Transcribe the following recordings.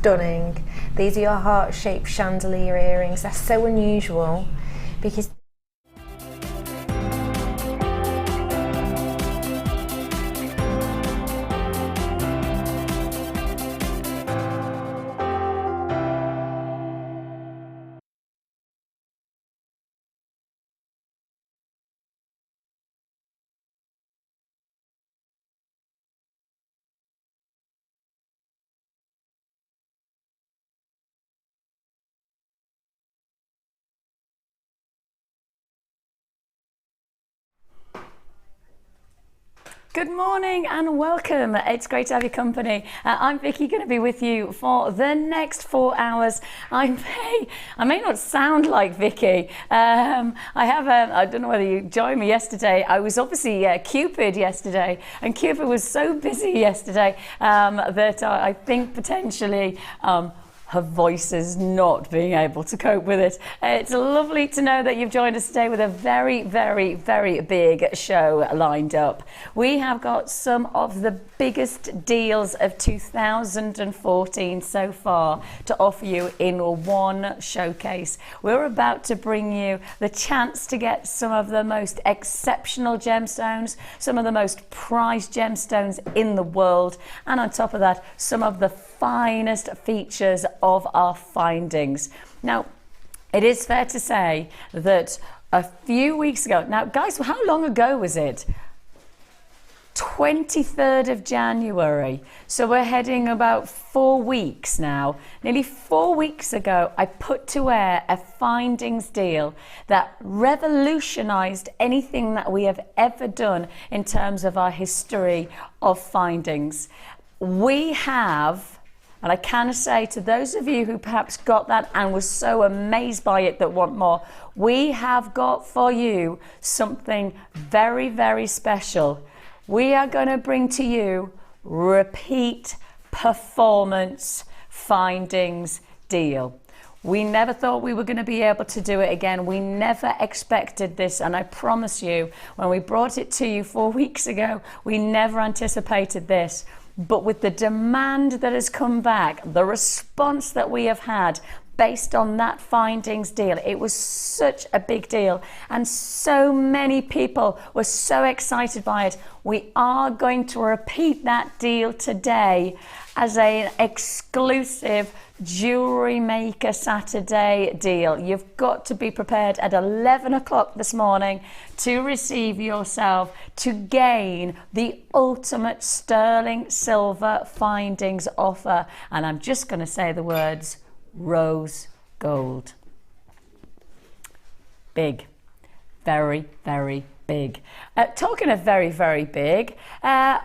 stunning. These are your heart-shaped chandelier earrings. They're so unusual because Good morning and welcome. It's great to have your company. I'm Vicki, going to be with you for the next 4 hours. I may not sound like Vicki. I don't know whether you joined me yesterday. I was obviously Cupid yesterday, and Cupid was so busy yesterday that I think potentially her voice is not being able to cope with it. It's lovely to know that you've joined us today with a very, very, very big show lined up. We have got some of the biggest deals of 2014 so far to offer you in one showcase. We're about to bring you the chance to get some of the most exceptional gemstones, some of the most prized gemstones in the world, and on top of that, some of the finest features of our findings. Now, it is fair to say that a few weeks ago, now guys, how long ago was it? 23rd of January. So we're heading about 4 weeks now. Nearly 4 weeks ago, I put to air a findings deal that revolutionized anything that we have ever done in terms of our history of findings. We have, and I can say to those of you who perhaps got that and was so amazed by it that want more, we have got for you something very, very special. We are going to bring to you repeat performance findings deal. We never thought we were going to be able to do it again. We never expected this, and I promise you, when we brought it to you 4 weeks ago, we never anticipated this. But with the demand that has come back, the response that we have had based on that findings deal, it was such a big deal and so many people were so excited by it. We are going to repeat that deal today as an exclusive Jewellery Maker Saturday deal. You've got to be prepared at 11 o'clock this morning to receive yourself, to gain the ultimate sterling silver findings offer. And I'm just going to say the words rose gold. Big, very, very big. Talking of very, very big,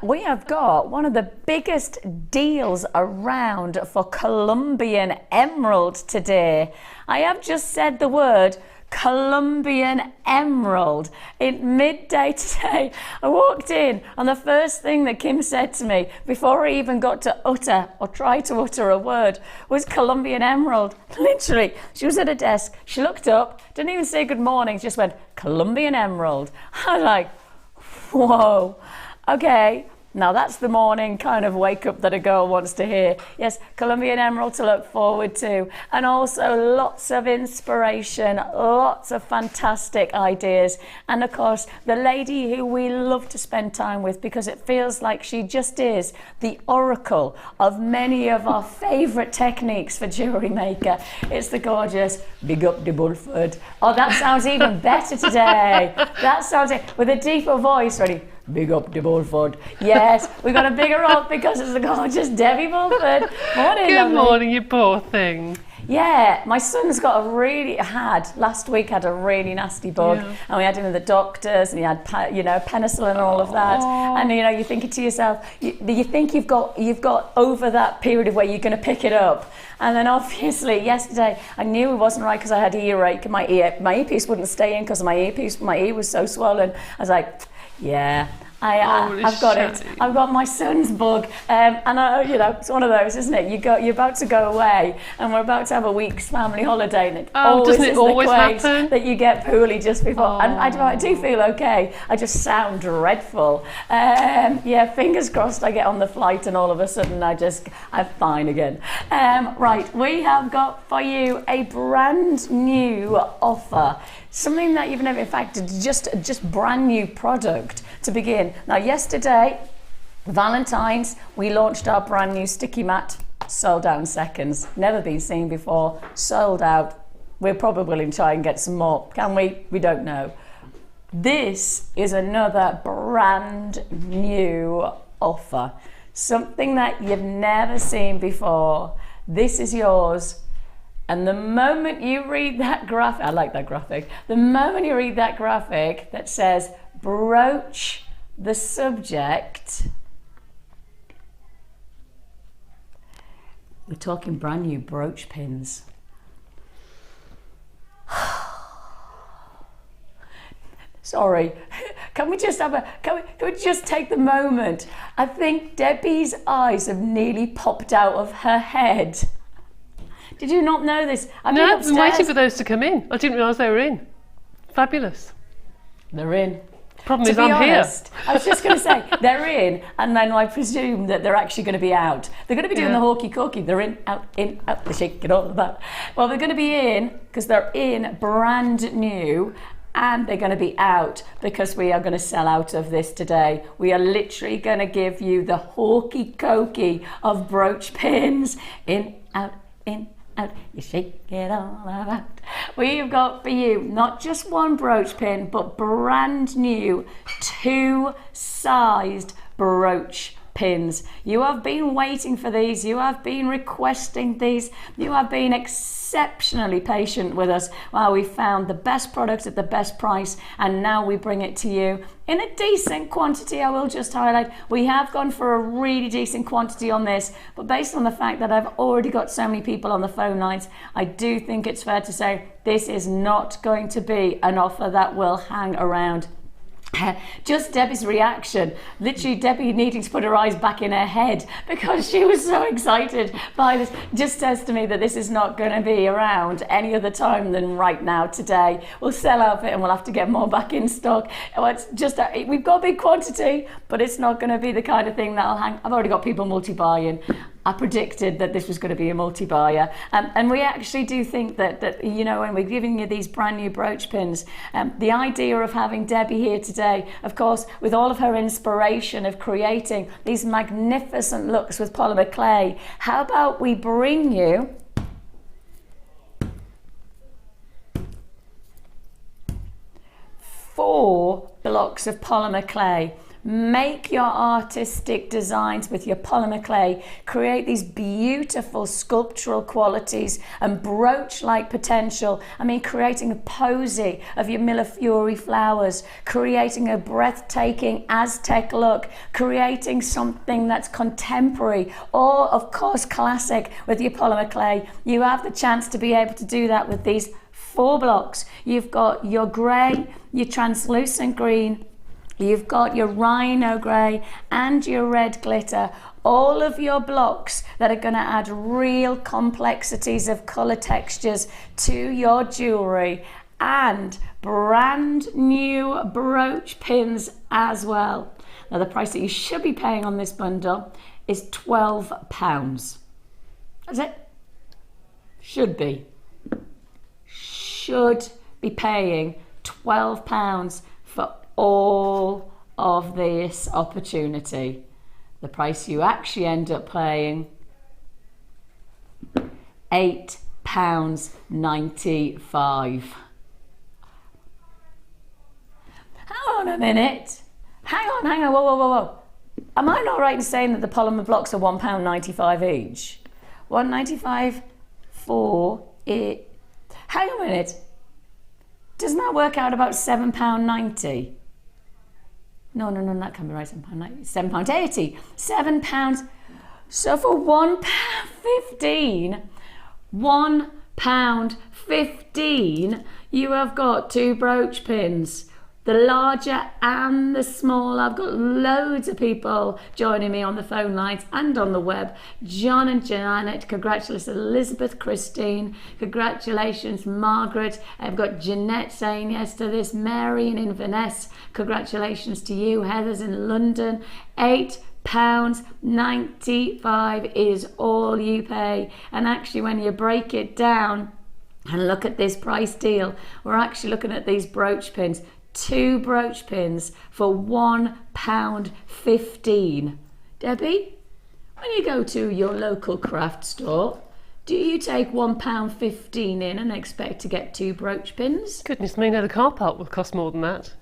we have got one of the biggest deals around for Colombian emerald today. I have just said the word Colombian emerald. At midday today, I walked in and the first thing that Kim said to me before I even got to utter or try to utter a word was Colombian emerald. Literally, she was at a desk, she looked up, didn't even say good morning, just went Colombian emerald. I was like, whoa, okay. Now that's the morning kind of wake up that a girl wants to hear. Yes, Colombian emerald to look forward to, and also lots of inspiration, lots of fantastic ideas, and of course the lady who we love to spend time with because it feels like she just is the oracle of many of our favorite techniques for Jewellery Maker. It's the gorgeous Big Up the Bulford. Oh, that sounds even better today. That sounds with a deeper voice. Ready? Big up the Bulford. Yes, we got a bigger up because it's the gorgeous Debbie Bulford. Morning, Good lovely. morning, you poor thing. Yeah, my son's got last week had a really nasty bug, and we had him in the doctors, and he had penicillin and all of that. Aww. And you're thinking to yourself, you think you've got over that period of where you're going to pick it up. And then obviously yesterday I knew it wasn't right because I had earache and my earpiece wouldn't stay in because my ear was so swollen. I was like, yeah, I've got it. I've got my son's bug, and you know, it's one of those, isn't it? You're about to go away, and we're about to have a week's family holiday, and doesn't it always happen? That you get poorly just before. And I do feel okay. I just sound dreadful. Yeah, fingers crossed. I get on the flight, and all of a sudden I'm fine again. Right, we have got for you a brand new offer. Something that you've never, in fact, just brand new product to begin. Now, yesterday, Valentine's, we launched our brand new sticky mat, sold out in seconds. Never been seen before, sold out. We're probably willing to try and get some more. Can we? We don't know. This is another brand new offer. Something that you've never seen before. This is yours. And the moment you read that graphic, I like that graphic. The moment you read that graphic that says broach the subject, we're talking brand new brooch pins. Sorry, can we just can we just take the moment? I think Debbie's eyes have nearly popped out of her head. Did you not know this? I've been waiting for those to come in. I didn't realise they were in. Fabulous. They're in. Problem is, I'm honest, here. I was just going to say, they're in, and then I presume that they're actually going to be out. They're going to be doing the hawky-corky. They're in, out, the shake, and all of that. Well, they're going to be in, because they're in brand new, and they're going to be out because we are going to sell out of this today. We are literally going to give you the hawky-cokey of brooch pins. In, out, you shake it all about. We've got for you not just one brooch pin, but brand new 2-sized brooch pins. You have been waiting for these. You have been requesting these. You have been exceptionally patient with us while we found the best product at the best price, and now we bring it to you in a decent quantity. I will just highlight, we have gone for a really decent quantity on this, but based on the fact that I've already got so many people on the phone lines, I do think it's fair to say this is not going to be an offer that will hang around. Just Debbie's reaction, literally Debbie needing to put her eyes back in her head because she was so excited by this, just says to me that this is not going to be around any other time than right now today. We'll sell out of it and we'll have to get more back in stock. It's just, we've got a big quantity, but it's not going to be the kind of thing that'll hang. I've already got people multi-buying. I predicted that this was going to be a multi-buyer, and we actually do think that you know, when we're giving you these brand new brooch pins, the idea of having Debbie here today, of course, with all of her inspiration of creating these magnificent looks with polymer clay, how about we bring you four blocks of polymer clay. Make your artistic designs with your polymer clay. Create these beautiful sculptural qualities and brooch-like potential. I mean, creating a posy of your Millefiori flowers, creating a breathtaking Aztec look, creating something that's contemporary or, of course, classic with your polymer clay. You have the chance to be able to do that with these 4 blocks. You've got your grey, your translucent green, you've got your rhino grey and your red glitter, all of your blocks that are going to add real complexities of colour textures to your jewellery, and brand new brooch pins as well. Now the price that you should be paying on this bundle is £12. That's it. Should be paying £12 for all of this opportunity. The price you actually end up paying, £8.95. Hang on a minute. Hang on. Whoa. Am I not right in saying that the polymer blocks are £1.95 each? £1.95 for it. Hang on a minute. Doesn't that work out about £7.90? No, that can't be right. £7.90. £7.80. £7. So for £1.15, £1.15, you have got 2 brooch pins. the larger and the small. I've got loads of people joining me on the phone lines and on the web. John and Janet, congratulations. Elizabeth, Christine, congratulations. Margaret, I've got Jeanette saying yes to this. Mary and Inverness, congratulations to you. Heather's in London. £8.95 is all you pay. And actually, when you break it down and look at this price deal, we're actually looking at these brooch pins. 2 brooch pins for £1.15. Debbie, when you go to your local craft store, do you take £1.15 in and expect to get 2 brooch pins? Goodness me, no, the car park will cost more than that.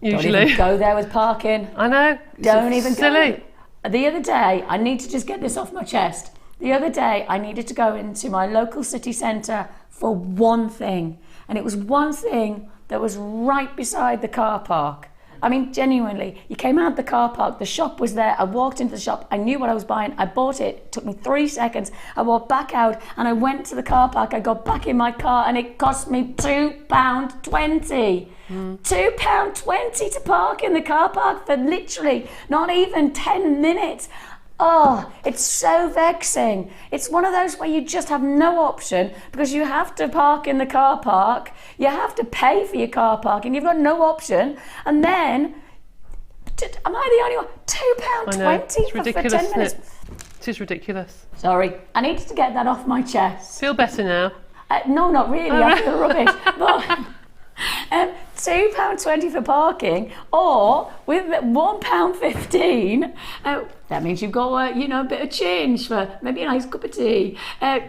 Usually. Don't even go there with parking. I know. Don't even silly. go. The other day, I need to just get this off my chest. The other day, I needed to go into my local city centre for one thing. And it was one thing that was right beside the car park. I mean, genuinely, you came out the car park, the shop was there, I walked into the shop, I knew what I was buying, I bought it, it took me 3 seconds, I walked back out and I went to the car park, I got back in my car and it cost me £2.20. £2.20 to park in the car park for literally not even 10 minutes. Oh, it's so vexing. It's one of those where you just have no option because you have to park in the car park. You have to pay for your car parking. You've got no option. And then, am I the only one? £2.20 for 10 minutes. It is ridiculous. Sorry, I needed to get that off my chest. Feel better now? No, not really. I feel rubbish. But £2.20 for parking, or with £1.15, that means you've got a bit of change for maybe a nice cup of tea.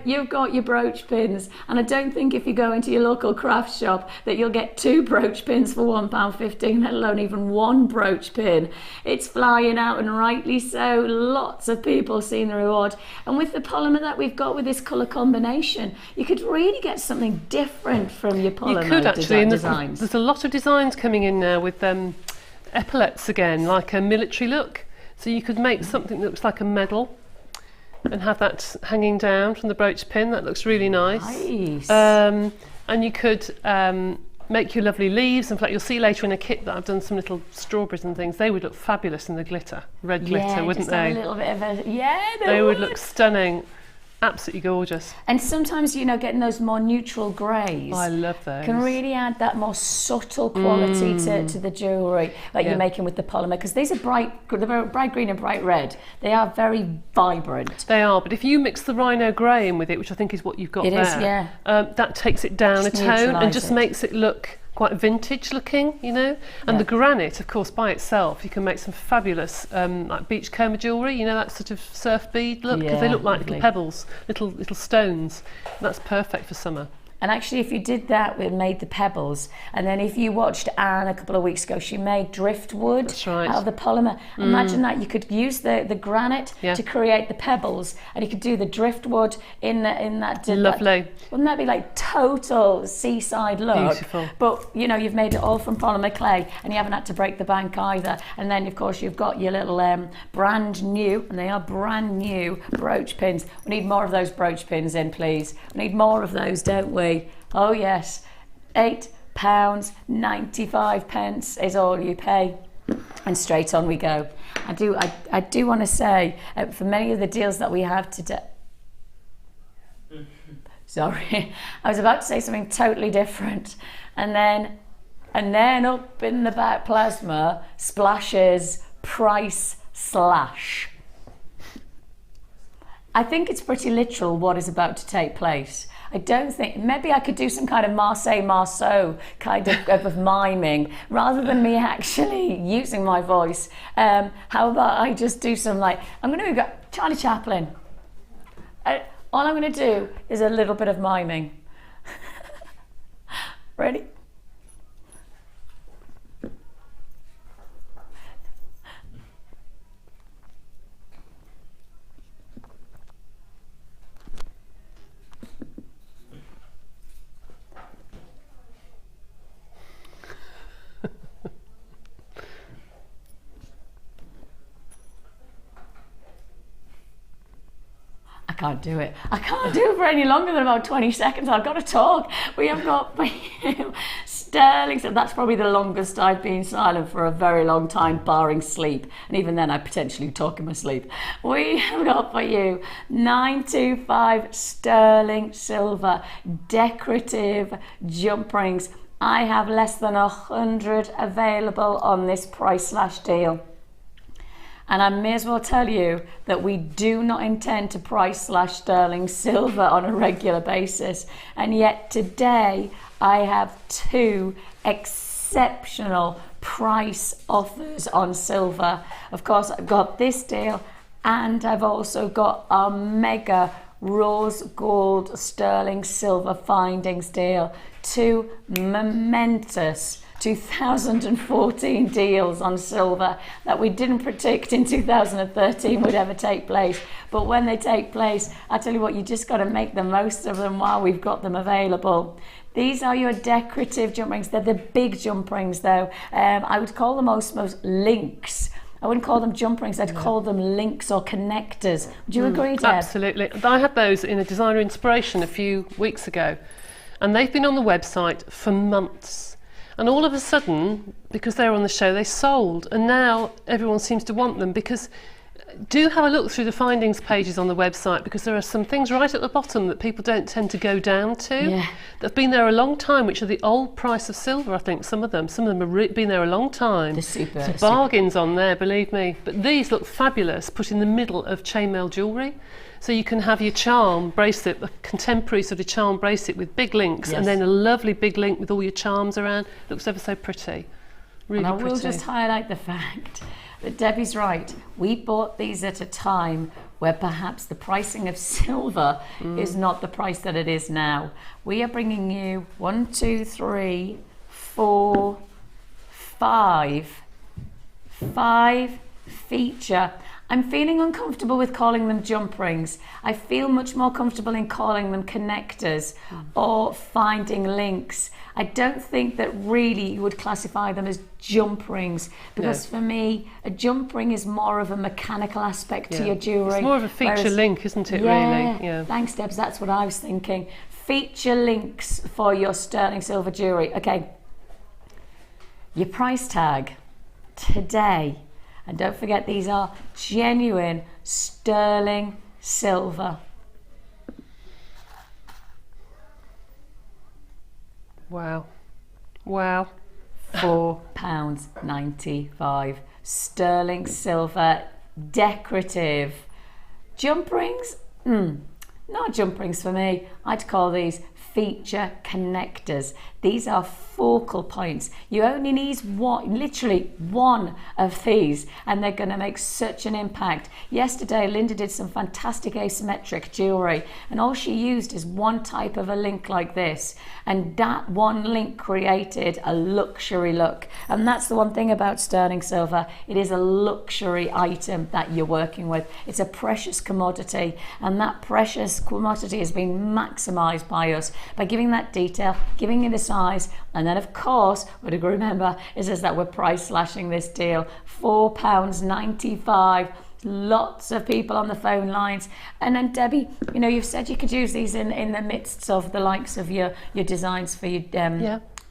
You've got your brooch pins, and I don't think if you go into your local craft shop that you'll get 2 brooch pins for £1.15, let alone even 1 brooch pin. It's flying out, and rightly so. Lots of people seeing the reward, and with the polymer that we've got with this colour combination, you could really get something different from your polymer. You could actually, and designs. There's a lot of designs coming in now with epaulets again, like a military look. So you could make something that looks like a medal and have that hanging down from the brooch pin. That looks really nice. And you could make your lovely leaves. In fact, you'll see later in a kit that I've done some little strawberries and things. They would look fabulous in the glitter, red glitter, wouldn't they? A little bit of a, they would look stunning. Absolutely gorgeous. And sometimes, getting those more neutral greys. I love those. Can really add that more subtle quality to the jewellery that you're making with the polymer, because these are bright green and bright red. They are very vibrant. They are, but if you mix the rhino grey in with it, which I think is what you've got there, that takes it down a tone and just makes it look quite vintage looking, and the granite, of course, by itself, you can make some fabulous like beachcomber jewellery, that sort of surf bead look, because they look like little pebbles, little stones. That's perfect for summer. And actually, if you did that, we made the pebbles. And then if you watched Anne a couple of weeks ago, she made driftwood out of the polymer. Imagine that. You could use the granite to create the pebbles, and you could do the driftwood in that. Lovely. Wouldn't that be like total seaside look? Beautiful. But, you've made it all from polymer clay, and you haven't had to break the bank either. And then, of course, you've got your little brand new, and they are brand new, brooch pins. We need more of those brooch pins in, please. We need more of those, don't we? Oh yes, £8.95 is all you pay, and straight on we go. I do want to say, for many of the deals that we have today, sorry, I was about to say something totally different, and then up in the back plasma splashes price slash. I think it's pretty literal what is about to take place. I don't think, maybe I could do some kind of Marceau kind of miming rather than me actually using my voice. How about I just do some I'm going to go Charlie Chaplin. All I'm going to do is a little bit of miming. Ready? I can't do it. I can't do it for any longer than about 20 seconds. I've got to talk. We have got sterling silver. That's probably the longest I've been silent for a very long time, barring sleep. And even then I potentially talk in my sleep. We have got for you 925 sterling silver decorative jump rings. I have less than 100 available on this price slash deal. And I may as well tell you that we do not intend to price slash sterling silver on a regular basis. And yet today I have 2 exceptional price offers on silver. Of course, I've got this deal, and I've also got our mega rose gold sterling silver findings deal. 2 momentous 2014 deals on silver that we didn't predict in 2013 would ever take place. But when they take place, I tell you what, you just got to make the most of them while we've got them available. These are your decorative jump rings. They're the big jump rings though. I would call them most links. I wouldn't call them jump rings, I'd call them links or connectors. Would you agree, Deb? Absolutely. I had those in a designer inspiration a few weeks ago, and they've been on the website for months. And all of a sudden, because they were on the show, they sold, and now everyone seems to want them. Because do have a look through the findings pages on the website, because there are some things right at the bottom that people don't tend to go down to. Yeah. They've been there a long time, which are the old price of silver, I think, some of them have been there a long time. They're super. There's bargains on there, believe me. But these look fabulous, put in the middle of chainmail jewellery. So you can have your charm bracelet, a contemporary sort of charm bracelet with big links, and then a lovely big link with all your charms around. Looks ever so pretty. Really and I pretty. will just highlight the fact that Debbie's right. We bought these at a time where perhaps the pricing of silver is not the price that it is now. We are bringing you 1, 2, 3, 4, 5 feature. I'm feeling uncomfortable with calling them jump rings. I feel much more comfortable in calling them connectors or finding links. I don't think that really you would classify them as jump rings, because for me, a jump ring is more of a mechanical aspect to your jewellery. It's more of a feature link, isn't it, really? Yeah. Thanks, Debs. That's what I was thinking. Feature links for your sterling silver jewellery. Okay, your price tag today. And don't forget, these are genuine sterling silver. Wow. Wow. £4.95. Sterling silver decorative. Jump rings? Not jump rings for me. I'd call these feature connectors. These are focal points. You only need literally one of these, and they're going to make such an impact. Yesterday, Linda did some fantastic asymmetric jewellery, and all she used is one type of a link like this, and that one link created a luxury look. And that's the one thing about sterling silver. It is a luxury item that you're working with. It's a precious commodity, and that precious commodity has been maximised by us by giving that detail, giving you the size, and then of course what I remember is that we're price slashing this deal. £4.95. Lots of people on the phone lines. And then Debbie, you know, you've said you could use these in the midst of the likes of your designs for your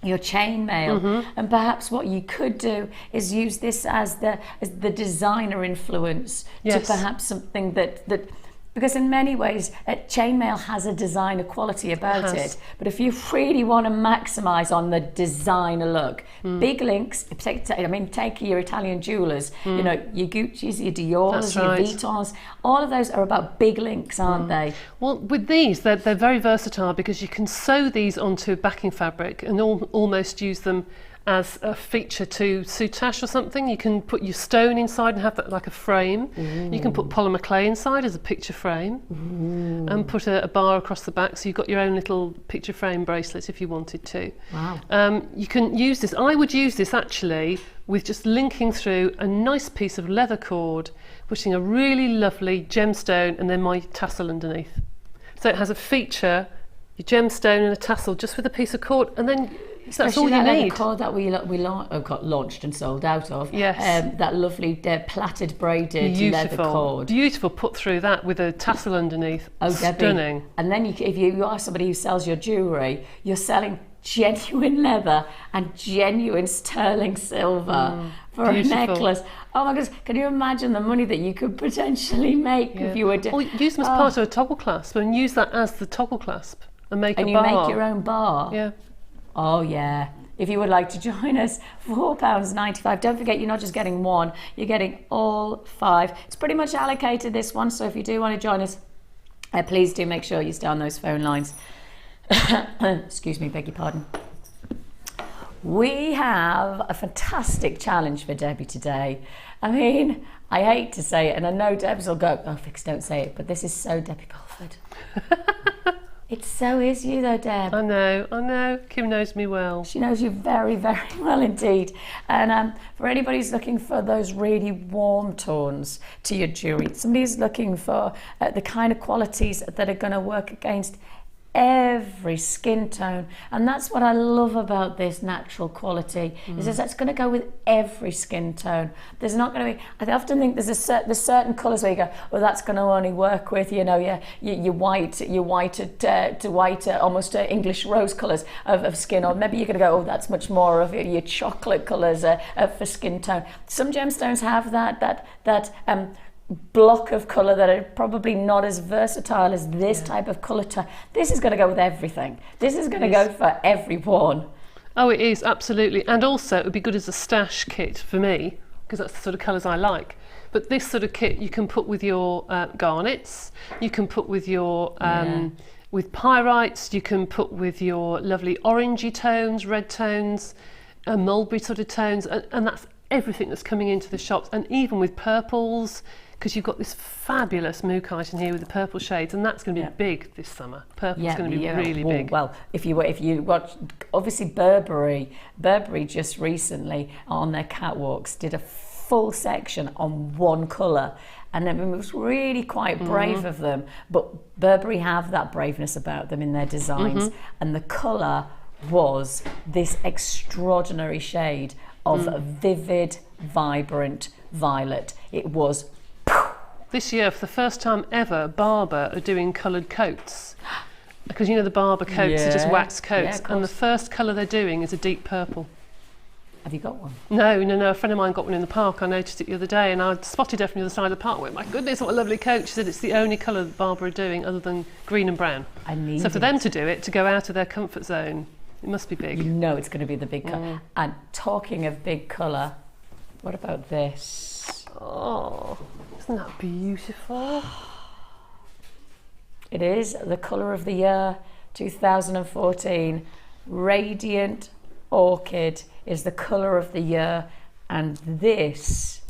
chainmail, and perhaps what you could do is use this as the designer influence to perhaps something that because in many ways chainmail has a designer quality about it, but if you really want to maximize on the designer look, big links, take your Italian jewelers, you know, your Gucci's, your Dior's, your Vuittons, all of those are about big links, aren't they? Well, with these, they're very versatile, because you can sew these onto backing fabric and almost use them as a feature to soutache or something. You can put your stone inside and have that like a frame. You can put polymer clay inside as a picture frame, and put a bar across the back, so you've got your own little picture frame bracelet if you wanted to. Wow. You can use this. I would use this actually with just linking through a nice piece of leather cord, putting a really lovely gemstone and then my tassel underneath. So it has a feature, your gemstone and a tassel just with a piece of cord, and then that's all you need. Cord that we got launched and sold out of. Yes. That lovely plaited braided leather cord. Beautiful. Put through that with a tassel underneath. Oh, stunning. Debbie. And then if you are somebody who sells your jewellery, you're selling genuine leather and genuine sterling silver for beautiful. a necklace. Oh my goodness, can you imagine the money that you could potentially make if you were doing... Or use them as part of a toggle clasp and use that as the toggle clasp and make a bar. And you make your own bar? Yeah. Oh yeah. If you would like to join us, £4.95. Don't forget, you're not just getting one, you're getting all 5. It's pretty much allocated, this one, so if you do want to join us, please do make sure you stay on those phone lines. Excuse me, beg your pardon. We have a fantastic challenge for Debbie today. I mean, I hate to say it, and I know Debs will go, oh, Vix, don't say it, but this is so Debbie Bulford. It so is you though, Deb. I know. Kim knows me well. She knows you very, very well indeed. And for anybody who's looking for those really warm tones to your jewellery, somebody who's looking for the kind of qualities that are going to work against every skin tone, and that's what I love about this natural quality, is that it's going to go with every skin tone. There's not going to be, I often think there's certain colours where you go, well, that's going to only work with, you know, your white to white, almost English rose colours of skin, or maybe you're going to go, oh, that's much more of your chocolate colours for skin tone. Some gemstones have that block of colour that are probably not as versatile as this type of colour tone. This is going to go with everything. This is going to go for everyone. Oh, it is, absolutely. And also it would be good as a stash kit for me, because that's the sort of colours I like. But this sort of kit you can put with your garnets, you can put with your with pyrites, you can put with your lovely orangey tones, red tones, mulberry sort of tones, and that's everything that's coming into the shops, and even with purples, because you've got this fabulous mookaite in here with the purple shades, and that's going to be big this summer. Purple's going to be really big. Well, if you watch, obviously Burberry just recently on their catwalks did a full section on one colour, and it was really quite brave of them. But Burberry have that braveness about them in their designs, and the colour was this extraordinary shade of vivid, vibrant violet. It was. This year, for the first time ever, Barber are doing coloured coats. Because you know the Barber coats are just wax coats, and the first colour they're doing is a deep purple. Have you got one? No. A friend of mine got one in the park. I noticed it the other day, and I spotted her from the other side of the park. I went, my goodness, what a lovely coat. She said it's the only colour that Barber are doing other than green and brown. So for them to do it, to go out of their comfort zone, it must be big. You know it's going to be the big colour. And talking of big colour, what about this? Oh, isn't that beautiful? It is the colour of the year, 2014. Radiant Orchid is the colour of the year, and this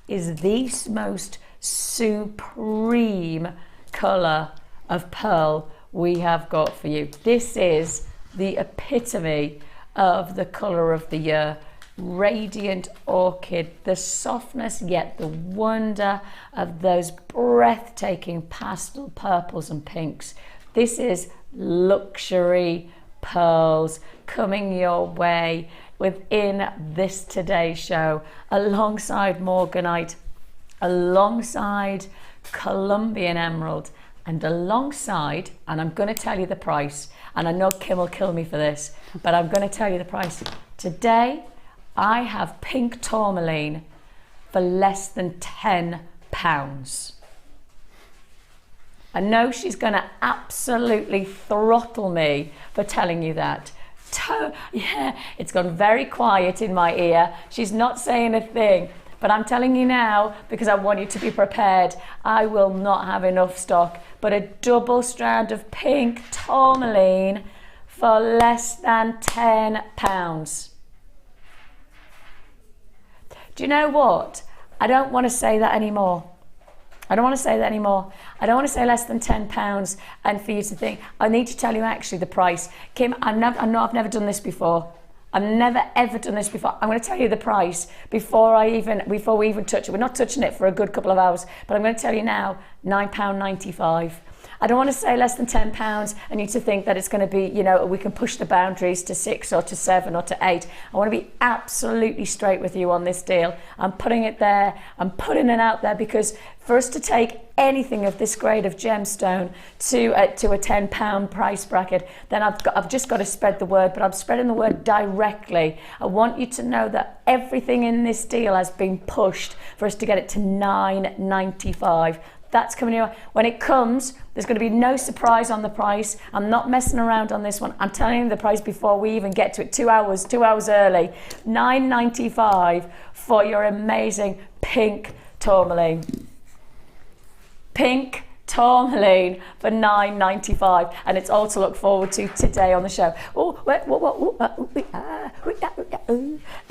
is the most supreme colour of pearl we have got for you. This is the epitome of the colour of the year. Radiant Orchid, the softness yet the wonder of those breathtaking pastel purples and pinks. This is luxury pearls coming your way within this Today Show, alongside Morganite, alongside Colombian Emerald, and alongside, and I'm going to tell you the price, and I know Kim will kill me for this, but I'm going to tell you the price. Today, I have pink tourmaline for less than £10. I know she's going to absolutely throttle me for telling you that. Yeah, it's gone very quiet in my ear. She's not saying a thing, but I'm telling you now because I want you to be prepared. I will not have enough stock, but a double strand of pink tourmaline for less than £10. Do you know what? I don't want to say that anymore. I don't want to say that anymore. I don't want to say less than £10 and for you to think, I need to tell you actually the price. Kim, I've never done this before. I've never ever done this before. I'm going to tell you the price before we even touch it. We're not touching it for a good couple of hours, but I'm going to tell you now, £9.95. I don't want to say less than £10 and you to think that it's going to be, you know, we can push the boundaries to 6 or to 7 or to 8. I want to be absolutely straight with you on this deal. I'm putting it there, I'm putting it out there, because for us to take anything of this grade of gemstone to a £10 price bracket, then I've just got to spread the word, but I'm spreading the word directly. I want you to know that everything in this deal has been pushed for us to get it to $9.95. That's coming here. When it comes, there's going to be no surprise on the price. I'm not messing around on this one. I'm telling you the price before we even get to it. 2 hours early. $9.95 for your amazing pink tourmaline. Pink tourmaline for $9.95, and it's all to look forward to today on the show.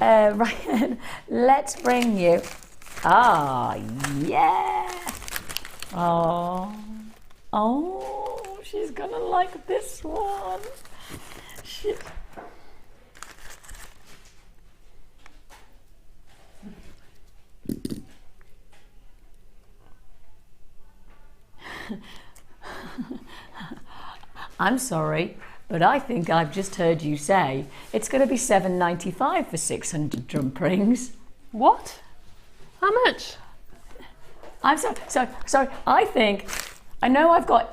Ryan, let's bring you. Yeah. Oh, she's gonna like this one. I'm sorry, but I think I've just heard you say it's going to be $7.95 for 600 jump rings. What? How much? I'm sorry. I know I've got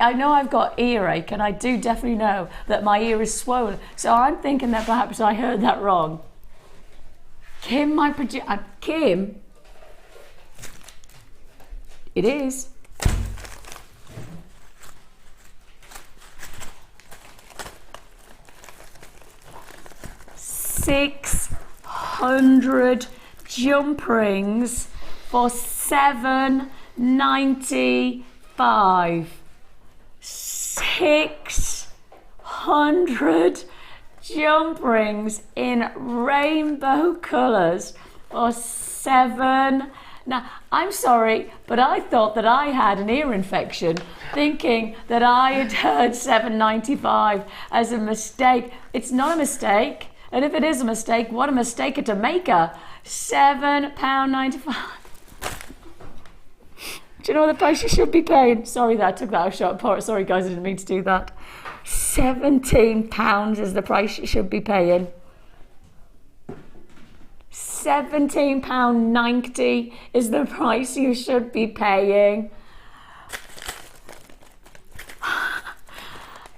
earache, and I do definitely know that my ear is swollen. So I'm thinking that perhaps I heard that wrong. Kim, Kim, it is. $600 jump rings for $7.95. 600 jump rings in rainbow colours for $7. Now, I'm sorry, but I thought that I had an ear infection, thinking that I had heard $7.95 as a mistake. It's not a mistake. And if it is a mistake, what a mistake to make her. £7.95. Do you know the price you should be paying? Sorry that I took that a short part. Sorry guys, I didn't mean to do that. £17 is the price you should be paying. £17.90 is the price you should be paying.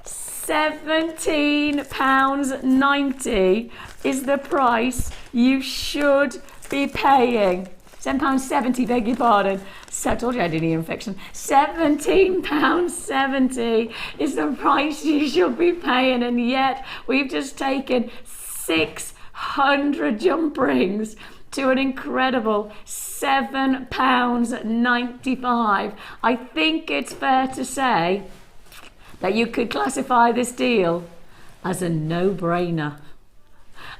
£17.90 is the price you should be paying. £10.70, beg your pardon. So I told you I had an ear infection. £17.70 is the price you should be paying, and yet we've just taken 600 jump rings to an incredible £7.95. I think it's fair to say that you could classify this deal as a no-brainer.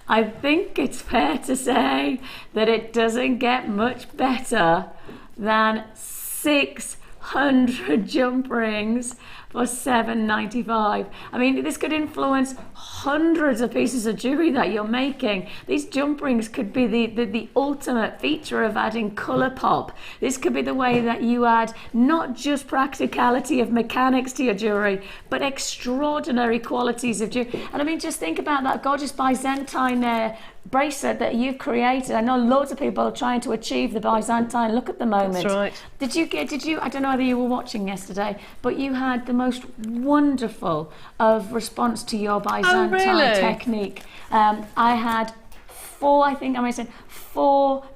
I think it's fair to say that it doesn't get much better than 600 jump rings for $7.95. I mean, this could influence hundreds of pieces of jewellery that you're making. These jump rings could be the ultimate feature of adding colour pop. This could be the way that you add not just practicality of mechanics to your jewellery, but extraordinary qualities of jewellery. And I mean, just think about that gorgeous Byzantine bracelet that you've created. I know loads of people are trying to achieve the Byzantine look at the moment. That's right. Did you, I don't know whether you were watching yesterday, but you had the most wonderful of response to your Byzantine technique. I had four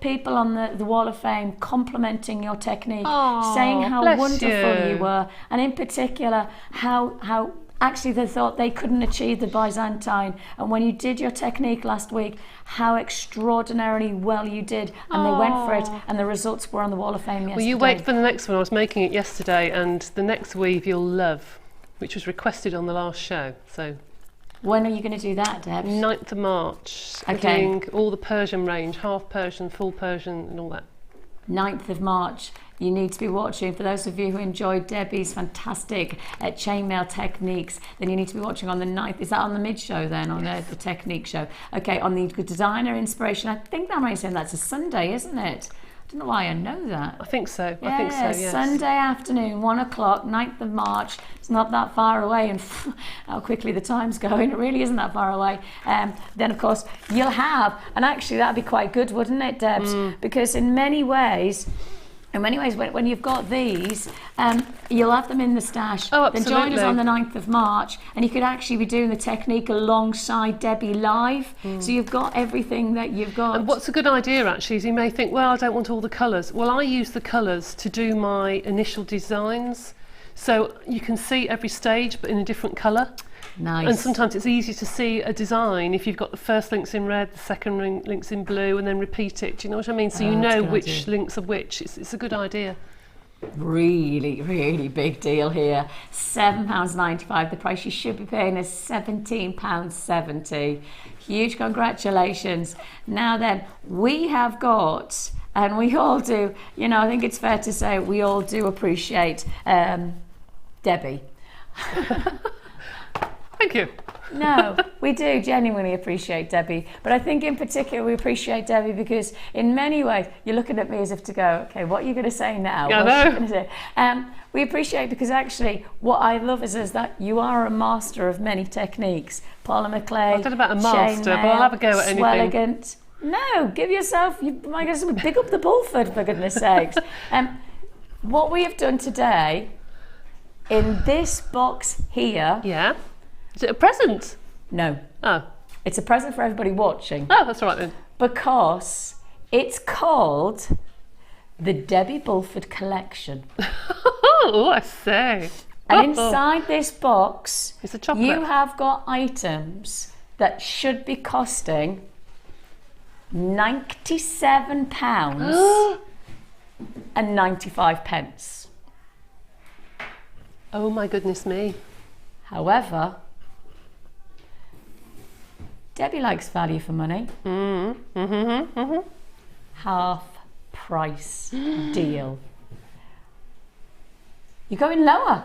people on the Wall of Fame complimenting your technique, saying how wonderful you were, and in particular how actually they thought they couldn't achieve the Byzantine, and when you did your technique last week, how extraordinarily well you did, and they went for it, and the results were on the Wall of Fame yesterday. Well, you wait for the next one. I was making it yesterday, and the next weave you'll love, which was requested on the last show. So when are you going to do that, Deb? 9th of March. Okay. Doing all the Persian range, half Persian, full Persian, and all that. 9th of March. You need to be watching. For those of you who enjoyed Debbie's fantastic chainmail techniques, then you need to be watching on the 9th. Is that on the mid-show then, on the technique show? Okay, on the designer inspiration. I think that might say that's a Sunday, isn't it? don't know why I know that. I think so. Yeah, I think so, yes. Sunday afternoon, 1 o'clock, 9th of March. It's not that far away, and how quickly the time's going. It really isn't that far away. Then, of course, you'll have, and actually that'd be quite good, wouldn't it, Debs? Because in many ways, when you've got these, you'll have them in the stash. Oh, absolutely. Then join us on the 9th of March, and you could actually be doing the technique alongside Debbie live. So you've got everything that you've got. And what's a good idea actually is you may think, well, I don't want all the colours. Well, I use the colours to do my initial designs. So you can see every stage but in a different colour. Nice. And sometimes it's easy to see a design if you've got the first links in red, the second links in blue, and then repeat it. Do you know what I mean? So you know which links are which. It's a good idea. Really, really big deal here. £7.95. The price you should be paying is £17.70. Huge congratulations. Now then, we have got, and we all do, you know, I think it's fair to say we all do appreciate Debbie. Thank you. No, we do genuinely appreciate Debbie, but I think in particular we appreciate Debbie because in many ways you're looking at me as if to go, okay, what are you going to say now? Yeah, What's I know. she gonna say? We appreciate because actually what I love is that you are a master of many techniques. Polymer clay, I don't know about a master, but I'll have a go at anything. Swelligant. No, give yourself, my goodness, big up the Bulford for goodness sakes. What we have done today in this box here. Yeah. Is it a present? No. Oh. It's a present for everybody watching. Oh, that's all right then. Because it's called the Debbie Bulford Collection. Oh, I say. And inside this box, It's a chocolate. you have got items that should be costing £97.95. Oh my goodness me. However, Debbie likes value for money. Half price deal. You're going lower.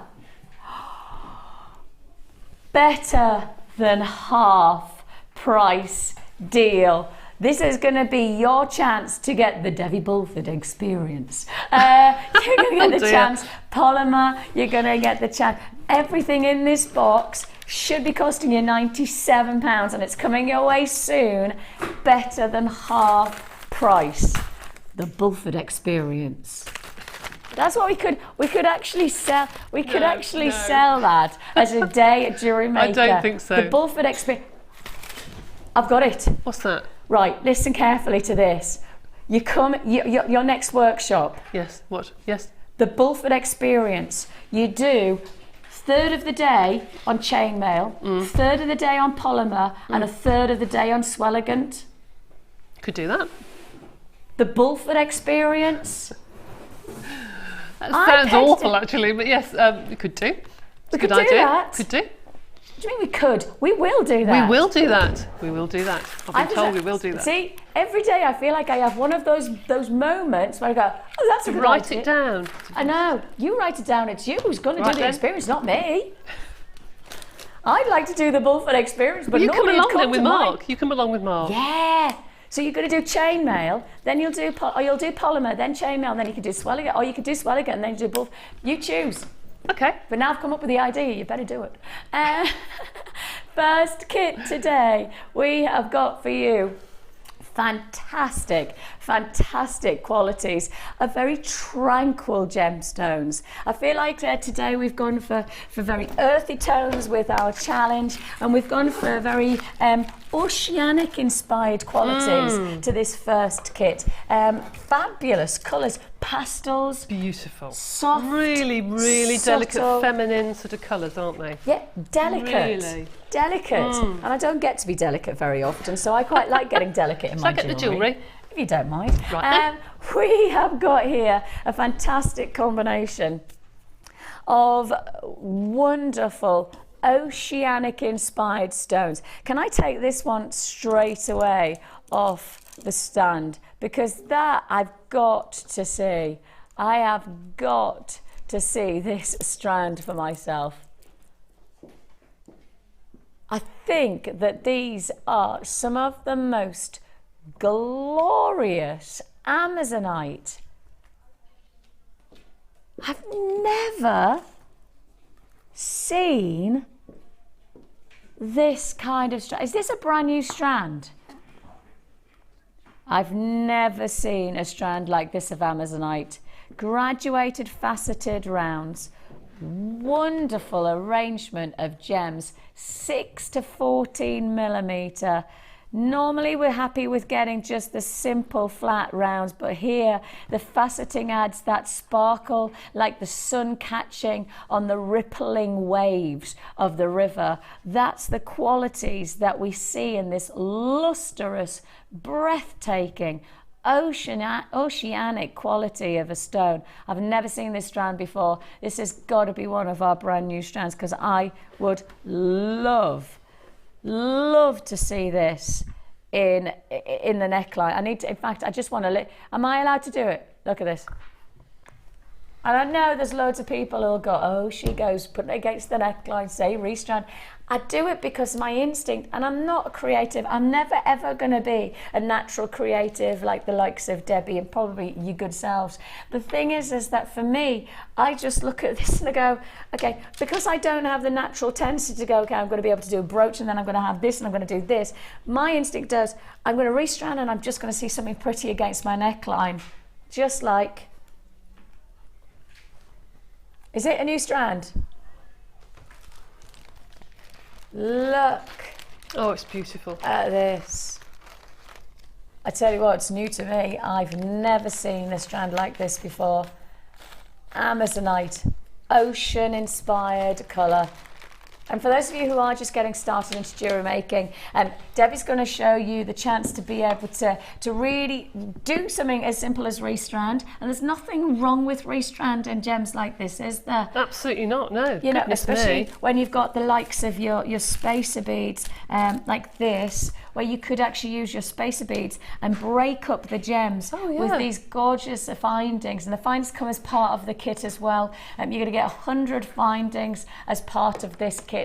Better than half price deal. This is going to be your chance to get the Debbie Bulford experience. You're going to get the chance. Polymer, you're going to get the chance. Everything in this box should be costing you £97 and it's coming your way soon. Better than half price. The Bulford experience. That's what we could actually sell. We could sell that as a day at Jewellery Maker. I don't think so. The Bulford experience. I've got it. What's that? Right, listen carefully to this. You come, your next workshop. Yes, what? Yes. The Bulford experience. You do third of the day on chainmail, third of the day on polymer, and a third of the day on swelligant. Could do that. The Bulford experience. That sounds awful, actually, but yes, we could do. It's a good idea. That. Could do. What do you mean we could? We will do that. We will do that. We will do that. I've been told we will do that. See, every day I feel like I have one of those moments where I go, oh, that's a good Write idea. it down. I know. You write it down. It's you who's going to do the then. experience, not me. I'd like to do the Bulford experience, but you come nobody along come then with to Mark. mind. You come along with Mark. Yeah. So you're going to do chainmail, then you'll do polymer, then chainmail, and then you can do swelligant, or you could do swelligant and then you do both. You choose. Okay. But now I've come up with the idea, you better do it. First kit today, we have got for you fantastic qualities of very tranquil gemstones. I feel like today we've gone for very earthy tones with our challenge, and we've gone for very oceanic inspired qualities to this first kit. Fabulous colours, pastels, Beautiful. soft, Really, really subtle, delicate, feminine sort of colours, aren't they? yeah, delicate. Really? Delicate. And I don't get to be delicate very often, so I quite like getting delicate in Shall my I get the jewellery. jewellery? If you don't mind. Right We have got here a fantastic combination of wonderful oceanic inspired stones. Can I take this one straight away off the stand? Because that I've got to see. I have got to see this strand for myself. I think that these are some of the most glorious Amazonite. I've never seen this kind of strand. Is this a brand new strand? I've never seen a strand like this of Amazonite. Graduated faceted rounds. Wonderful arrangement of gems. 6 to 14 millimeter. Normally we're happy with getting just the simple flat rounds, but here the faceting adds that sparkle, like the sun catching on the rippling waves of the river. That's the qualities that we see in this lustrous, breathtaking, oceanic quality of a stone. I've never seen this strand before. This has got to be one of our brand new strands, because I would love to see this in the neckline. I need to, in fact, I just want to, am I allowed to do it? Look at this. And I know there's loads of people who'll go, oh, she goes, put it against the neckline, say restrand. I do it because my instinct, and I'm not creative. I'm never ever going to be a natural creative like the likes of Debbie and probably you good selves. The thing is that for me, I just look at this and I go, okay, because I don't have the natural tendency to go, okay, I'm going to be able to do a brooch and then I'm going to have this and I'm going to do this. My instinct does, I'm going to restrand and I'm just going to see something pretty against my neckline. Just like, is it a new strand? Look. Oh, it's beautiful. At this. I tell you what, it's new to me. I've never seen a strand like this before. Amazonite, ocean inspired colour. And for those of you who are just getting started into jewellery making, Debbie's going to show you the chance to be able to really do something as simple as restrand. And there's nothing wrong with restrand and gems like this, is there? Absolutely not, no. You know, Goodness especially me. when you've got the likes of your spacer beads like this, where you could actually use your spacer beads and break up the gems with these gorgeous findings. And the findings come as part of the kit as well. You're going to get 100 findings as part of this kit.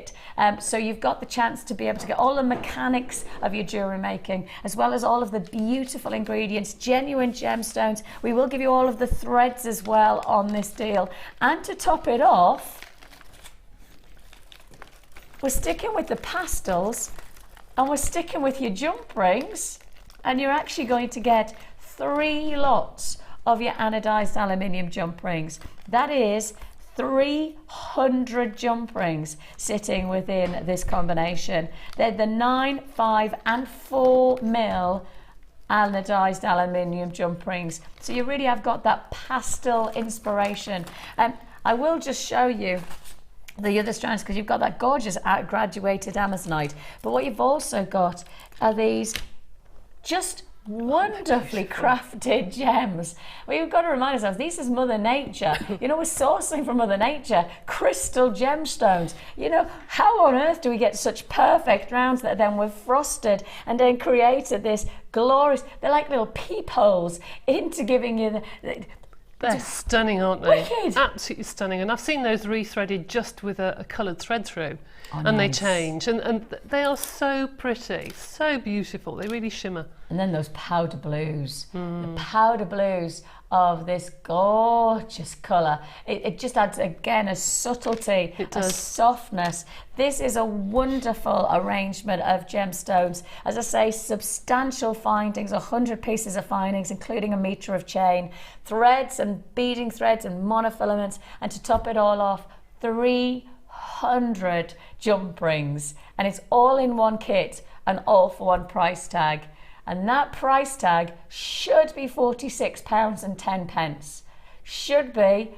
So you've got the chance to be able to get all the mechanics of your jewellery making, as well as all of the beautiful ingredients, genuine gemstones. We will give you all of the threads as well on this deal. And to top it off, we're sticking with the pastels and we're sticking with your jump rings, and you're actually going to get 3 lots of your anodized aluminium jump rings. That is 300 jump rings sitting within this combination. They're the 9, 5 and 4 mil anodized aluminium jump rings. So you really have got that pastel inspiration. I will just show you the other strands, because you've got that gorgeous graduated Amazonite, but what you've also got are these just wonderfully crafted gems. We've got to remind ourselves, this is Mother Nature. You know, we're sourcing from Mother Nature crystal gemstones. You know, how on earth do we get such perfect rounds that then we've frosted and then created this glorious, they're like little peepholes into giving you the They're stunning, aren't they? Wicked. Absolutely stunning. And I've seen those rethreaded just with a coloured thread through. Oh, and nice. they change. And they are so pretty, so beautiful. They really shimmer. And then those powder blues. The powder blues of this gorgeous colour. It just adds, again, a subtlety, a softness. This is a wonderful arrangement of gemstones. As I say, substantial findings, 100 pieces of findings, including a metre of chain, threads and beading threads and monofilaments, and to top it all off, 300 jump rings. And it's all in one kit and all for one price tag. And that price tag should be £46.10. Should be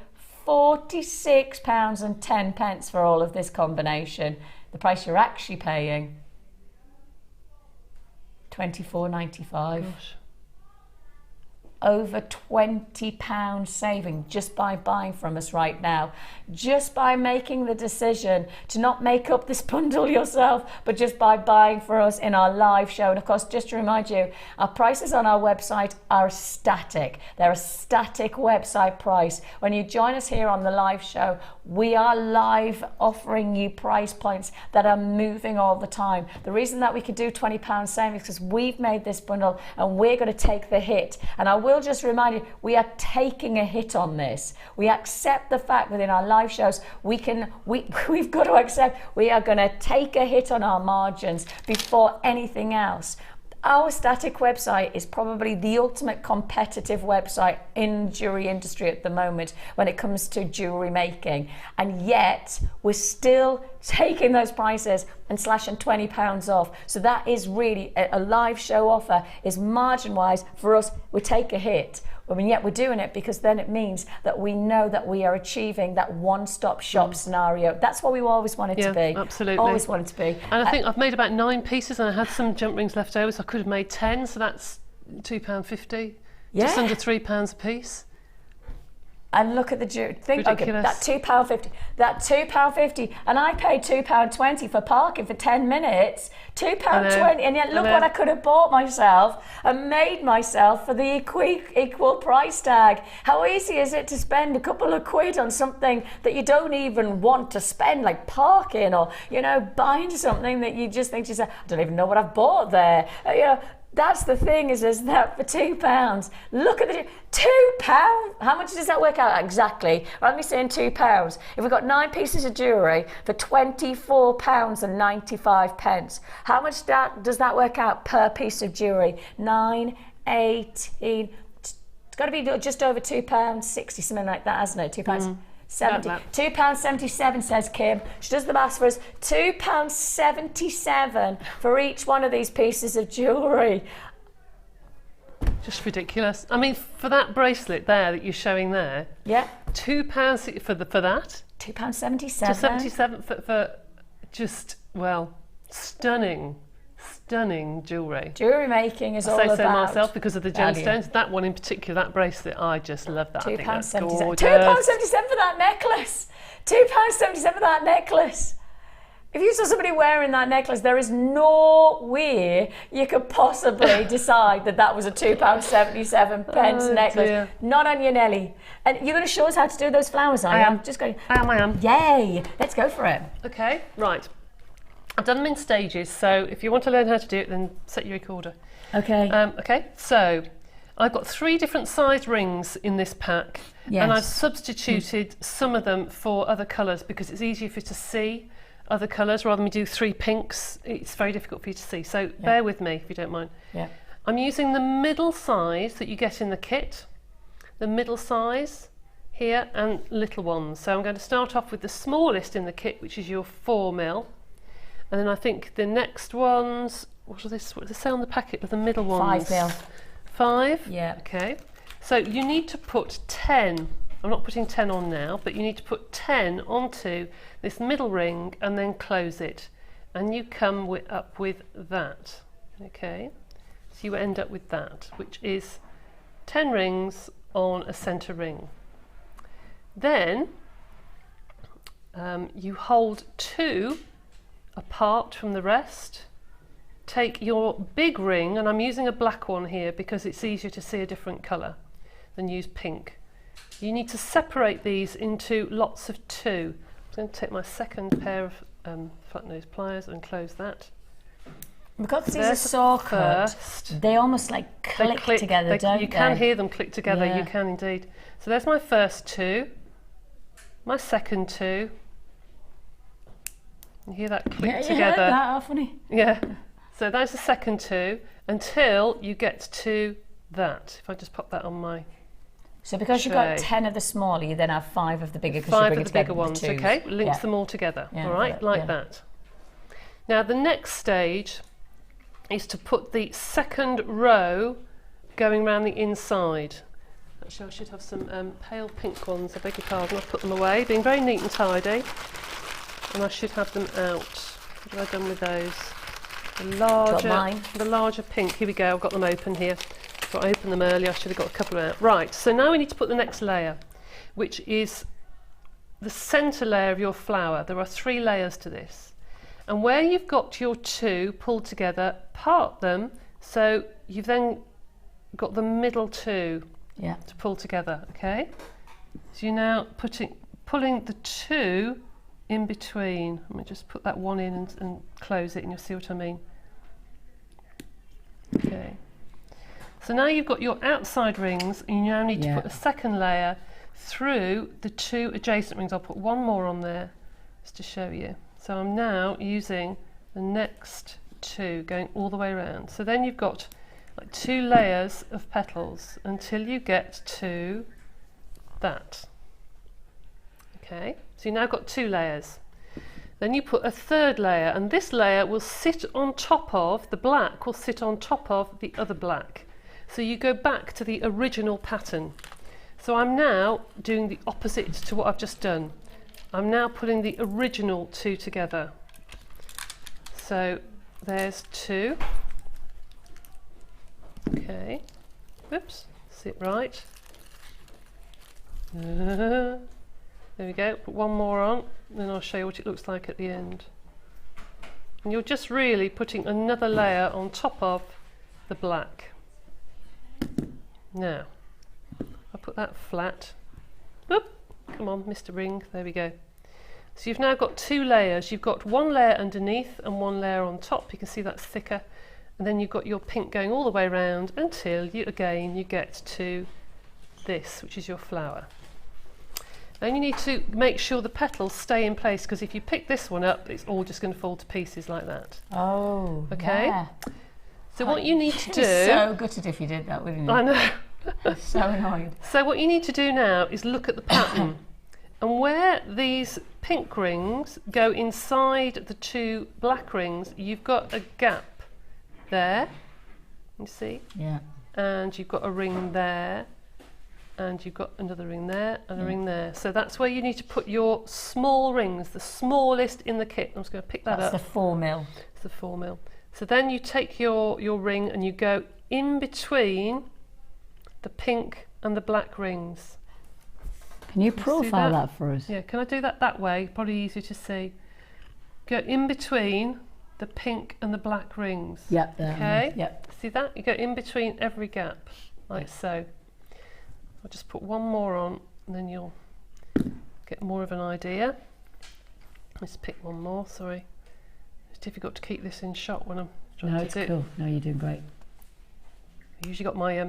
£46.10 for all of this combination. The price you're actually paying, £24.95. Gosh. Over £20 saving just by buying from us right now, just by making the decision to not make up this bundle yourself, but just by buying for us in our live show. And of course, just to remind you, our prices on our website are static. They're a static website price. When you join us here on the live show, we are live offering you price points that are moving all the time. The reason that we could do £20 savings is because we've made this bundle and we're going to take the hit. And I will will just remind you, we are taking a hit on this. We accept the fact within our live shows, we've got to accept we are going to take a hit on our margins before anything else. Our static website is probably the ultimate competitive website in the jewelry industry at the moment when it comes to jewelry making, and yet we're still taking those prices and slashing £20 off. So that is really a live show offer is margin wise for us, we take a hit. I mean, yet we're doing it because then it means that we know that we are achieving that one-stop shop scenario. That's what we always wanted to be. Absolutely. Always wanted to be. And I think I've made about 9 pieces, and I had some jump rings left over, so I could have made 10. So that's £2.50, just under £3 a piece. And look at the jewelry. Think, okay, Ridiculous. that £2.50, that £2.50, and I paid £2.20 for parking for 10 minutes. £2.20, and yet look what I could have bought myself and made myself for the equal price tag. How easy is it to spend a couple of quid on something that you don't even want to spend, like parking or, you know, buying something that you just think to yourself, I don't even know what I've bought there. You know, that's the thing is that for £2, look at the £2. How much does that work out exactly? Rather than saying £2, if we've got 9 pieces of jewellery for £24.95, how much does that work out per piece of jewellery? 9, 18. It's got to be just over £2.60, something like that, hasn't it? £2. 70. £2.77 says Kim. She does the maths for us. £2.77 for each one of these pieces of jewellery. Just ridiculous. I mean, for that bracelet there that you're showing there, Yeah. £2 for that. £2.77. £2.77 for just, well, stunning jewellery. Jewellery making is all about. I say so myself because of the value. gemstones. That one in particular, that bracelet, I just love that. I think that's £2.77. gorgeous. £2.77 for that necklace. £2.77 for that necklace. If you saw somebody wearing that necklace, there is no way you could possibly decide that was a £2.77 necklace. Dear. Not on your Nelly. And you're going to show us how to do those flowers, are you? I am. Just going. I am. Yay! Let's go for it. Okay, right. I've done them in stages, so if you want to learn how to do it, then set your recorder. Okay. Okay, so I've got 3 different size rings in this pack, Yes. and I've substituted some of them for other colours because it's easier for you to see other colours rather than we do 3 pinks. It's very difficult for you to see, so bear with me if you don't mind. Yeah. I'm using the middle size that you get in the kit, the middle size here, and little ones. So I'm going to start off with the smallest in the kit, which is your 4mm. And then I think the next ones, what does it say on the packet of the middle ones? 5mm. 5? Yeah. Okay. So you need to put 10. I'm not putting 10 on now, but you need to put 10 onto this middle ring and then close it. And you come up with that. Okay. So you end up with that, which is 10 rings on a centre ring. Then you hold 2 apart from the rest. Take your big ring, and I'm using a black one here because it's easier to see a different colour than use pink. You need to separate these into lots of 2. I'm going to take my second pair of flat nose pliers and close that. Because these are saw cut, they almost like click together, don't they? You can hear them click together, Yeah. you can indeed. So there's my first 2, my second 2. You hear that click Yeah, together? that funny. Yeah. So that's the second 2 until you get to that. If I just pop that on my So because you've got 10 of the smaller, you then have 5 of the bigger. 5 of the bigger ones. Okay, links them all together. Yeah, all right, like that. Now the next stage is to put the second row going around the inside. Actually, I should have some pale pink ones. I beg your pardon. I've put them away, being very neat and tidy. And I should have them out. What have I done with those? The larger pink. Here we go. I've got them open here. So I opened them earlier. I should have got a couple out. Right. So now we need to put the next layer, which is the centre layer of your flower. There are 3 layers to this, and where you've got your 2 pulled together, part them so you've then got the middle 2 to pull together. Okay. So you're now pulling the 2 in between. Let me just put that one in and close it, and you'll see what I mean. Okay. So now you've got your outside rings, and you now need to put a second layer through the 2 adjacent rings. I'll put one more on there just to show you. So I'm now using the next 2 going all the way around. So then you've got like 2 layers of petals until you get to that. Okay, so you've now got 2 layers. Then you put a third layer, and this layer will sit on top of, the black will sit on top of the other black. So you go back to the original pattern. So I'm now doing the opposite to what I've just done. I'm now putting the original 2 together. So there's 2. Okay, oops, sit right. There we go, put one more on, then I'll show you what it looks like at the end. And you're just really putting another layer on top of the black. Now, I'll put that flat. Oop, come on, Mr. Ring, there we go. So you've now got 2 layers. You've got 1 layer underneath and 1 layer on top. You can see that's thicker. And then you've got your pink going all the way around until you get to this, which is your flower. Then you need to make sure the petals stay in place, because if you pick this one up, it's all just going to fall to pieces like that. Oh, okay. Yeah. So what you need to do... so gutted if you did that, wouldn't you? I know. So annoyed. So what you need to do now is look at the pattern. And where these pink rings go inside the 2 black rings, you've got a gap there, you see? Yeah. And you've got a ring there, and you've got another ring there, and a ring there. So that's where you need to put your small rings, the smallest in the kit. I'm just going to pick that up. That's the 4 mil. It's the 4 mil. So then you take your ring and you go in between the pink and the black rings. Can you profile that for us? Yeah, can I do that way? Probably easier to see. Go in between the pink and the black rings. Yep, there. Okay? Yep. See that? You go in between every gap, like so. I'll just put one more on, and then you'll get more of an idea. Let's pick one more, sorry. It's difficult to keep this in shot when I'm trying to do it. No, it's cool. No, you're doing great. I usually got my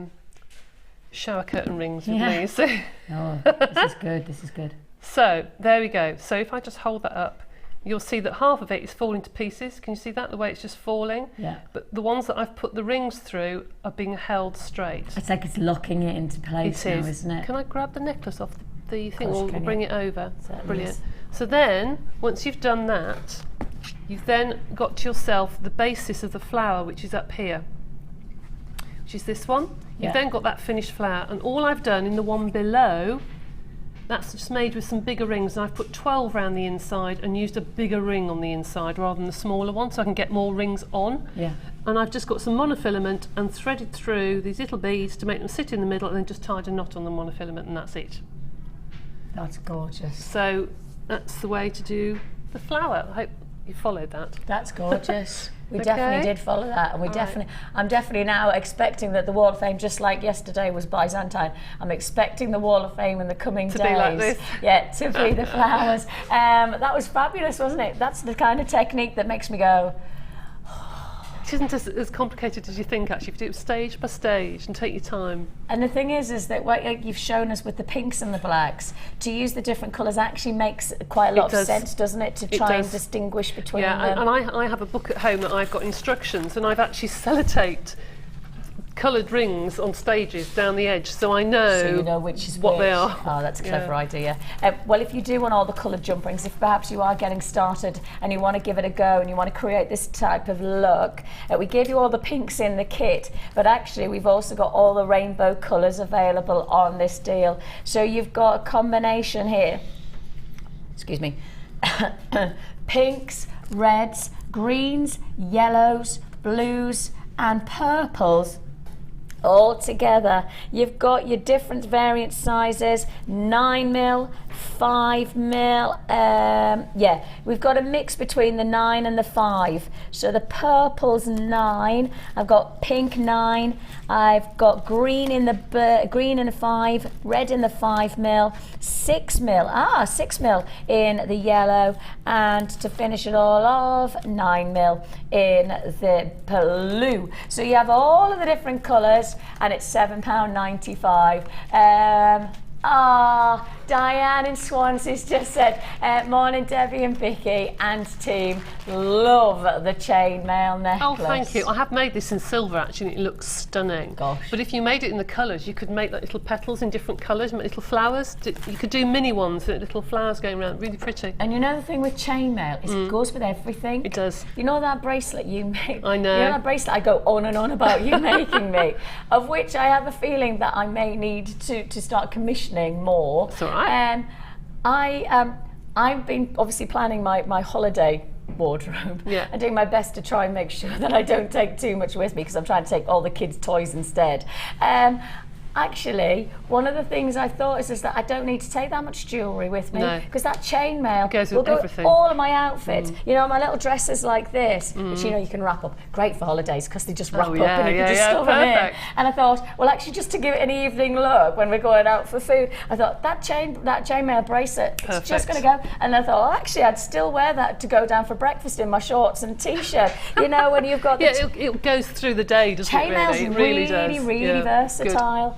shower curtain rings with me, you see. Oh, this is good, this is good. So, there we go. So if I just hold that up, you'll see that half of it is falling to pieces. Can you see that, the way it's just falling? Yeah. But the ones that I've put the rings through are being held straight. It's like it's locking it into place now, isn't it? Can I grab the necklace off the thing, Of course, or bring it over? Certainly Brilliant. is. So then, once you've done that, you've then got to yourself the basis of the flower, which is up here, which is this one. You've then got that finished flower, and all I've done in the one below, that's just made with some bigger rings, and I've put 12 around the inside and used a bigger ring on the inside rather than the smaller one, so I can get more rings on. Yeah. And I've just got some monofilament and threaded through these little beads to make them sit in the middle, and then just tied a knot on the monofilament, and that's it. That's gorgeous. So that's the way to do the flower. I hope you followed that. That's gorgeous. We Okay. definitely did follow that, and we I'm definitely now expecting that the Wall of Fame, just like yesterday was Byzantine, I'm expecting the Wall of Fame in the coming days. To be like this. Yeah, to be the flowers. That was fabulous, wasn't it? That's the kind of technique that makes me go, It isn't as complicated as you think, actually. If you do it stage by stage and take your time. and the thing is that what you've shown us with the pinks and the blacks, to use the different colours actually makes quite a lot of sense, doesn't it? To try and distinguish between them. Yeah, and I have a book at home that I've got instructions, and I've actually sellotaped coloured rings on stages down the edge, so I know, So you know which is what which. they are. Oh, that's a clever idea. Well, if you do want all the coloured jump rings, if perhaps you are getting started and you want to give it a go and you want to create this type of look, we gave you all the pinks in the kit, but actually we've also got all the rainbow colours available on this deal. So you've got a combination here, excuse me, pinks, reds, greens, yellows, blues and purples. All together. You've got your different variant sizes, 9mm, 5 mil. Yeah, we've got a mix between the 9 and the 5. So the purple's 9. I've got pink 9. I've got green in the 5, red in the 5 mil, 6 mil. 6 mil in the yellow, and to finish it all off, 9 mil in the blue. So you have all of the different colours, and it's £7.95. Diane in Swansea's just said, morning Debbie and Vicki and team, love the chainmail necklace. Oh, thank you. I have made this in silver actually, and it looks stunning. Gosh. But if you made it in the colours, you could make like little petals in different colours, make little flowers. You could do mini ones with little flowers going around, really pretty. And you know the thing with chainmail is it goes with everything. It does. You know that bracelet you make? I know. You know that bracelet I go on and on about you making me, of which I have a feeling that I may need to start commissioning more. That's all right. I've been obviously planning my holiday wardrobe and doing my best to try and make sure that I don't take too much with me, because I'm trying to take all the kids' toys instead. Actually, one of the things I thought is that I don't need to take that much jewellery with me, because that chainmail will go with all of my outfits. You know, my little dresses like this, which you know you can wrap up. Great for holidays because they just wrap up and you can just stuff them in. And I thought, well, actually, just to give it an evening look when we're going out for food, I thought that chainmail bracelet is just going to go. And I thought, oh, actually, I'd still wear that to go down for breakfast in my shorts and t-shirt. You know, when you've got it goes through the day, doesn't it? Chainmail's Really? It really does. really versatile.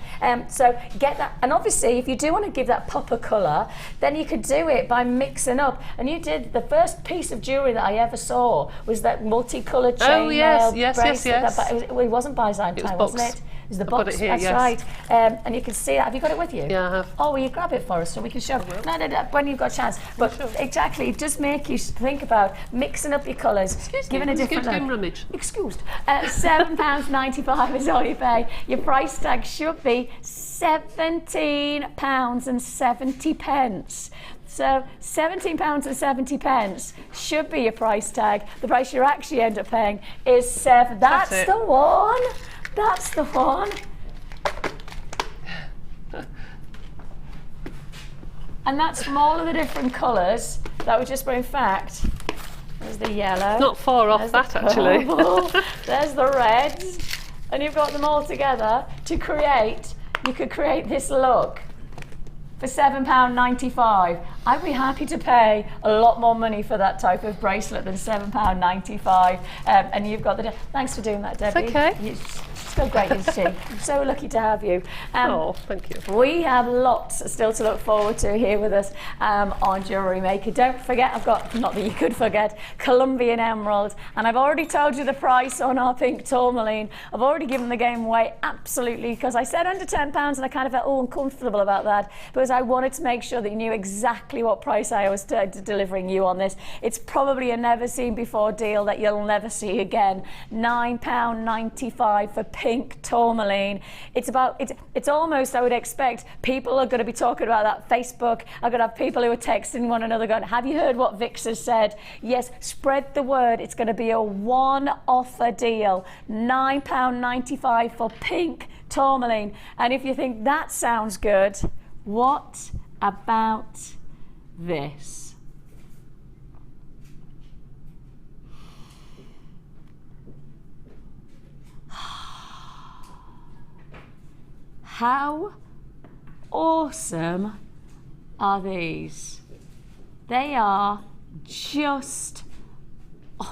So get that, and obviously if you do want to give that pop of colour, then you could do it by mixing up. And you did, the first piece of jewellery that I ever saw was that multicoloured chainmail bracelet. It wasn't Byzantine, wasn't it? It was the box. Got it here, that's right. And you can see that. Have you got it with you? Yeah, I have. Oh, will you grab it for us so we can show? No, when you've got a chance. But exactly, it does make you think about mixing up your colours, giving a different look. Excused. £7.95 is all you pay. Your price tag should be £17.70. So £17.70 should be your price tag. The price you actually end up paying is £7. That's the one. That's the one. And that's from all of the different colours that we just brought. In fact, there's the yellow. It's not far off that actually. There's the reds. And you've got them all together to create, you could create this look for £7.95. I'd be happy to pay a lot more money for that type of bracelet than £7.95. And you've got the, thanks for doing that, Debbie. It's okay. It's so great, isn't she? I'm so lucky to have you. Oh, thank you. We have lots still to look forward to here with us on Jewellery Maker. Don't forget, I've got, not that you could forget, Colombian Emerald. And I've already told you the price on our pink Tourmaline. I've already given the game away, absolutely, because I said under £10 and I kind of felt uncomfortable about that, because I wanted to make sure that you knew exactly what price I was delivering you on this. It's probably a never seen before deal that you'll never see again. £9.95 for pink Tourmaline. It's almost, I would expect, people are going to be talking about that Facebook. I'm going to have people who are texting one another going, have you heard what Vix has said? Yes, spread the word. It's going to be a one offer deal. £9.95 for pink Tourmaline. And if you think that sounds good, what about this? How awesome are these? They are just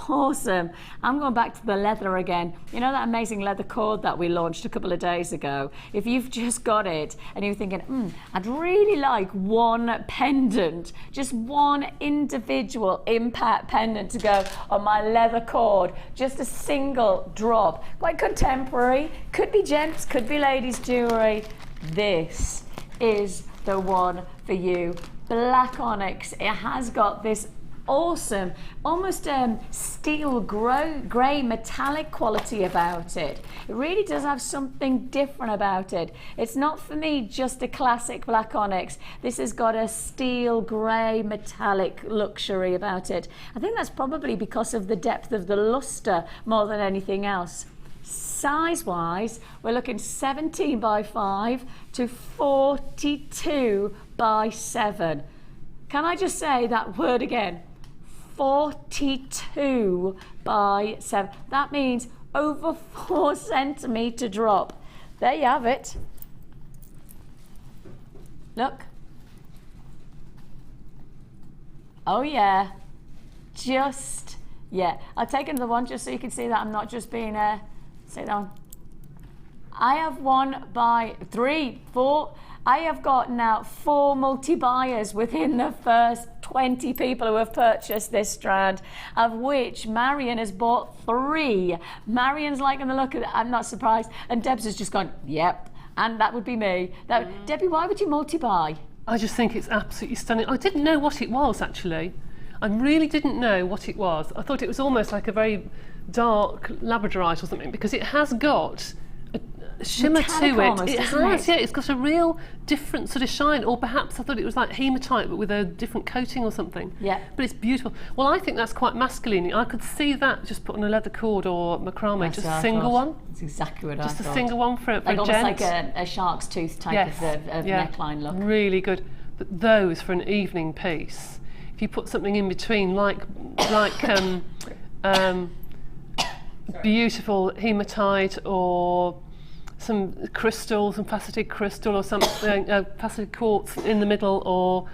awesome. I'm going back to the leather again. You know that amazing leather cord that we launched a couple of days ago? If you've just got it and you're thinking, I'd really like one pendant, just one individual impact pendant to go on my leather cord, just a single drop, quite contemporary, could be gents, could be ladies' jewellery. This is the one for you. Black onyx. It has got this awesome, almost steel grey metallic quality about it. It really does have something different about it. It's not for me just a classic black onyx. This has got a steel grey metallic luxury about it. I think that's probably because of the depth of the luster more than anything else. Size wise, we're looking 17 by 5 to 42 by 7. Can I just say that word again? 42 by 7. That means over 4 centimetre drop. There you have it. Look. Oh yeah. Just, yeah. I'll take another one just so you can see that I'm not just being sit down. I have 1 by 3, 4. I have got now 4 multi-buyers within the first 20 people who have purchased this strand, of which Marion has bought 3. Marion's liking the look of it. I'm not surprised. And Deb's has just gone, yep. And that would be me. Debbie, why would you multi-buy? I just think it's absolutely stunning. I didn't know what it was, actually. I really didn't know what it was. I thought it was almost like a very dark labradorite or something, because it has got a shimmer Metallic to it. almost, It isn't has, it? yeah. It's got a real different sort of shine, or perhaps I thought it was like hematite, but with a different coating or something. Yeah. But it's beautiful. Well, I think that's quite masculine. I could see that just put on a leather cord or macrame, That's just what a I single thought. one. That's exactly what I Just thought. a single one for Like a almost gent. like a shark's tooth type Yes, of yeah. neckline look. Really good. But those for an evening piece, if you put something in between, like beautiful hematite or some crystal, some faceted crystal or something, faceted quartz in the middle, or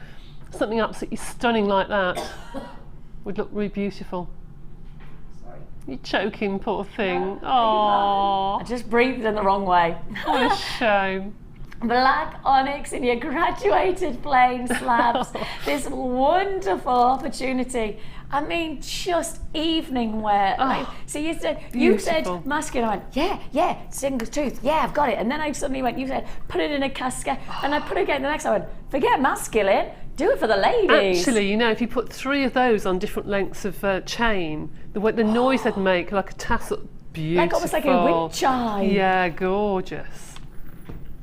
something absolutely stunning like that, would look really beautiful. Sorry. You're choking, poor thing. Oh, I just breathed in the wrong way. what a shame. Black onyx in your graduated plain slabs. This wonderful opportunity. I mean, just evening wear. Like, so you said beautiful. masculine. I went, yeah, single tooth. Yeah, I've got it. And then I suddenly went, you said, put it in a cascade. And I put it again. The next I went, forget masculine. Do it for the ladies. Actually, you know, if you put 3 of those on different lengths of chain, the noise they'd make, like a tassel, beautiful. Like almost like a wind chime. Yeah, gorgeous.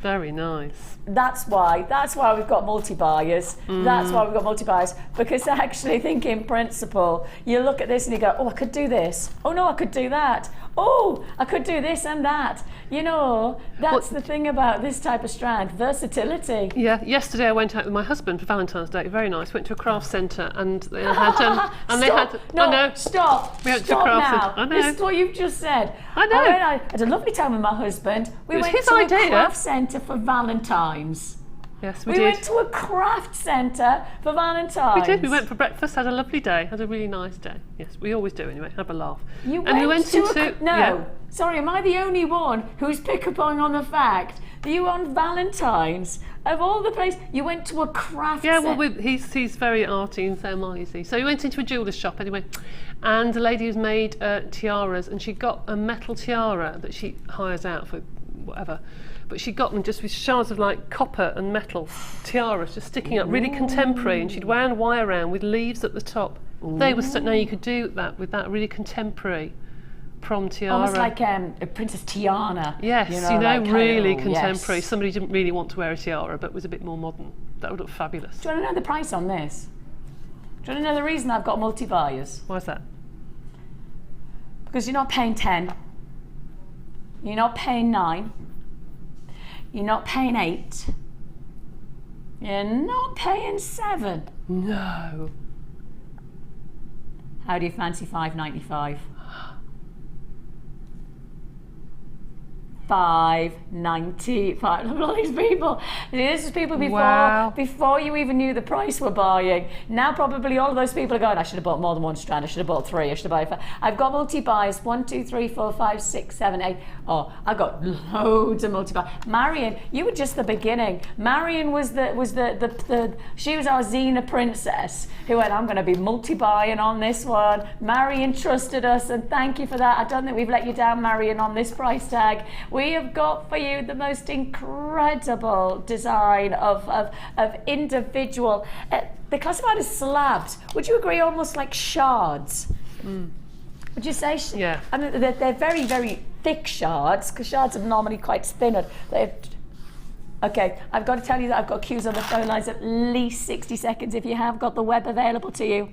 Very nice. That's why we've got multi-buyers. That's why we've got multi-buyers, because I actually think in principle, you look at this and you go, oh, I could do this. Oh no, I could do that. Oh, I could do this and that. You know, that's the thing about this type of strand, versatility. Yeah, yesterday I went out with my husband for Valentine's Day. Very nice. Went to a craft centre and they had Stop. We went to Stop craft now. centre. I know. This is what you've just said. I know. I had a lovely time with my husband. We It was went his to idea. a craft centre for Valentine's. Yes, We we went did. to a craft centre for Valentine's. We did. We went for breakfast, had a lovely day, had a really nice day. Yes, we always do anyway. Have a laugh. You and we went went to into No, sorry, am I the only one who's picking on the fact that you on Valentine's, of all the places, you went to a craft Yeah, centre? well, he's very arty and so am I, you see. So we went into a jeweller's shop anyway, and the lady who's made tiaras, and she got a metal tiara that she hires out for whatever. But she got them just with shards of like copper and metal tiaras just sticking up, really contemporary, and she'd wound wire around with leaves at the top. They were now you could do that with that really contemporary prom tiara. Almost like Princess Tiana. Yes, like really kind of- contemporary. yes. Somebody didn't really want to wear a tiara, but was a bit more modern. That would look fabulous. Do you want to know the price on this? Do you want to know the reason I've got multi-buyers? Why's that? Because you're not paying 10. You're not paying 9. You're not paying 8. You're not paying 7. No. How do you fancy $5.95? $5.95. Look at all these people. This is people before you even knew the price we're buying. Now probably all of those people are going, I should have bought more than one strand. I should have bought 3. I should have bought 5. I've got multi-buys. 1, 2, 3, 4, 5, 6, 7, 8. Oh, I've got loads of multi-buys. Marion, you were just the beginning. Marion was she was our Xena princess who went, I'm going to be multi-buying on this one. Marion trusted us, and thank you for that. I don't think we've let you down, Marion, on this price tag. We have got for you the most incredible design of individual. They're classified as slabs. Would you agree? Almost like shards. Would you say? Yeah. I mean, they're very, very thick shards, because shards are normally quite thinner. Okay, I've got to tell you that I've got queues on the phone lines at least 60 seconds if you have got the web available to you.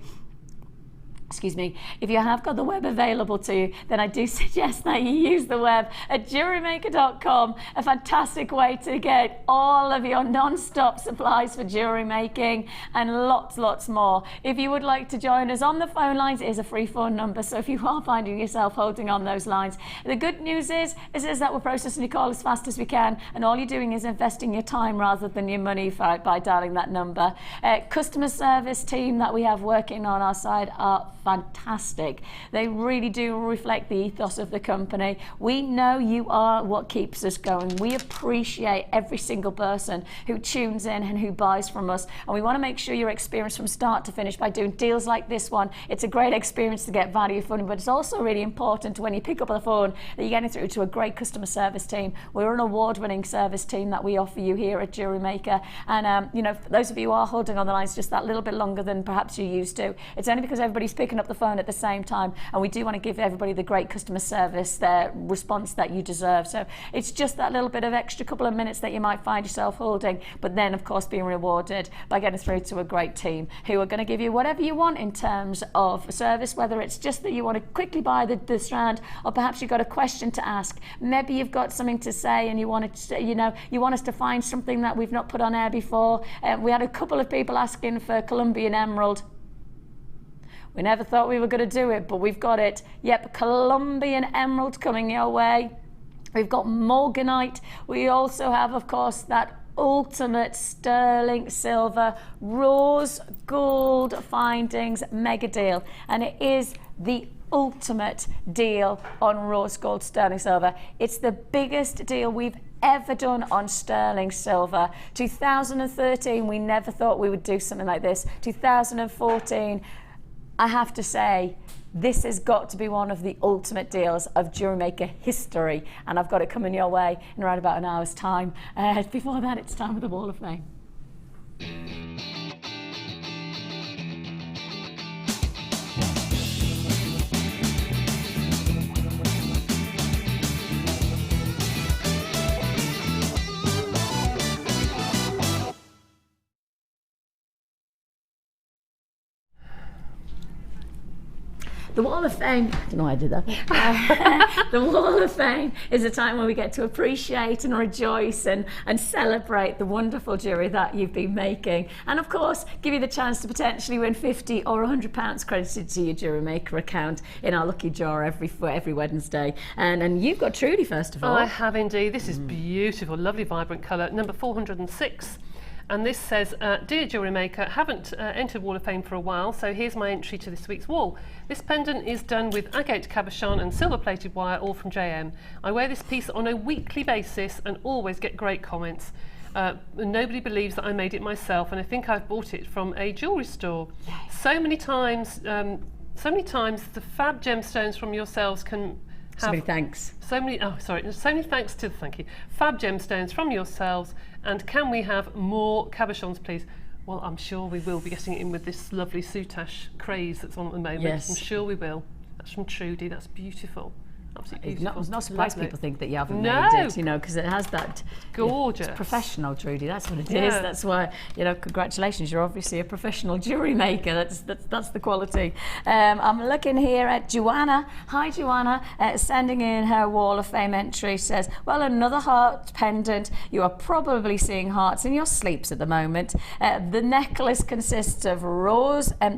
excuse me, if you have got the web available to you, then I do suggest that you use the web at JewelleryMaker.com, a fantastic way to get all of your non-stop supplies for jewellery making and lots more. If you would like to join us on the phone lines, it is a free phone number, so if you are finding yourself holding on those lines, the good news is that we're processing your call as fast as we can, and all you're doing is investing your time rather than your money by dialing that number. Customer service team that we have working on our side are fantastic. They really do reflect the ethos of the company. We know you are what keeps us going. We appreciate every single person who tunes in and who buys from us, and we want to make sure your experience from start to finish by doing deals like this one. It's a great experience to get value for money, but it's also really important when you pick up the phone that you're getting through to a great customer service team. We're an award-winning service team that we offer you here at Jewellery Maker, and you know, for those of you who are holding on the lines just that little bit longer than perhaps you used to, it's only because everybody's picking up the phone at the same time, and we do want to give everybody the great customer service, their response that you deserve. So it's just that little bit of extra couple of minutes that you might find yourself holding, but then of course being rewarded by getting through to a great team who are going to give you whatever you want in terms of service, whether it's just that you want to quickly buy the strand, or perhaps you've got a question to ask. Maybe you've got something to say and you want to, you want us to find something that we've not put on air before. We had a couple of people asking for Colombian emerald. We never thought we were going to do it, but we've got it. Yep, Colombian emerald coming your way. We've got Morganite. We also have, of course, that ultimate sterling silver rose gold findings mega deal, and it is the ultimate deal on rose gold sterling silver. It's the biggest deal we've ever done on sterling silver. 2013, we never thought we would do something like this. 2014, I have to say, this has got to be one of the ultimate deals of Jewellery Maker history, and I've got it coming your way in around about an hour's time. Before that, it's time for the Wall of Fame. The Wall of Fame, I don't know why I did that. The Wall of Fame is a time where we get to appreciate and rejoice and celebrate the wonderful jewellery that you've been making. And of course, give you the chance to potentially win £50 or £100 credited to your Jewellery Maker account in our lucky draw every Wednesday. And you've got Trudy, first of all. I have indeed. This is beautiful, lovely, vibrant colour, number 406. And this says, Dear Jewellery Maker, haven't entered Wall of Fame for a while, so here's my entry to this week's wall. This pendant is done with agate cabochon and silver-plated wire, all from JM. I wear this piece on a weekly basis and always get great comments. Nobody believes that I made it myself, and I think I've bought it from a jewellery store. Yes. So many times the fab gemstones from yourselves can have... So many thanks. So many thanks to the, thank you. Fab gemstones from yourselves, and can we have more cabochons, please? Well, I'm sure we will be getting it in with this lovely soutache craze that's on at the moment. Yes. I'm sure we will. That's from Trudy. That's beautiful. Absolutely beautiful. I'm not surprised people think that you haven't made it, because it has that... Gorgeous. It's professional, Trudy, that's what it is. That's why, congratulations, you're obviously a professional jewellery maker. That's the quality. I'm looking here at Joanna. Hi, Joanna, sending in her Wall of Fame entry, says, well, another heart pendant. You are probably seeing hearts in your sleeps at the moment. The necklace consists of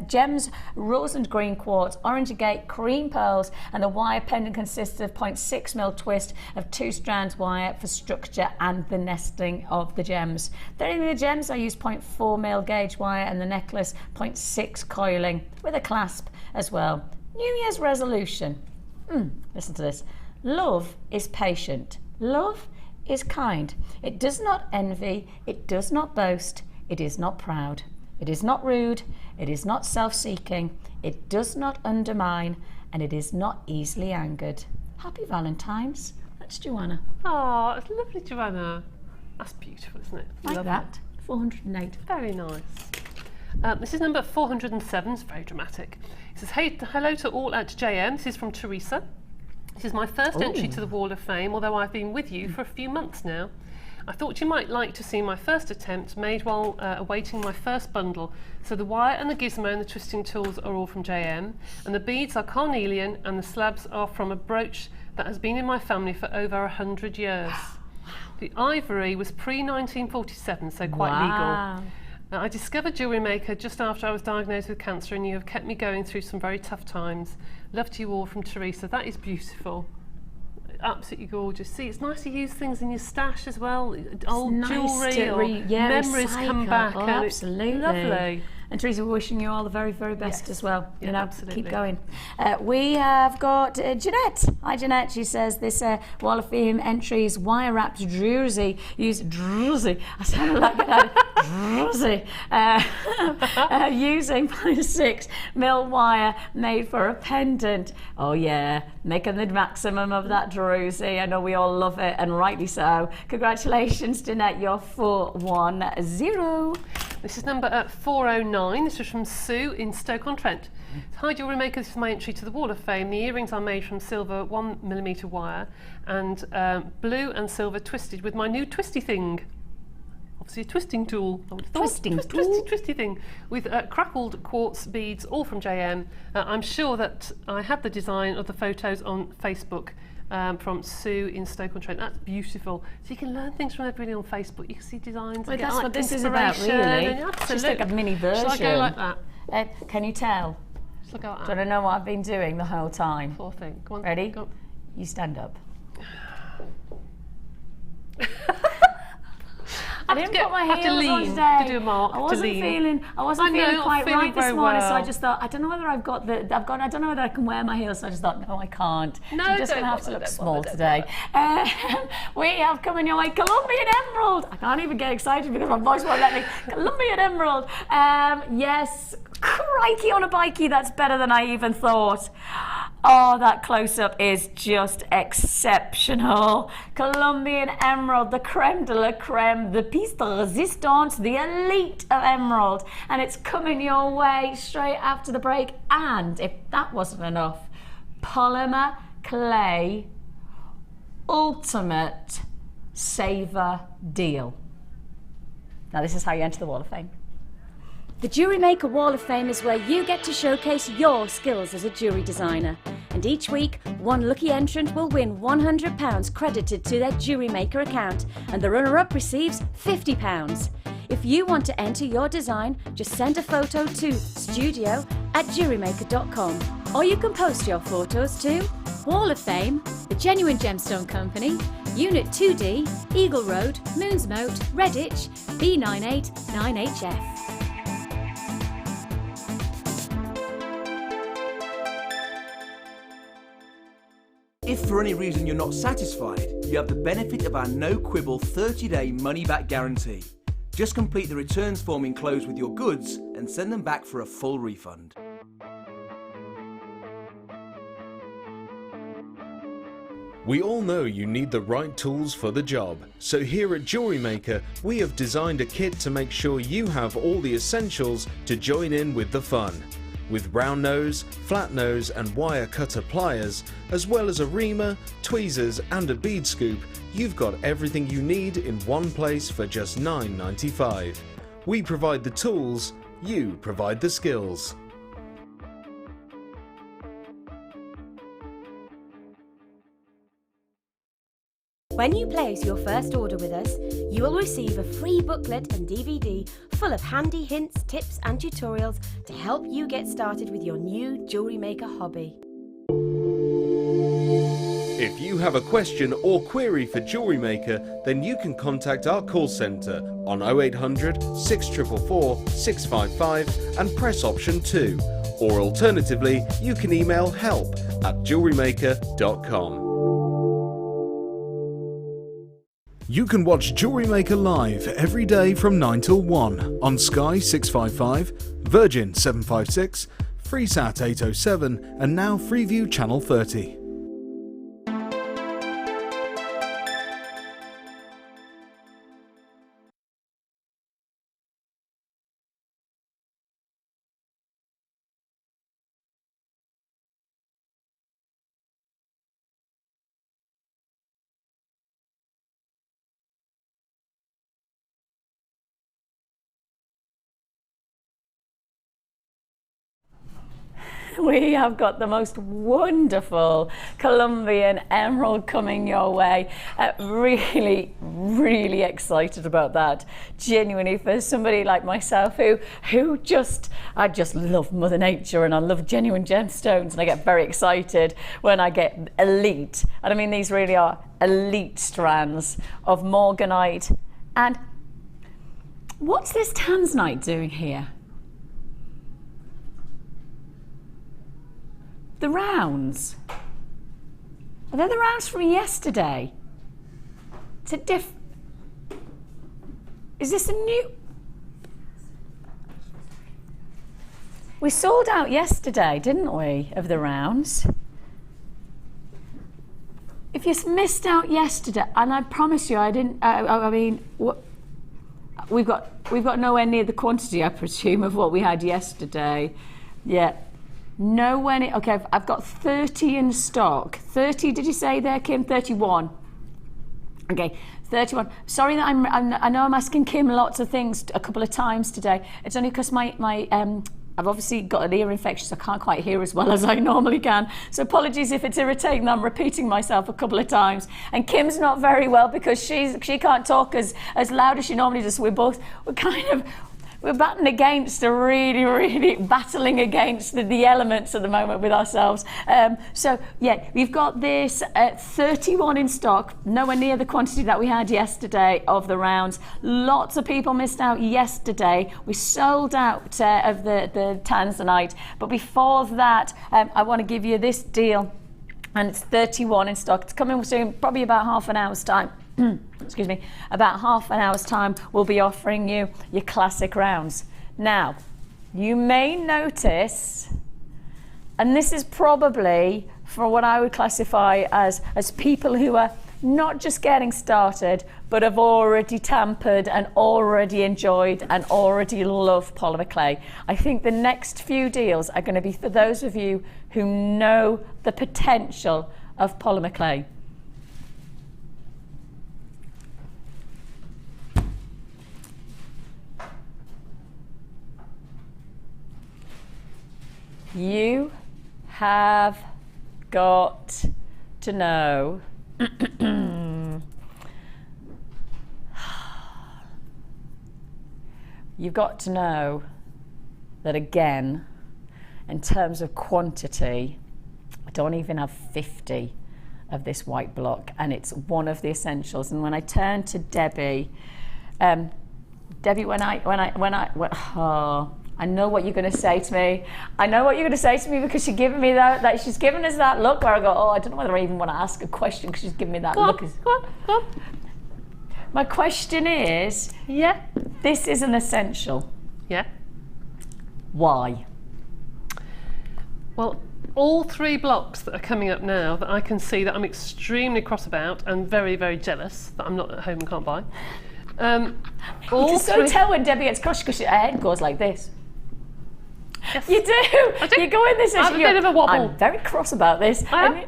gems, rose and green quartz, orange agate, cream pearls, and the wire pendant consists of 0.6mm twist of 2 strands wire for structure and the nesting of the gems. Then in the gems I use 0.4mm gauge wire, and the necklace 0.6 coiling with a clasp as well. New Year's resolution. Listen to this. Love is patient. Love is kind. It does not envy. It does not boast. It is not proud. It is not rude. It is not self-seeking. It does not undermine. And it is not easily angered. Happy Valentine's. That's Joanna. Oh, it's lovely, Joanna. That's beautiful, isn't it? Like that. 408. Very nice. This is number 407. It's very dramatic. It says, hey, hello to all at JM. This is from Teresa. This is my first entry to the Wall of Fame, although I've been with you for a few months now. I thought you might like to see my first attempt made while awaiting my first bundle. So the wire and the gizmo and the twisting tools are all from JM, and the beads are carnelian, and the slabs are from a brooch that has been in my family for over 100 years. The ivory was pre-1947, so quite legal. I discovered Jewellery Maker just after I was diagnosed with cancer, and you have kept me going through some very tough times. Love to you all, from Teresa. That is beautiful. Absolutely gorgeous. See, it's nice to use things in your stash as well. Old jewellery, memories come back. Oh, absolutely. Lovely. And Teresa, we're wishing you all the very, very best as well. Yeah, you know, absolutely. keep going. We have got Jeanette. Hi, Jeanette. She says this Wall of Fame entries wire wrapped druzy. Use druzy. I sounded like that. Druzy. Using 6mm wire made for a pendant. Oh yeah, making the maximum of that druzy. I know we all love it, and rightly so. Congratulations, Jeanette. You're 410. This is number 409. This is from Sue in Stoke-on-Trent. Hi, Jewellery Maker. This is my entry to the Wall of Fame. The earrings are made from silver 1mm wire and blue and silver twisted with my new twisty thing. Obviously a twisting tool. Twisty thing with crackled quartz beads, all from JM. I'm sure that I have the design of the photos on Facebook. From Sue in Stoke-on-Trent. That's beautiful. So you can learn things from everybody on Facebook. You can see designs. Well, that's what this is about, really. It's just like a mini version. Shall I go like that? Can you tell? Shall I go like that? Do you want to know what I've been doing the whole time? Poor thing. Go on. Ready? Go on. You stand up. I didn't put my heels on today. To do a mark, I wasn't feeling quite right this morning, so I just thought, I don't know whether I don't know whether I can wear my heels, so I just thought, no, I can't. No, I'm just going to have to look small today. We have coming your way Colombian Emerald. I can't even get excited because my voice won't let me. Colombian Emerald. Yes, crikey on a bikey, that's better than I even thought. Oh, that close-up is just exceptional. Colombian Emerald, the creme de la creme, the piece de resistance, the elite of emerald. And it's coming your way straight after the break. And if that wasn't enough, polymer clay ultimate saver deal. Now this is how you enter the Wall of Fame. The Jewellery Maker Wall of Fame is where you get to showcase your skills as a jewellery designer. And each week, one lucky entrant will win £100 credited to their Jewellery Maker account, and the runner-up receives £50. If you want to enter your design, just send a photo to studio@jewellerymaker.com, or you can post your photos to Wall of Fame, The Genuine Gemstone Company, Unit 2D, Eagle Road, Moonsmote, Redditch, B989HF. If for any reason you're not satisfied, you have the benefit of our no-quibble 30-day money-back guarantee. Just complete the returns form enclosed with your goods and send them back for a full refund. We all know you need the right tools for the job, so here at Jewellery Maker we have designed a kit to make sure you have all the essentials to join in with the fun. With round nose, flat nose and wire cutter pliers, as well as a reamer, tweezers and a bead scoop, you've got everything you need in one place for just $9.95. We provide the tools, you provide the skills. When you place your first order with us, you will receive a free booklet and DVD full of handy hints, tips and tutorials to help you get started with your new Jewellery Maker hobby. If you have a question or query for Jewellery Maker, then you can contact our call centre on 0800 644 655 and press option 2. Or alternatively, you can email help@jewellerymaker.com. You can watch Jewellery Maker live every day from 9 till 1 on Sky 655, Virgin 756, Freesat 807 and now Freeview Channel 30. we have got the most wonderful Colombian emerald coming your way. Really, really excited about that. Genuinely, for somebody like myself I just love Mother Nature and I love genuine gemstones, and I get very excited when I get elite, and I mean these really are elite strands of Morganite. And what's this tanzanite doing here? The rounds. Are they the rounds from yesterday? It's a Is this a new? We sold out yesterday, didn't we, of the rounds? If you missed out yesterday, and I promise you, I didn't. I mean, we've got nowhere near the quantity, I presume, of what we had yesterday. Yeah. Nowhere near. Okay, I've got 30 in stock. 30, did you say there, Kim? 31. Okay, 31. Sorry that I know I'm asking Kim lots of things a couple of times today. It's only because I've obviously got an ear infection, so I can't quite hear as well as I normally can. So apologies if it's irritating that I'm repeating myself a couple of times. And Kim's not very well because she can't talk as loud as she normally does. We're battling against battling against the elements at the moment with ourselves. So yeah, we've got this 31 in stock, nowhere near the quantity that we had yesterday of the rounds. Lots of people missed out yesterday. We sold out of the tanzanite, but before that, I want to give you this deal, and it's 31 in stock. It's coming soon, probably about half an hour's time. Excuse me, about half an hour's time we'll be offering you your classic rounds. Now, you may notice, and this is probably for what I would classify as people who are not just getting started, but have already tampered and already enjoyed and already love polymer clay. I think the next few deals are going to be for those of you who know the potential of polymer clay. You have got to know you've got to know that, again, in terms of quantity, I don't even have 50 of this white block, and it's one of the essentials. And when I turn to Debbie, I know what you're going to say to me. I know what you're going to say to me because she's giving me that she's giving us that look where I go, oh, I don't know whether I even want to ask a question because she's giving me that look. Go on. My question is, yeah, this is an essential. Yeah. Why? Well, all three blocks that are coming up now that I can see that I'm extremely cross about and very, very jealous that I'm not at home and can't buy. You can so tell when Debbie gets crushed because her head goes like this. Yes. You do. You go in this. I'm a bit of a wobble. I'm very cross about this. I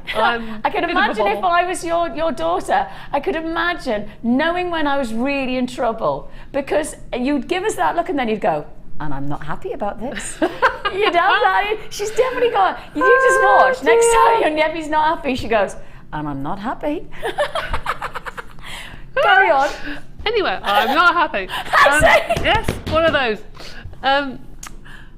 can imagine if I was your daughter, I could imagine knowing when I was really in trouble, because you'd give us that look and then you'd go, and I'm not happy about this. You'd have that. She's definitely got. You just watch. Next time your Nebbie's not happy, she goes, and I'm not happy. Carry on. Anyway, I'm not happy. Yes, one of those.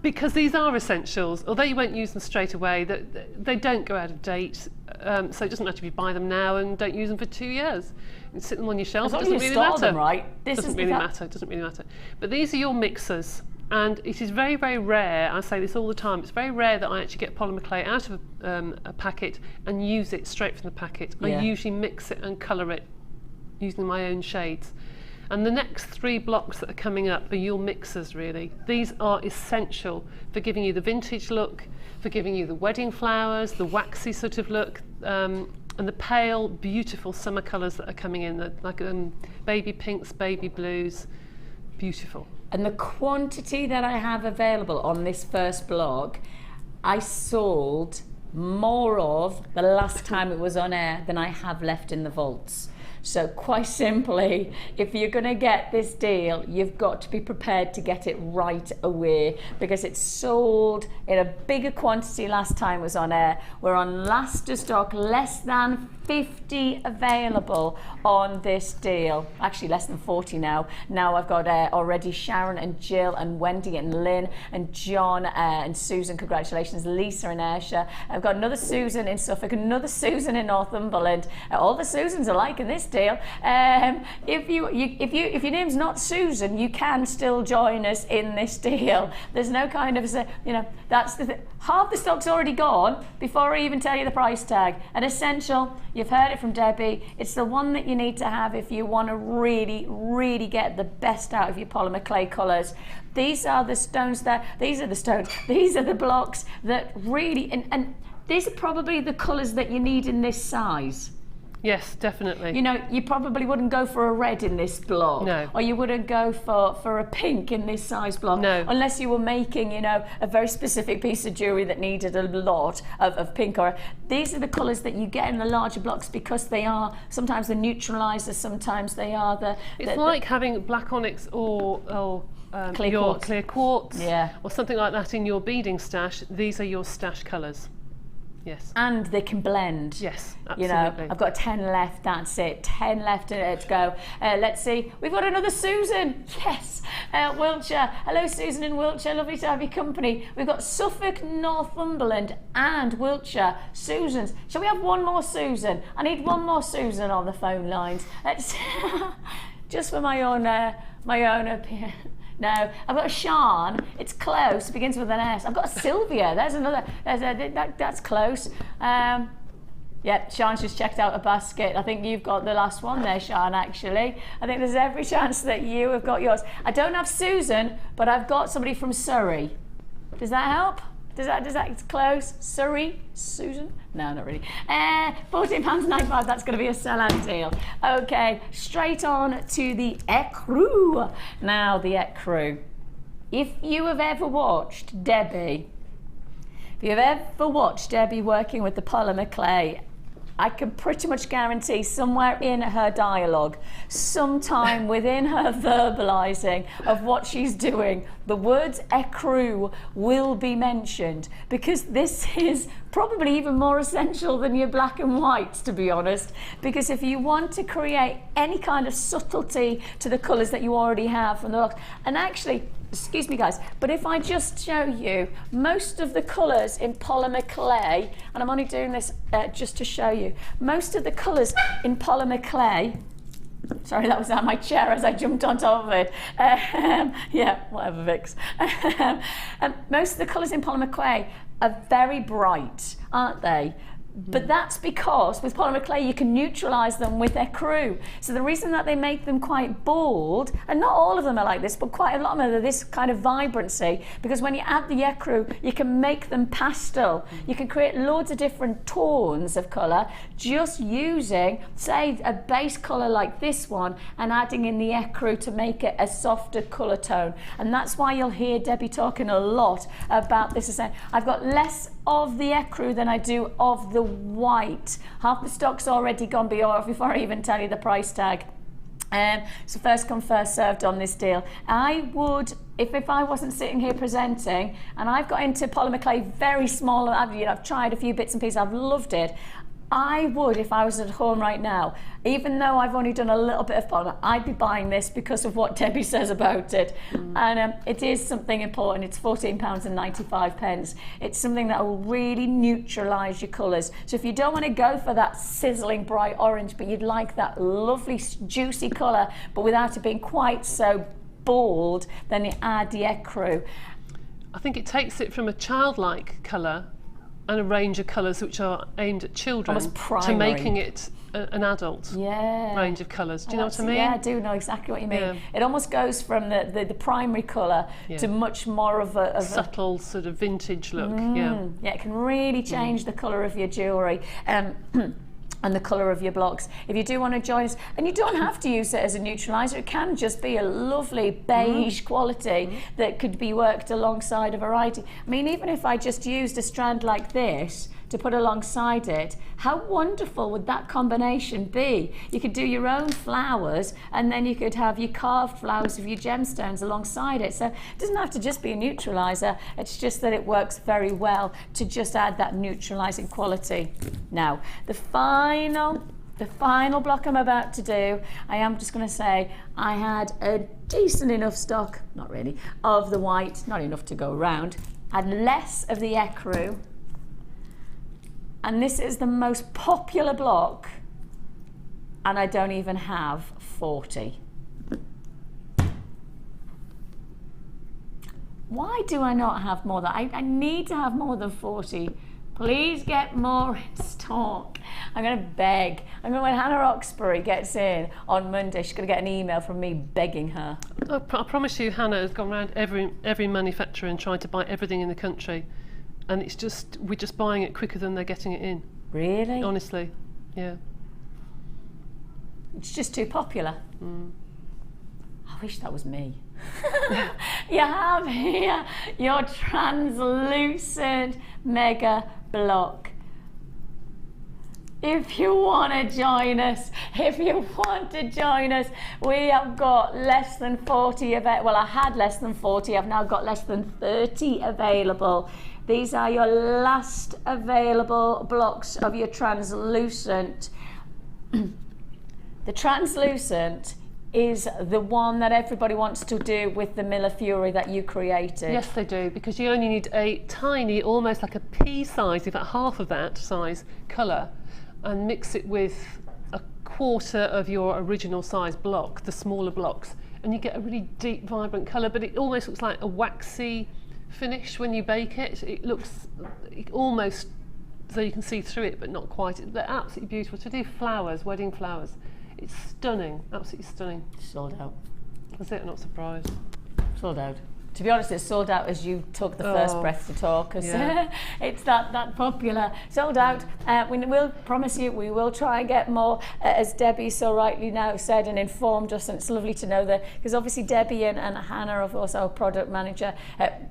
Because these are essentials, although you won't use them straight away, they don't go out of date, so it doesn't matter if you buy them now and don't use them for 2 years. You can sit them on your shelf, it doesn't really matter. Them right. This doesn't really matter, it doesn't really matter. But these are your mixers, and it is very, very rare, I say this all the time, it's very rare that I actually get polymer clay out of a packet and use it straight from the packet. Yeah. I usually mix it and colour it using my own shades. And the next three blocks that are coming up are your mixers, really. These are essential for giving you the vintage look, for giving you the wedding flowers, the waxy sort of look, and the pale, beautiful summer colours that are coming in, like baby pinks, baby blues, beautiful. And the quantity that I have available on this first block, I sold more of the last time it was on air than I have left in the vaults. So quite simply, if you're going to get this deal, you've got to be prepared to get it right away, because it's sold in a bigger quantity last time it was on air. We're on last to stock, less than 50 available on this deal. Actually less than 40 now. Now I've got already Sharon and Jill and Wendy and Lynn and John and Susan, congratulations, Lisa and Aisha. I've got another Susan in Suffolk, another Susan in Northumberland. All the Susans are liking this deal. If your name's not Susan, you can still join us in this deal. There's no kind of, you know, that's the thing. Half the stock's already gone before I even tell you the price tag. An essential, you've heard it from Debbie, it's the one that you need to have if you want to really, really get the best out of your polymer clay colours. These are the stones these are the blocks that really, and these are probably the colours that you need in this size. Yes, definitely. You know, you probably wouldn't go for a red in this block. No. Or you wouldn't go for a pink in this size block. No. Unless you were making, you know, a very specific piece of jewellery that needed a lot of pink. Or these are the colours that you get in the larger blocks, because they are sometimes the neutralisers, sometimes they are the... It's like having black onyx or clear your quartz. clear quartz, Yeah. or something like that in your beading stash. These are your stash colours. Yes. And they can blend. Yes, You absolutely. know, I've got 10 left, that's it. 10 left to go. Let's see. We've got another Susan. Yes. Wiltshire. Hello, Susan in Wiltshire. Lovely to have your company. We've got Suffolk, Northumberland and Wiltshire. Susans. Shall we have one more Susan? I need one more Susan on the phone lines. Let's just for my own opinion. No, I've got a Sean. It's close. It begins with an S. I've got a Sylvia. There's another. That's close. Yep, Sean's just checked out a basket. I think you've got the last one there, Sean, actually. I think there's every chance that you have got yours. I don't have Susan, but I've got somebody from Surrey. Does that help? Does that, it's close? Surrey? Susan? No, not really. £14.95, that's going to be a sellout deal. Okay, straight on to the ecru. Now, the ecru. If you have ever watched Debbie, working with the polymer clay, I can pretty much guarantee somewhere in her dialogue, sometime within her verbalising of what she's doing, the words ecru will be mentioned, because this is probably even more essential than your black and whites, to be honest, because if you want to create any kind of subtlety to the colours that you already have from the box, and actually, excuse me guys, but if I just show you most of the colours in polymer clay, and I'm only doing this just to show you, most of the colours in polymer clay, sorry, that was out my chair as I jumped on top of it. Yeah, whatever, Vix. Most of the colours in polymer clay are very bright, aren't they? But that's because with polymer clay you can neutralise them with ecru. So the reason that they make them quite bold, and not all of them are like this, but quite a lot of them are this kind of vibrancy, because when you add the ecru you can make them pastel. You can create loads of different tones of colour just using, say, a base colour like this one and adding in the ecru to make it a softer colour tone. And that's why you'll hear Debbie talking a lot about this. I've got less of the ecru than I do of the white. Half the stock's already gone before I even tell you the price tag. So first come, first served on this deal. I would, if I wasn't sitting here presenting, and I've got into polymer clay very small, I've tried a few bits and pieces, I've loved it. I would, if I was at home right now, even though I've only done a little bit of polymer, I'd be buying this because of what Debbie says about it. And it is something important. It's £14.95. It's something that will really neutralise your colours. So if you don't want to go for that sizzling bright orange, but you'd like that lovely juicy colour, but without it being quite so bold, then you add the ecru. I think it takes it from a childlike colour and a range of colours which are aimed at children to making it an adult range of colours. Do you know what I mean? Yeah, I do know exactly what you mean. Yeah. It almost goes from the primary colour to much more of a subtle sort of vintage look. Yeah, it can really change the colour of your jewellery. And the colour of your blocks. If you do want to join us, and you don't have to use it as a neutraliser, it can just be a lovely beige quality that could be worked alongside a variety. I mean, even if I just used a strand like this to put alongside it, how wonderful would that combination be? You could do your own flowers, and then you could have your carved flowers of your gemstones alongside it. So it doesn't have to just be a neutralizer, it's just that it works very well to just add that neutralizing quality. Now, the final block I'm about to do, I am just going to say I had a decent enough stock, not really, of the white, not enough to go around, had less of the ecru, and this is the most popular block, and I don't even have 40. Why do I not have more than, I need to have more than 40. Please get more in stock. I'm going to beg. I mean, when Hannah Roxbury gets in on Monday, she's going to get an email from me begging her. I promise you, Hannah has gone around every manufacturer and tried to buy everything in the country, and it's just, we're just buying it quicker than they're getting it in. Really? Honestly, yeah. It's just too popular. I wish that was me. You have here your translucent mega block. If you want to join us, we have got less than 40 available. Well, I had less than 40, I've now got less than 30 available. These are your last available blocks of your translucent. The translucent is the one that everybody wants to do with the Miller Fury that you created. Yes, they do, because you only need a tiny, almost like a pea size, in fact half of that size colour, and mix it with a quarter of your original size block, the smaller blocks, and you get a really deep, vibrant colour, but it almost looks like a waxy finish when you bake it. It looks almost so you can see through it, but not quite. They're absolutely beautiful. To do flowers, wedding flowers, it's stunning, absolutely stunning. Sold out. That's it, I'm not surprised. Sold out. To be honest, it's sold out as you took the first breath to talk, because yeah. It's that popular. Sold out. We will promise you we will try and get more, as Debbie so rightly now said and informed us, and it's lovely to know that, because obviously Debbie and Hannah, of course, our product manager,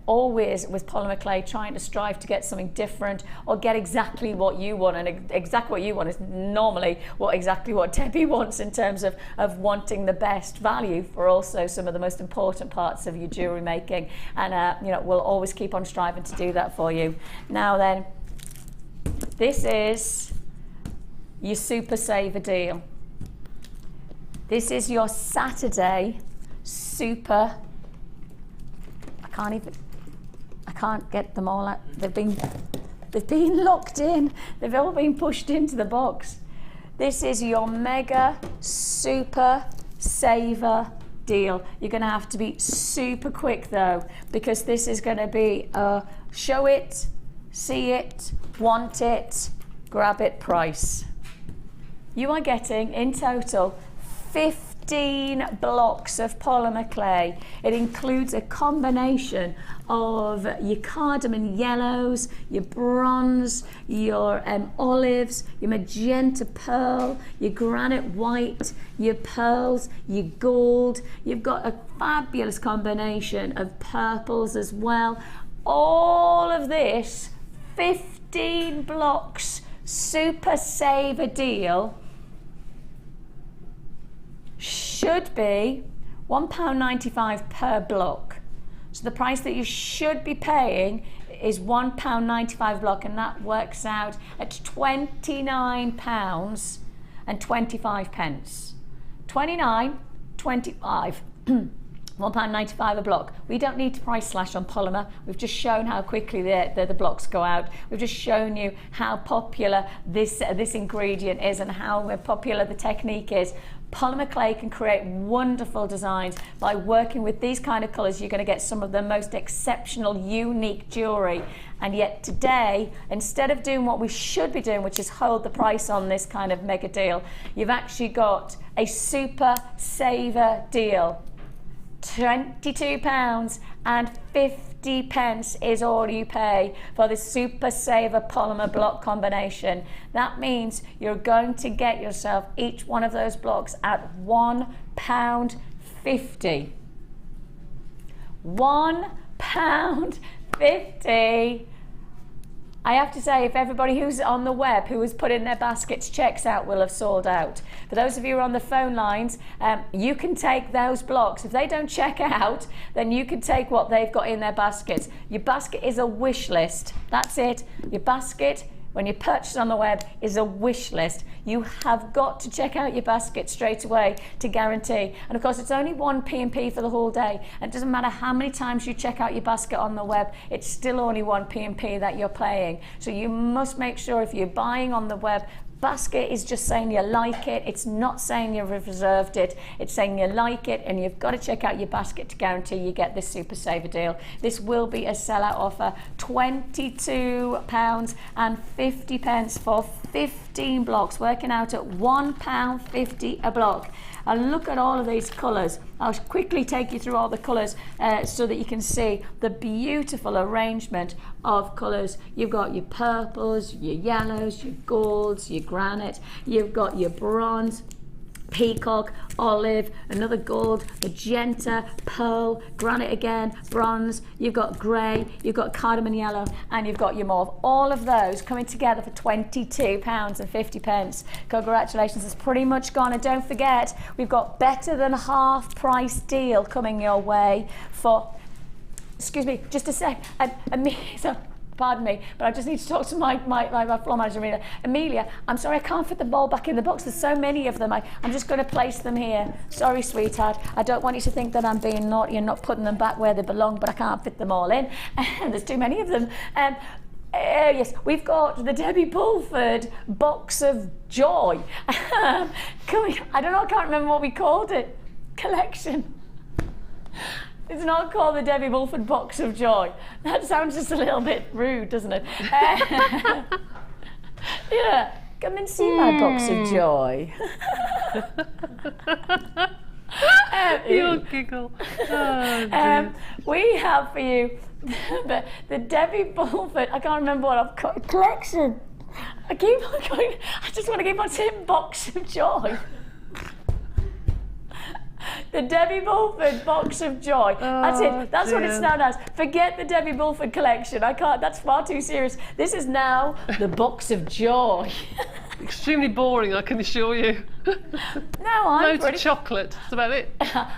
always with polymer clay trying to strive to get something different or get exactly what you want, and exactly what you want is normally exactly what Debbie wants in terms of wanting the best value for also some of the most important parts of your jewellery making. And you know, we'll always keep on striving to do that for you. Now then, this is your super saver deal. This is your Saturday super. I can't get them all out. They've been locked in. They've all been pushed into the box. This is your mega super saver deal. You're going to have to be super quick though, because this is going to be a show it, see it, want it, grab it price. You are getting in total 15 blocks of polymer clay. It includes a combination of your cardamom yellows, your bronze, your olives, your magenta pearl, your granite white, your pearls, your gold. You've got a fabulous combination of purples as well. All of this, 15 blocks, super saver deal, should be £1.95 per block. So the price that you should be paying is £1.95 block, and that works out at £29.25. 29.25. £1.95 a block. We don't need to price slash on polymer. We've just shown how quickly the blocks go out. We've just shown you how popular this ingredient is and how popular the technique is. Polymer clay can create wonderful designs. By working with these kind of colours, you're going to get some of the most exceptional, unique jewellery. And yet today, instead of doing what we should be doing, which is hold the price on this kind of mega deal, you've actually got a super saver deal. £22.50 is all you pay for the super saver polymer block combination. That means you're going to get yourself each one of those blocks at £1.50. £1.50. I have to say, if everybody who's on the web who has put in their baskets checks out, will have sold out. For those of you who are on the phone lines, you can take those blocks. If they don't check out, then you can take what they've got in their baskets. Your basket is a wish list. That's it. Your basket, when you purchase on the web, is a wish list. You have got to check out your basket straight away to guarantee. And of course, it's only one P&P for the whole day. And it doesn't matter how many times you check out your basket on the web, it's still only one P&P that you're paying. So you must make sure if you're buying on the web, basket is just saying you like it. It's not saying you've reserved it. It's saying you like it, and you've got to check out your basket to guarantee you get this super saver deal. This will be a sellout offer. £22.50 for 15 blocks, working out at £1.50 a block. And look at all of these colours. I'll quickly take you through all the colours so that you can see the beautiful arrangement of colours. You've got your purples, your yellows, your golds, your granite, you've got your bronze, peacock, olive, another gold, magenta, pearl, granite again, bronze, you've got grey, you've got cardamom yellow, and you've got your mauve. All of those coming together for £22.50. Congratulations, it's pretty much gone. And don't forget, we've got better than half price deal coming your way for, excuse me, just a sec, pardon me, but I just need to talk to my floor manager, Amelia. I'm sorry, I can't fit them all back in the box. There's so many of them. I'm just going to place them here. Sorry, sweetheart. I don't want you to think that I'm being naughty and not putting them back where they belong, but I can't fit them all in. There's too many of them. Yes, we've got the Debbie Bulford Box of Joy. I don't know, I can't remember what we called it. Collection. It's not called the Debbie Bulford Box of Joy. That sounds just a little bit rude, doesn't it? Yeah, come and see my box of joy. You'll giggle. Oh, we have for you the Debbie Bulford, I can't remember what I've called, collection. I just want to keep on saying Box of Joy. The Debbie Bulford Box of Joy. That's it. That's what it's known as. Forget the Debbie Bulford collection. I can't. That's far too serious. This is now the Box of Joy. Extremely boring, I can assure you. No, Loads of chocolate. That's about it.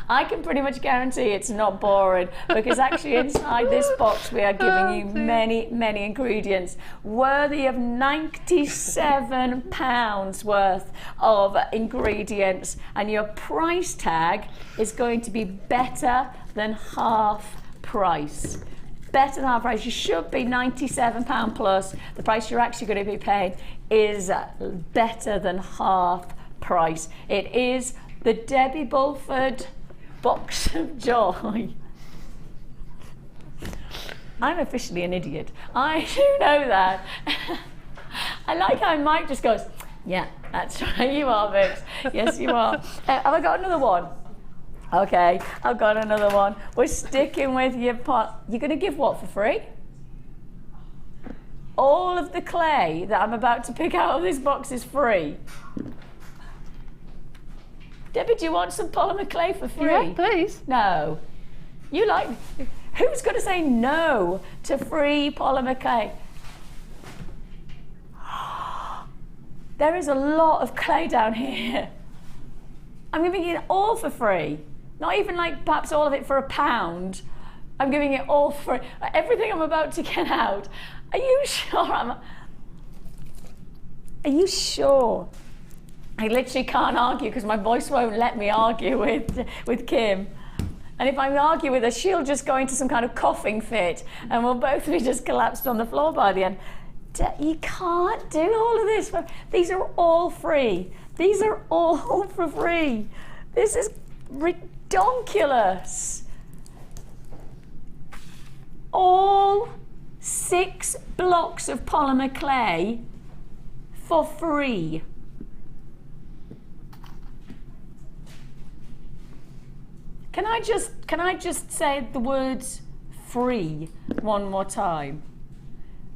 I can pretty much guarantee it's not boring, because actually inside this box we are giving you many, many ingredients worthy of £97 worth of ingredients, and your price tag is going to be better than half price. Better than half price. You should be £97 plus. The price you're actually going to be paying is better than half price. It is the Debbie Bulford Box of Joy. I'm officially an idiot. I do know that. I like how Mike just goes, yeah, that's right, you are, Vix. Yes, you are. Have I got another one? Okay, I've got another one. We're sticking with your pot. You're going to give what for free? All of the clay that I'm about to pick out of this box is free. Debbie, do you want some polymer clay for free? Yeah, please. No. You like... Who's going to say no to free polymer clay? There is a lot of clay down here. I'm giving it all for free. Not even like perhaps all of it for £1. I'm giving it all for everything I'm about to get out. Are you sure? Are you sure? I literally can't argue because my voice won't let me argue with Kim. And if I argue with her, she'll just go into some kind of coughing fit and we'll both be just collapsed on the floor by the end. You can't do all of this. These are all free. These are all for free. This is ridiculous. All 6 blocks of polymer clay for free. Can I just say the words free one more time?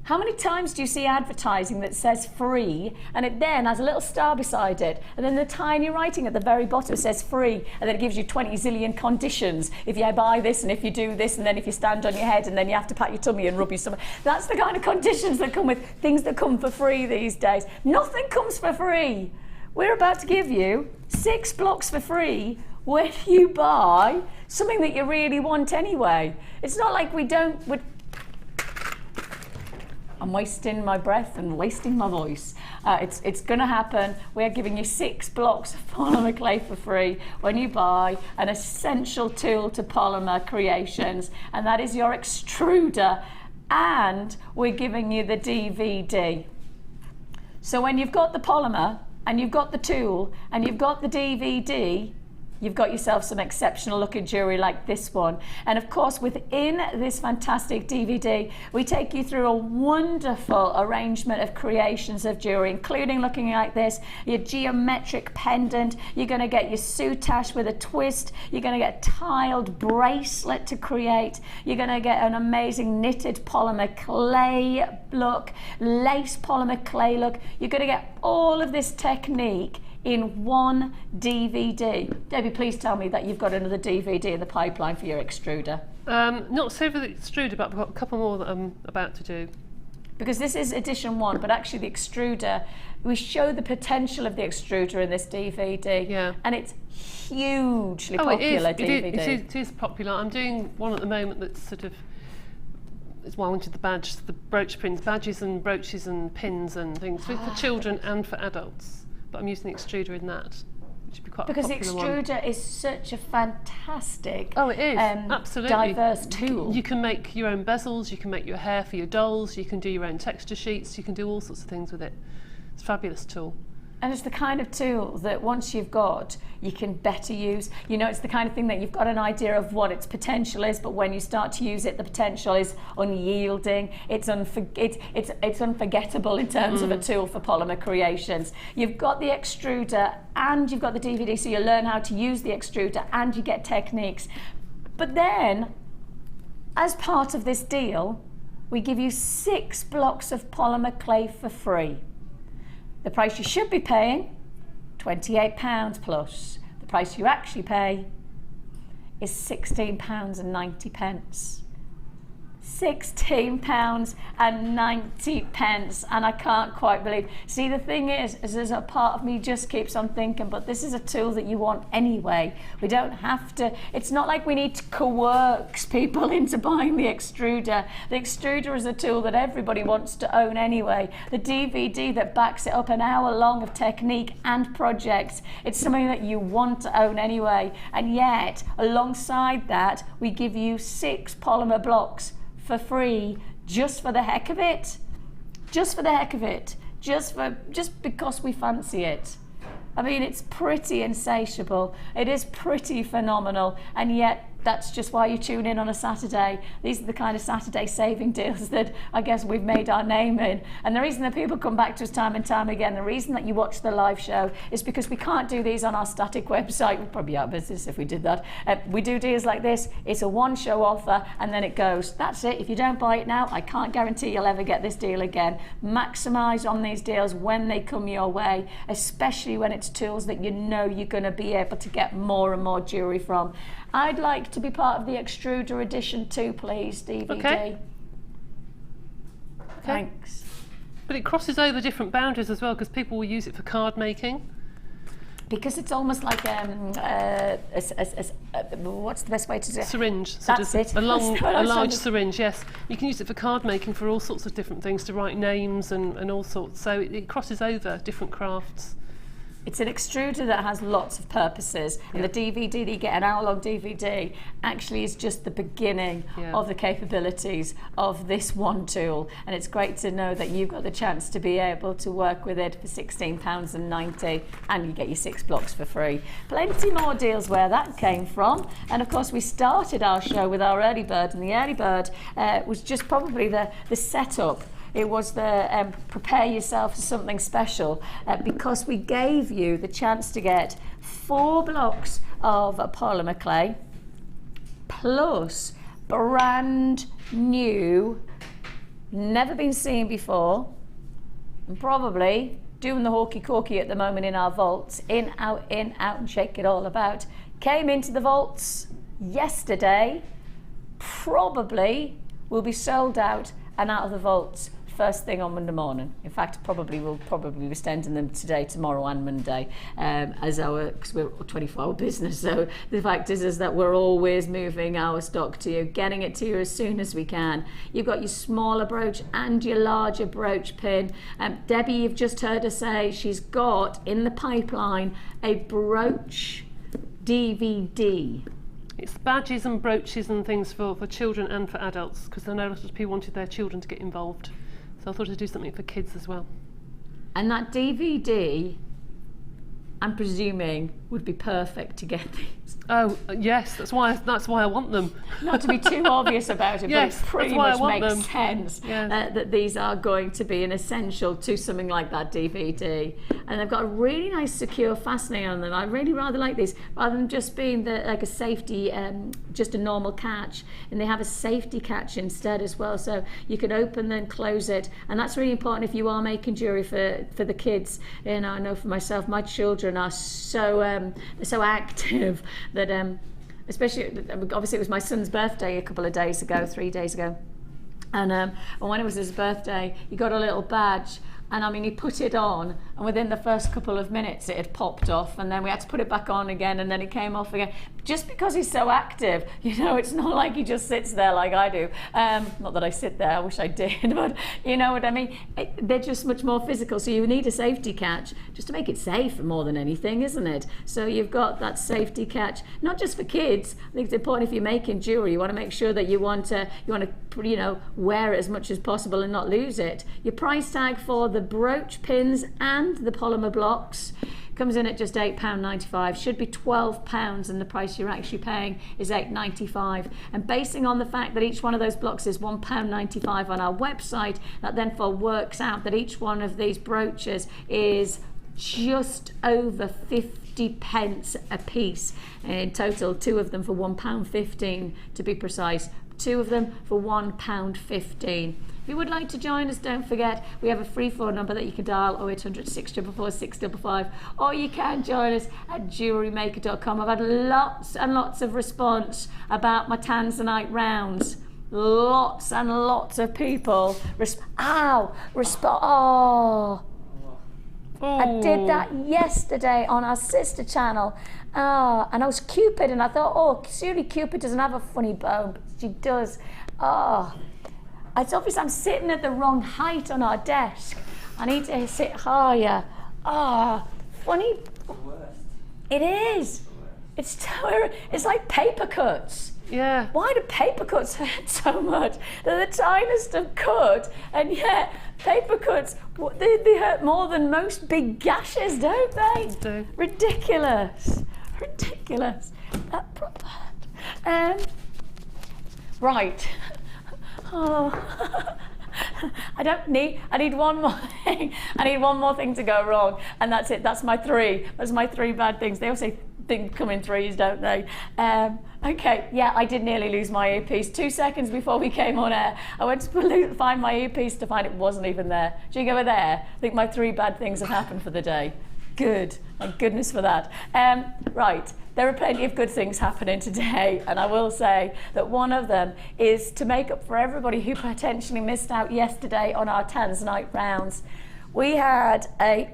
How many times do you see advertising that says free and it then has a little star beside it, and then the tiny writing at the very bottom says free, and then it gives you 20 zillion conditions if you buy this and if you do this and then if you stand on your head and then you have to pat your tummy and rub your stomach. That's the kind of conditions that come with things that come for free these days. Nothing comes for free. We're about to give you 6 blocks for free when you buy something that you really want anyway. It's not like I'm wasting my breath and wasting my voice. It's going to happen. We're giving you 6 blocks of polymer clay for free when you buy an essential tool to polymer creations, and that is your extruder, and we're giving you the DVD. So when you've got the polymer and you've got the tool and you've got the DVD, you've got yourself some exceptional looking jewellery like this one. And of course, within this fantastic DVD, we take you through a wonderful arrangement of creations of jewellery, including looking like this, your geometric pendant. You're going to get your soutache with a twist. You're going to get a tiled bracelet to create. You're going to get an amazing knitted polymer clay look, lace polymer clay look. You're going to get all of this technique in one DVD. Debbie, please tell me that you've got another DVD in the pipeline for your extruder. Not so for the extruder, but I've got a couple more that I'm about to do. Because this is edition 1, but actually the extruder, we show the potential of the extruder in this DVD. Yeah. And it's hugely popular DVD. It is popular. I'm doing one at the moment that's sort of, it's why I wanted the brooch pins, badges and brooches and pins and things for children and for adults. But I'm using the extruder in that, which would be quite because a popular one. Because the extruder is such a fantastic, it is, absolutely diverse tool. You can make your own bezels, you can make your hair for your dolls, you can do your own texture sheets, you can do all sorts of things with it. It's a fabulous tool. And it's the kind of tool that once you've got, you can better use. You know, it's the kind of thing that you've got an idea of what its potential is, but when you start to use it, the potential is unyielding. It's unforgettable in terms of a tool for polymer creations. You've got the extruder and you've got the DVD, so you learn how to use the extruder and you get techniques. But then, as part of this deal, we give you 6 blocks of polymer clay for free. The price you should be paying, £28 plus. The price you actually pay is £16.90. £16.90, and I can't quite believe. See, the thing is there's a part of me just keeps on thinking, but this is a tool that you want anyway. We don't have to, it's not like we need to coerce people into buying the extruder. The extruder is a tool that everybody wants to own anyway. The DVD that backs it up, an hour long of technique and projects, it's something that you want to own anyway. And yet, alongside that, we give you 6 polymer blocks for free, just for the heck of it. Just for the heck of it. Just because we fancy it. I mean, it's pretty insatiable. It is pretty phenomenal, and yet that's just why you tune in on a Saturday. These are the kind of Saturday saving deals that I guess we've made our name in. And the reason that people come back to us time and time again, the reason that you watch the live show, is because we can't do these on our static website. We'd probably be out of business if we did that. We do deals like this. It's a one-show offer, and then it goes. That's it. If you don't buy it now, I can't guarantee you'll ever get this deal again. Maximise on these deals when they come your way, especially when it's tools that you know you're going to be able to get more and more jewellery from. I'd like to be part of the extruder edition too, please, DVD. Okay. Thanks. But it crosses over different boundaries as well, because people will use it for card making. Because it's almost like what's the best way to do it? Syringe. That's it. A large syringe, yes. You can use it for card making for all sorts of different things, to write names and all sorts. So it crosses over different crafts. It's an extruder that has lots of purposes, and the DVD that you get, an hour-long DVD, actually is just the beginning of the capabilities of this one tool. And it's great to know that you've got the chance to be able to work with it for £16.90, and you get your 6 blocks for free. Plenty more deals where that came from. And of course, we started our show with our early bird, and the early bird was just probably the setup. It was the prepare yourself for something special, because we gave you the chance to get 4 blocks of polymer clay plus brand new never been seen before, and probably doing the hawky corky at the moment in our vaults, in, out, and shake it all about. Came into the vaults yesterday, probably will be sold out and out of the vaults first thing on Monday morning. In fact, we'll probably be sending them today, tomorrow and Monday, because we're a 24-hour business. So the fact is that we're always moving our stock to you, getting it to you as soon as we can. You've got your smaller brooch and your larger brooch pin. Debbie, you've just heard her say she's got in the pipeline a brooch DVD. It's badges and brooches and things for children and for adults, because I know a lot of people wanted their children to get involved. So I thought I'd do something for kids as well. And that DVD, I'm presuming, would be perfect to get these. Oh yes, that's why I want them. Not to be too obvious about it, Yes, but it pretty that's why much I want makes them. sense Yeah. that these are going to be an essential to something like that DVD. And they've got a really nice secure fastening on them. I really rather like these, rather than just being like a safety, just a normal catch. And they have a safety catch instead as well, so you can open then close it. And that's really important if you are making jewellery for the kids. You know, I know for myself, my children are so active that especially, obviously it was my son's birthday a couple of days ago, 3 days ago, and when it was his birthday, he got a little badge, and I mean, he put it on, and within the first couple of minutes it had popped off, and then we had to put it back on again, and then it came off again, just because he's so active. You know, it's not like he just sits there like I do. Not that I sit there, I wish I did, but you know what I mean. They're just much more physical, so you need a safety catch just to make it safe more than anything, isn't it? So you've got that safety catch, not just for kids. I think it's important if you're making jewellery, you want to make sure that you want to you know, wear it as much as possible and not lose it. Your price tag for the brooch pins and the polymer blocks comes in at just £8.95, should be £12, and the price you're actually paying is £8.95. And basing on the fact that each one of those blocks is £1.95 on our website, that then works out that each one of these brooches is just over 50 pence a piece. In total, two of them for £1.15 to be precise. Two of them for £1.15. If you would like to join us, don't forget we have a free phone number that you can dial, 0800 644 655, or you can join us at JewelleryMaker.com. I've had lots and lots of response about my Tanzanite rounds. Lots and lots of people I did that yesterday on our sister channel, and I was Cupid, and I thought, surely Cupid doesn't have a funny bone, but she does. It's obvious I'm sitting at the wrong height on our desk. I need to sit higher. Funny. It is. It's like paper cuts. Yeah. Why do paper cuts hurt so much? They're the tiniest of cut, and yet paper cuts, they hurt more than most big gashes, don't they? They do. Ridiculous. That proper. Right. I need one more thing. I need one more thing to go wrong, and that's it. That's my three bad things. They all say things come in threes, don't they? Okay, yeah, I did nearly lose my earpiece 2 seconds before we came on air. I went to find my earpiece to find it wasn't even there. Do you go there? I think my three bad things have happened for the day. Good, thank goodness for that. Right, there are plenty of good things happening today, and I will say that one of them is to make up for everybody who potentially missed out yesterday on our Tanzanite rounds. We had a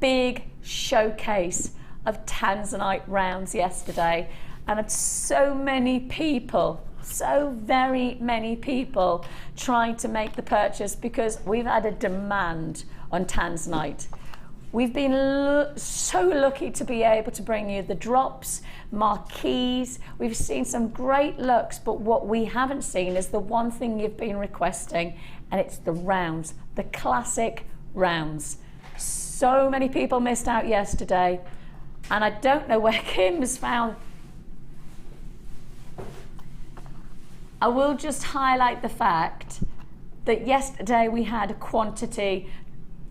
big showcase of Tanzanite rounds yesterday, and had so many people, so very many people trying to make the purchase because we've had a demand on Tanzanite. We've been so lucky to be able to bring you the drops, marquees. We've seen some great looks, but what we haven't seen is the one thing you've been requesting, and it's the rounds, the classic rounds. So many people missed out yesterday, and I don't know where Kim's found. I will just highlight the fact that yesterday we had a quantity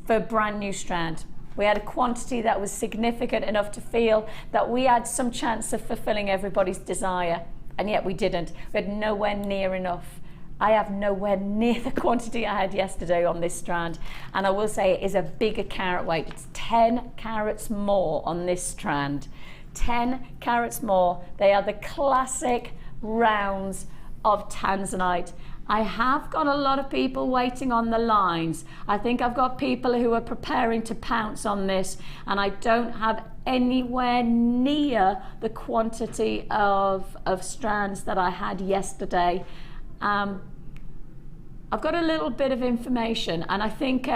for a brand new strand. We had a quantity that was significant enough to feel that we had some chance of fulfilling everybody's desire, and yet we didn't. We had nowhere near enough. I have nowhere near the quantity I had yesterday on this strand, and I will say it is a bigger carat weight. It's 10 carats more on this strand. 10 carats more. They are the classic rounds of tanzanite. I have got a lot of people waiting on the lines. I think I've got people who are preparing to pounce on this, and I don't have anywhere near the quantity of strands that I had yesterday. I've got a little bit of information, and I think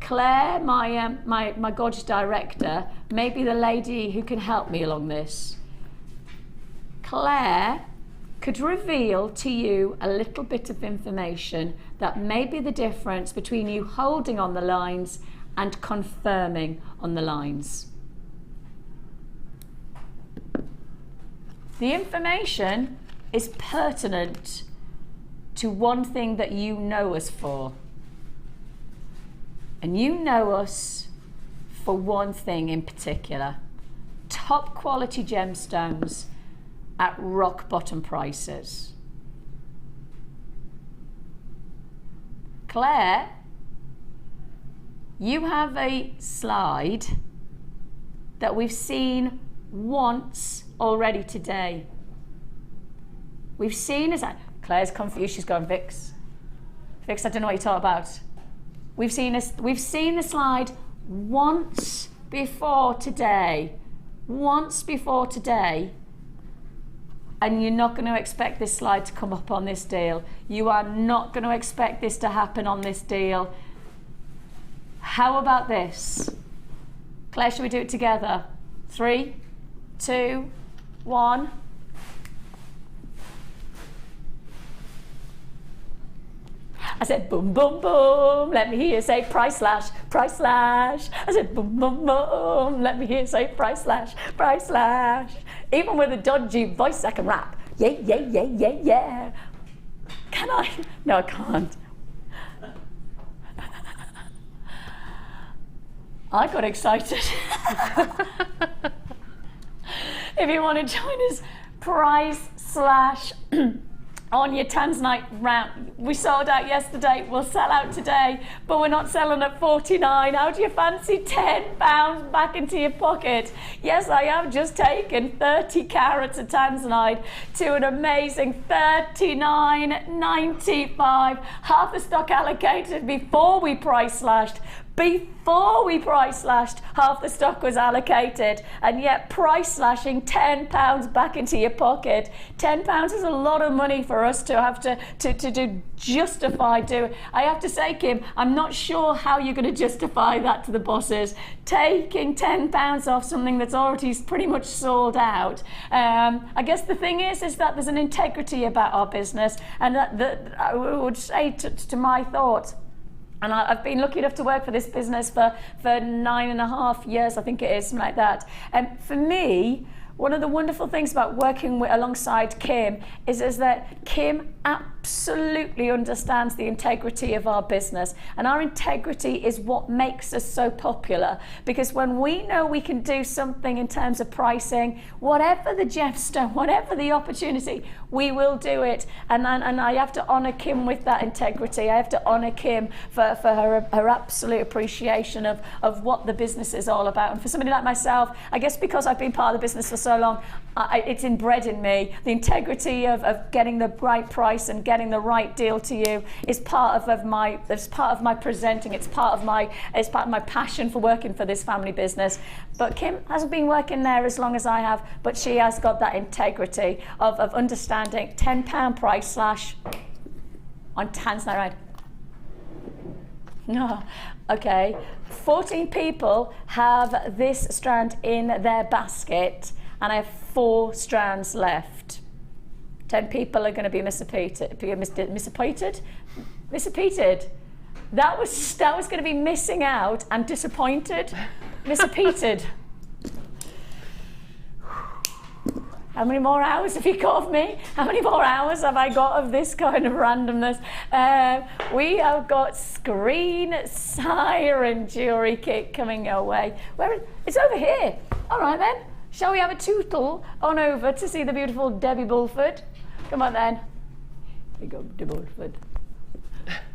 Claire, my gorgeous director, may be the lady who can help me along this. Claire could reveal to you a little bit of information that may be the difference between you holding on the lines and confirming on the lines. The information is pertinent to one thing that you know us for. And you know us for one thing in particular: top quality gemstones at rock bottom prices. Claire, you have a slide that we've seen once already today. We've seen as Claire's confused. She's going, Vix, I don't know what you're talking about. We've seen the slide once before today. Once before today. And you're not going to expect this slide to come up on this deal. You are not going to expect this to happen on this deal. How about this? Claire, should we do it together? 3, 2, 1. I said boom, boom, boom. Let me hear you say price slash, price slash. I said boom, boom, boom. Let me hear you say price slash, price slash. Even with a dodgy voice, I can rap. Yeah, yeah, yeah, yeah, yeah. Can I? No, I can't. I got excited. If you want to join us, price slash on your tanzanite round. We sold out yesterday, we'll sell out today, but we're not selling at 49. How do you fancy £10 back into your pocket? Yes, I have just taken 30 carats of tanzanite to an amazing $39.95. Half the stock allocated before we price slashed. Before we price slashed, half the stock was allocated, and yet price slashing £10 back into your pocket. £10 is a lot of money for us to have to justify doing. I have to say, Kim, I'm not sure how you're going to justify that to the bosses. Taking £10 off something that's already pretty much sold out. I guess the thing is that there's an integrity about our business, and that I would say to my thoughts. And I've been lucky enough to work for this business for 9.5 years, I think it is, something like that. And for me, one of the wonderful things about working alongside Kim is that Kim absolutely understands the integrity of our business, and our integrity is what makes us so popular, because when we know we can do something in terms of pricing, whatever the gemstone, whatever the opportunity, we will do it. And I have to honour Kim with that integrity. I have to honour Kim for her absolute appreciation of what the business is all about. And for somebody like myself, I guess because I've been part of the business for so long, it's inbred in me. The integrity of getting the right price and getting the right deal to you is part of my presenting. It's part of my passion for working for this family business. But Kim hasn't been working there as long as I have, but she has got that integrity of understanding £10 price slash on tanzanite, right? No, okay. 14 people have this strand in their basket, and I have 4 strands left. 10 people are going to be misappointed. That was going to be missing out and disappointed. Misappointed. How many more hours have you got of me? How many more hours have I got of this kind of randomness? We have got screen siren jewellery kit coming your way. It's over here. All right then. Shall we have a tootle on over to see the beautiful Debbie Bulford? Come on then. Here we go, Debbie Bulford.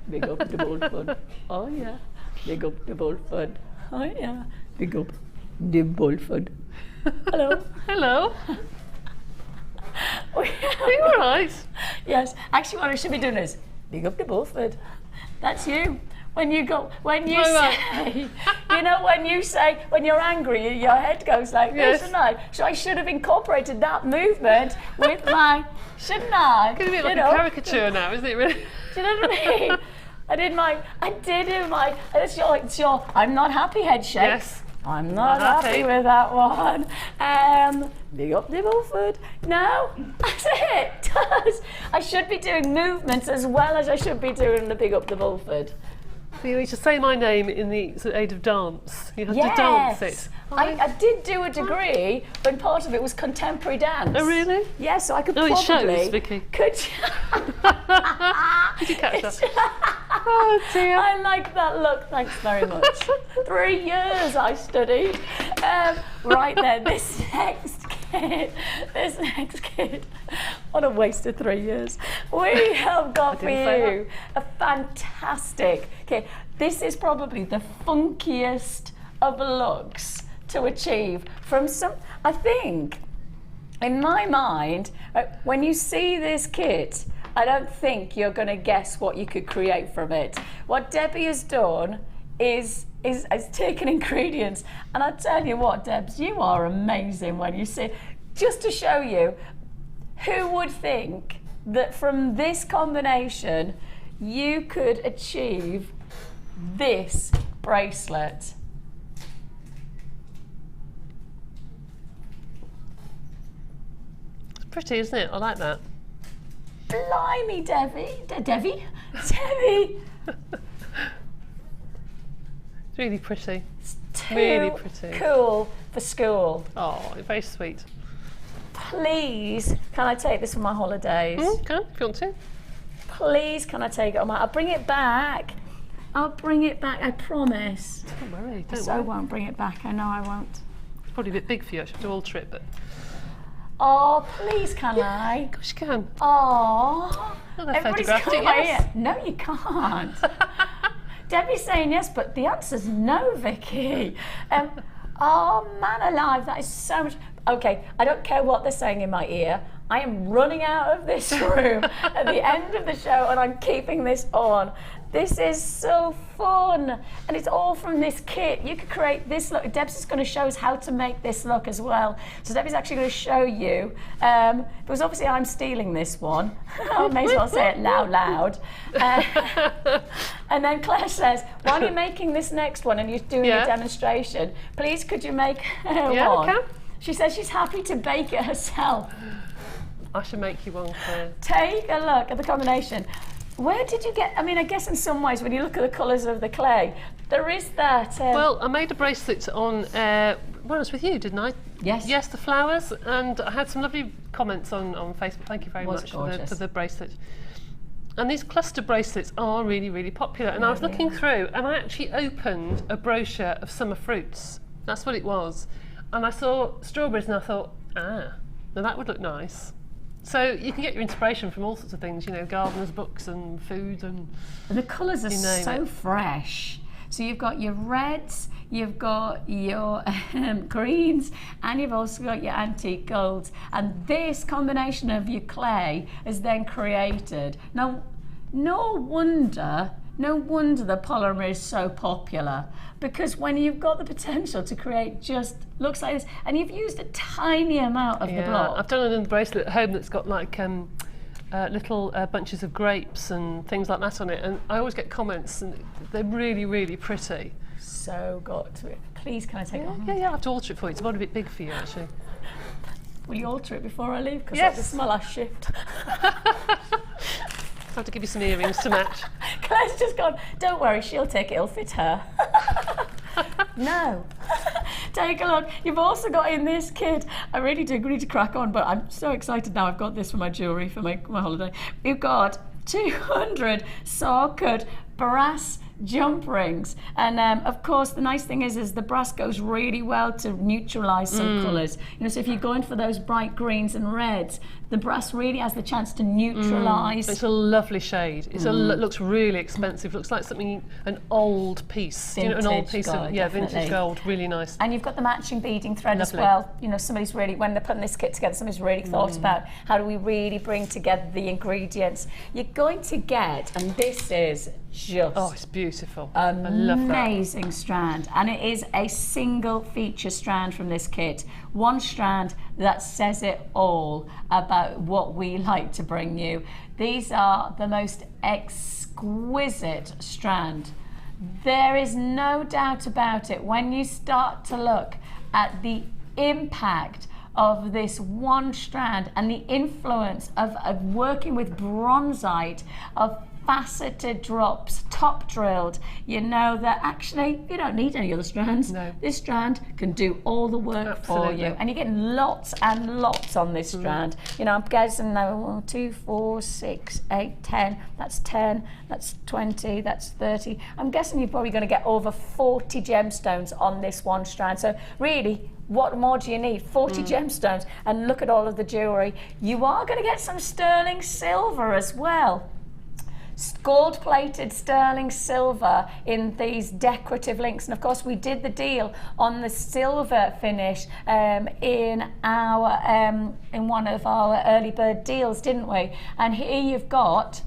big up the Bulford. Oh yeah, big up the Bulford. Oh yeah, big up the Bulford. Hello. Hello. Are you all right? Yes, actually what I should be doing is big up the Bulford. That's you. When you say, you know, when you're angry, your head goes like this, and so I should have incorporated that movement with my, shouldn't I? It's going to be like a caricature now, isn't it? Really? Do you know what I mean? I did my, it's your, I'm not happy head shake. Yes. I'm not happy with that one. Big up the Bulford. No, that's it. I should be doing movements as well as I should be doing the big up the Bulford. So you need to say my name in the aid of dance. You have to dance it. I did do a degree, but part of it was contemporary dance. Oh, really? Yes, so I could probably... Oh, it shows, Vicky. Could you... Did you catch that? Oh, dear. I like that look, thanks very much. 3 years I studied. Right then, this next kid, what a waste of 3 years. We have got for you a fantastic, this is probably the funkiest of looks to achieve from some, I think, in my mind, when you see this kit, I don't think you're going to guess what you could create from it. What Debbie has done is taken ingredients, and I tell you what, Debs, you are amazing when you see, just to show you, who would think that from this combination you could achieve this bracelet? It's pretty, isn't it? I like that. Blimey, Debbie. Debbie? It's really pretty. It's too really pretty. Cool for school. Oh, very sweet. Please, can I take this for my holidays? Okay, if you want to. Please, can I take it on my... I'll bring it back. I'll bring it back, I promise. Don't worry, don't I worry. won't bring it back, I know I won't. It's probably a bit big for you, I should have to alter it, but... Oh, please, can I? Of course you can. Oh, Well, everybody's photographed it, quiet. yes. No, you can't. Debbie's saying yes, but the answer's no, Vicky. Oh, man alive, that is so much... Okay, I don't care what they're saying in my ear. I am running out of this room at the end of the show, and I'm keeping this on. This is so fun, and it's all from this kit. You could create this look. Deb's is going to show us how to make this look as well. So Debbie's actually going to show you, because obviously I'm stealing this one. I may as well say it loud. And then Claire says, while you're making this next one and you're doing your demonstration, please could you make one? I can. She says she's happy to bake it herself. I should make you one, Claire. Take a look at the combination. Where did you get, I mean, I guess in some ways when you look at the colours of the clay, there is that... Well, I made a bracelet on, when I was with you, didn't I? Yes. Yes, the flowers, and I had some lovely comments on Facebook. Thank you very much for the bracelet. And these cluster bracelets are really, really popular. And I was looking through, and I actually opened a brochure of summer fruits. That's what it was. And I saw strawberries, and I thought, now that would look nice. So you can get your inspiration from all sorts of things, you know, gardeners' books and food and the colours are so fresh. So you've got your reds, you've got your greens, and you've also got your antique golds. And this combination of your clay is then created. Now, no wonder the polymer is so popular, because when you've got the potential to create just looks like this, and you've used a tiny amount of the block. I've done another bracelet at home that's got like little bunches of grapes and things like that on it, and I always get comments, and they're really, really pretty. So got to it. Please, can I take it on? Yeah, I have to alter it for you. It's a bit big for you, actually. Will you alter it before I leave? Because that's my last shift. I have to give you some earrings to match. Claire's just gone, don't worry, she'll take it, it'll fit her. No. Take a look. You've also got in this kit, I really do need to crack on, but I'm so excited now. I've got this for my jewellery for my holiday. We've got 200 saw-cut brass jump rings. And of course, the nice thing is the brass goes really well to neutralize some colors. You know, so if you're going for those bright greens and reds, the brass really has the chance to neutralize. It's a lovely shade. It looks really expensive. Looks like something, an old piece. Vintage, you know, an old piece gold, of definitely. vintage gold. Really nice. And you've got the matching beading thread as Lovely. well. You know, somebody's really, when they're putting this kit together, somebody's really thought about how do we really bring together the ingredients. You're going to get, and this is just it's beautiful. I love that. amazing strand, and it is a single feature strand from this kit. One strand that says it all about what we like to bring you. These are the most exquisite strand. There is no doubt about it. When you start to look at the impact of this one strand and the influence of working with bronzite, of faceted drops, top drilled, you know that actually you don't need any other strands. No. This strand can do all the work for you, and you're getting lots and lots on this strand. You know, I'm guessing now 1, 2, 4, 6, 8, 10. That's 10. That's 20. That's 30. I'm guessing you're probably going to get over 40 gemstones on this one strand. So really, what more do you need? 40 gemstones, and look at all of the jewellery. You are going to get some sterling silver as well. Gold-plated sterling silver in these decorative links, and of course we did the deal on the silver finish in one of our early bird deals, didn't we? And here you've got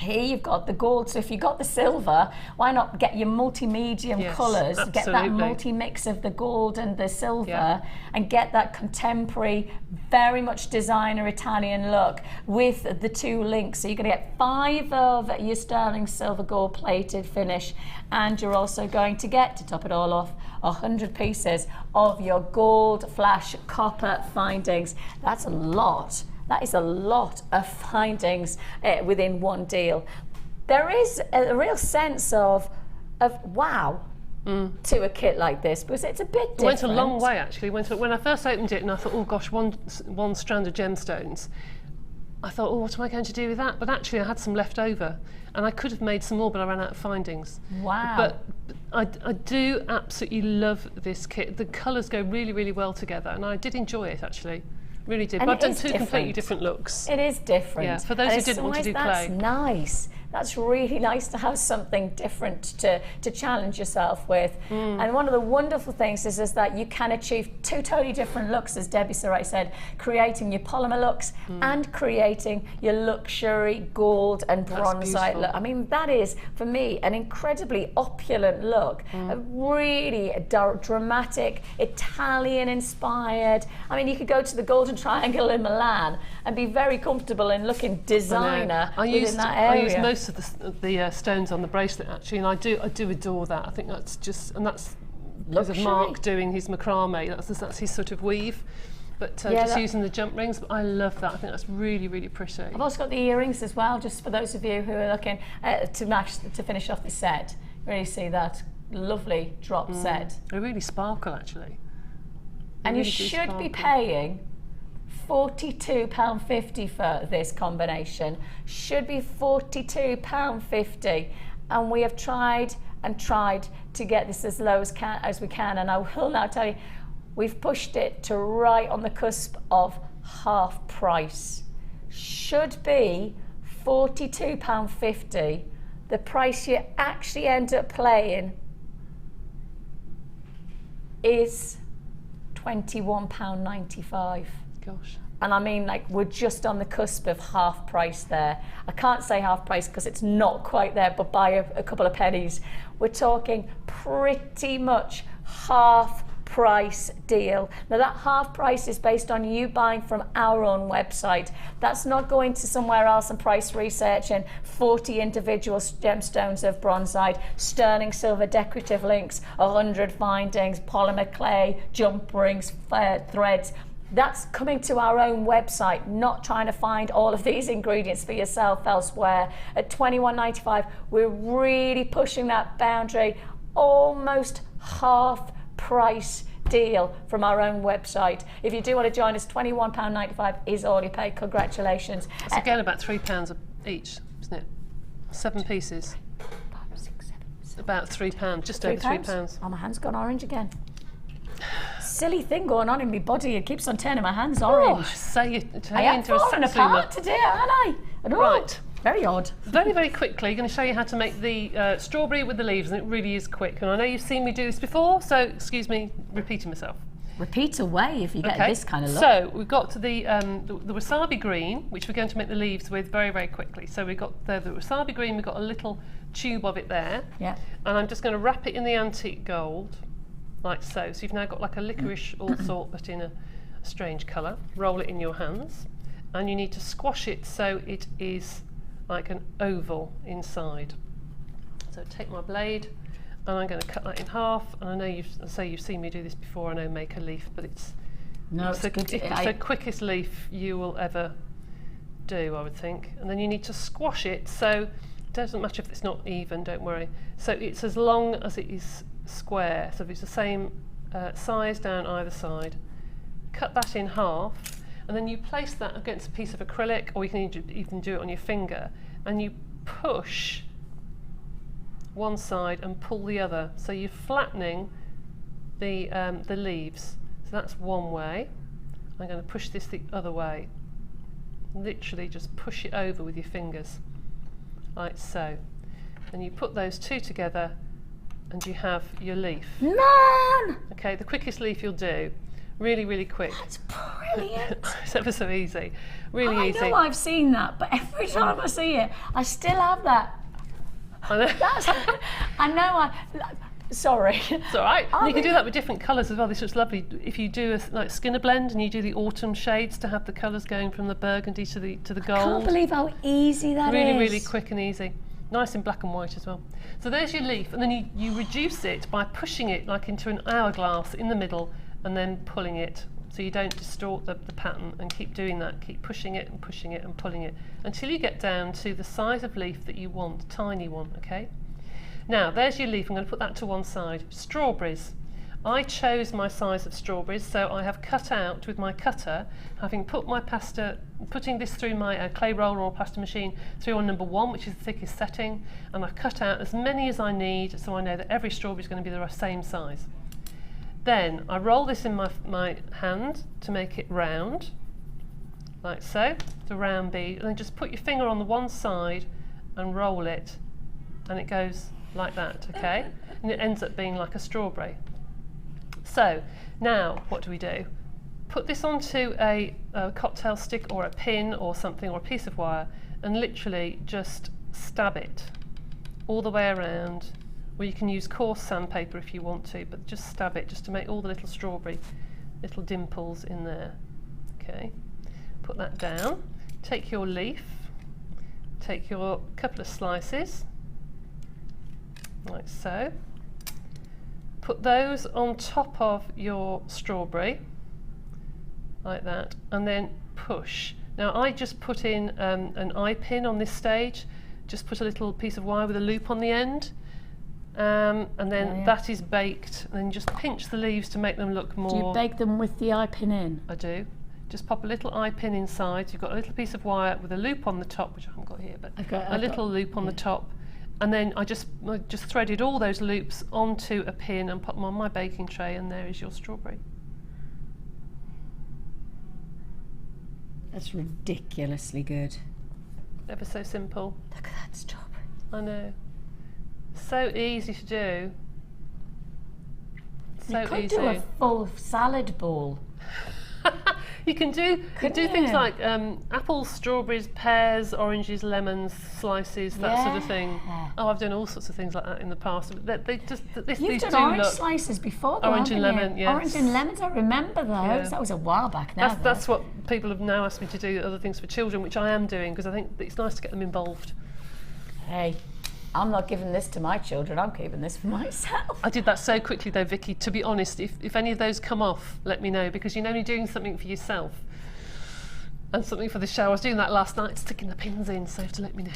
the gold. So if you got the silver, why not get your multi-medium colours, get that multi-mix of the gold and the silver, and get that contemporary, very much designer Italian look with the two links. So you're going to get 5 of your sterling silver gold plated finish, and you're also going to get, to top it all off, 100 pieces of your gold flash copper findings. That's a lot. That is a lot of findings within one deal. There is a real sense of wow to a kit like this, because it's a bit different. It went a long way, actually. When I first opened it and I thought, oh gosh, one strand of gemstones, I thought, oh, what am I going to do with that? But actually I had some left over, and I could have made some more, but I ran out of findings. Wow. But I do absolutely love this kit. The colours go really, really well together, and I did enjoy it, actually. Really did. And but I've done it is two different. Completely different looks. It is different. Yeah, for those who didn't want to do that's clay. Nice. That's really nice to have something different to challenge yourself with. And one of the wonderful things is that you can achieve 2 totally different looks, as Debbie Sarai said, creating your polymer looks and creating your luxury gold and bronzite look. I mean, that is, for me, an incredibly opulent look. A really dramatic, Italian-inspired. I mean, you could go to the Golden Triangle in Milan and be very comfortable in looking designer within that area. I used most of the stones on the bracelet, actually, and I do adore that. I think that's just, and that's because of Mark doing his macrame. That's his sort of weave. But just using the jump rings, I love that. I think that's really, really pretty. I've also got the earrings as well, just for those of you who are looking to finish off the set. You really see that lovely drop set. They really sparkle, actually. And They you really do should be sparkle. paying £42.50 for this combination. Should be £42.50. And we have tried and tried to get this as low as we can. And I will now tell you, we've pushed it to right on the cusp of half price. Should be £42.50. The price you actually end up paying is £21.95. Gosh. And I mean, like, we're just on the cusp of half price there. I can't say half price because it's not quite there, but by a couple of pennies. We're talking pretty much half price deal. Now that half price is based on you buying from our own website. That's not going to somewhere else and price researching 40 individual gemstones of bronzite, sterling silver decorative links, 100 findings, polymer clay, jump rings, threads. That's coming to our own website, not trying to find all of these ingredients for yourself elsewhere. At $21.95, we're really pushing that boundary, almost half price deal from our own website. If you do want to join us, £21.95 is all you pay. Congratulations. It's again about £3 each, isn't it? 7 pieces. 5, 6, 7, about £3, just over £3. Oh, my hand's gone orange again. Silly thing going on in my body. It keeps on turning my hands orange. Oh, say I am into a falling satsuma. apart today, aren't I? Right. Very odd. Very, very quickly, going to show you how to make the strawberry with the leaves, and it really is quick. And I know you've seen me do this before, so excuse me repeating myself. Repeat away if you get this kind of look. So we've got to the wasabi green, which we're going to make the leaves with very, very quickly. So we've got the wasabi green, we've got a little tube of it there. Yeah. And I'm just going to wrap it in the antique gold, like so. So you've now got like a licorice all sort, but in a strange colour. Roll it in your hands. And you need to squash it so it is like an oval inside. So take my blade, and I'm going to cut that in half. And I know you've seen me do this before. I know make a leaf, but it's the quickest leaf you will ever do, I would think. And then you need to squash it, so it doesn't matter if it's not even, don't worry. So it's as long as it is square, so if it's the same size down either side. Cut that in half, and then you place that against a piece of acrylic, or you can even do it on your finger, and you push one side and pull the other, so you're flattening the leaves. So that's one way. I'm going to push this the other way. Literally just push it over with your fingers, like so. And you put those two together and you have your leaf. Man! Okay, the quickest leaf you'll do. Really, really quick. That's brilliant. It's ever so easy. Really easy. I know I've seen that, but every time I see it, I still have that. I know. Sorry. It's all right. You can do that with different colours as well. This looks lovely. If you do like Skinner blend and you do the autumn shades to have the colours going from the burgundy to the gold. I can't believe how easy that is. Really, really quick and easy. Nice in black and white as well. So there's your leaf, and then you reduce it by pushing it like into an hourglass in the middle and then pulling it, so you don't distort the pattern, and keep doing that. Keep pushing it and pushing it and pulling it until you get down to the size of leaf that you want, a tiny one, okay? Now, there's your leaf. I'm going to put that to one side. Strawberries. I chose my size of strawberries, so I have cut out with my cutter, having put my putting this through my clay roller or pasta machine through on number 1, which is the thickest setting, and I've cut out as many as I need, so I know that every strawberry is going to be the same size. Then I roll this in my hand to make it round, like so, the round bead, and then just put your finger on the one side and roll it, and it goes like that, okay? And it ends up being like a strawberry. So now what do? Put this onto a cocktail stick or a pin or something, or a piece of wire, and literally just stab it all the way around. Or you can use coarse sandpaper if you want to, but just stab it just to make all the little strawberry little dimples in there. Okay, put that down. Take your leaf, take your couple of slices, like so. Put those on top of your strawberry, like that, and then push. Now I just put in an eye pin on this stage, just put a little piece of wire with a loop on the end, and then that is baked, and then just pinch the leaves to make them look more... Do you bake them with the eye pin in? I do. Just pop a little eye pin inside. You've got a little piece of wire with a loop on the top, which I haven't got here, but a little loop on the top. And then I just threaded all those loops onto a pin and put them on my baking tray, and there is your strawberry. That's ridiculously good. Ever so simple. Look at that strawberry. I know. So easy to do. So you could easy. do a full salad bowl. You can do things like apples, strawberries, pears, oranges, lemons, slices, that sort of thing. Oh, I've done all sorts of things like that in the past. You've done orange slices before, though, orange and lemon, yes. Orange and lemons, I remember those. Yeah. That was a while back now. That's what people have now asked me to do, other things for children, which I am doing, because I think it's nice to get them involved. Hey, I'm not giving this to my children, I'm keeping this for myself. I did that so quickly though, Vicky, to be honest. If any of those come off, let me know, because you're only doing something for yourself and something for the show. I was doing that last night, sticking the pins in, so you have to let me know.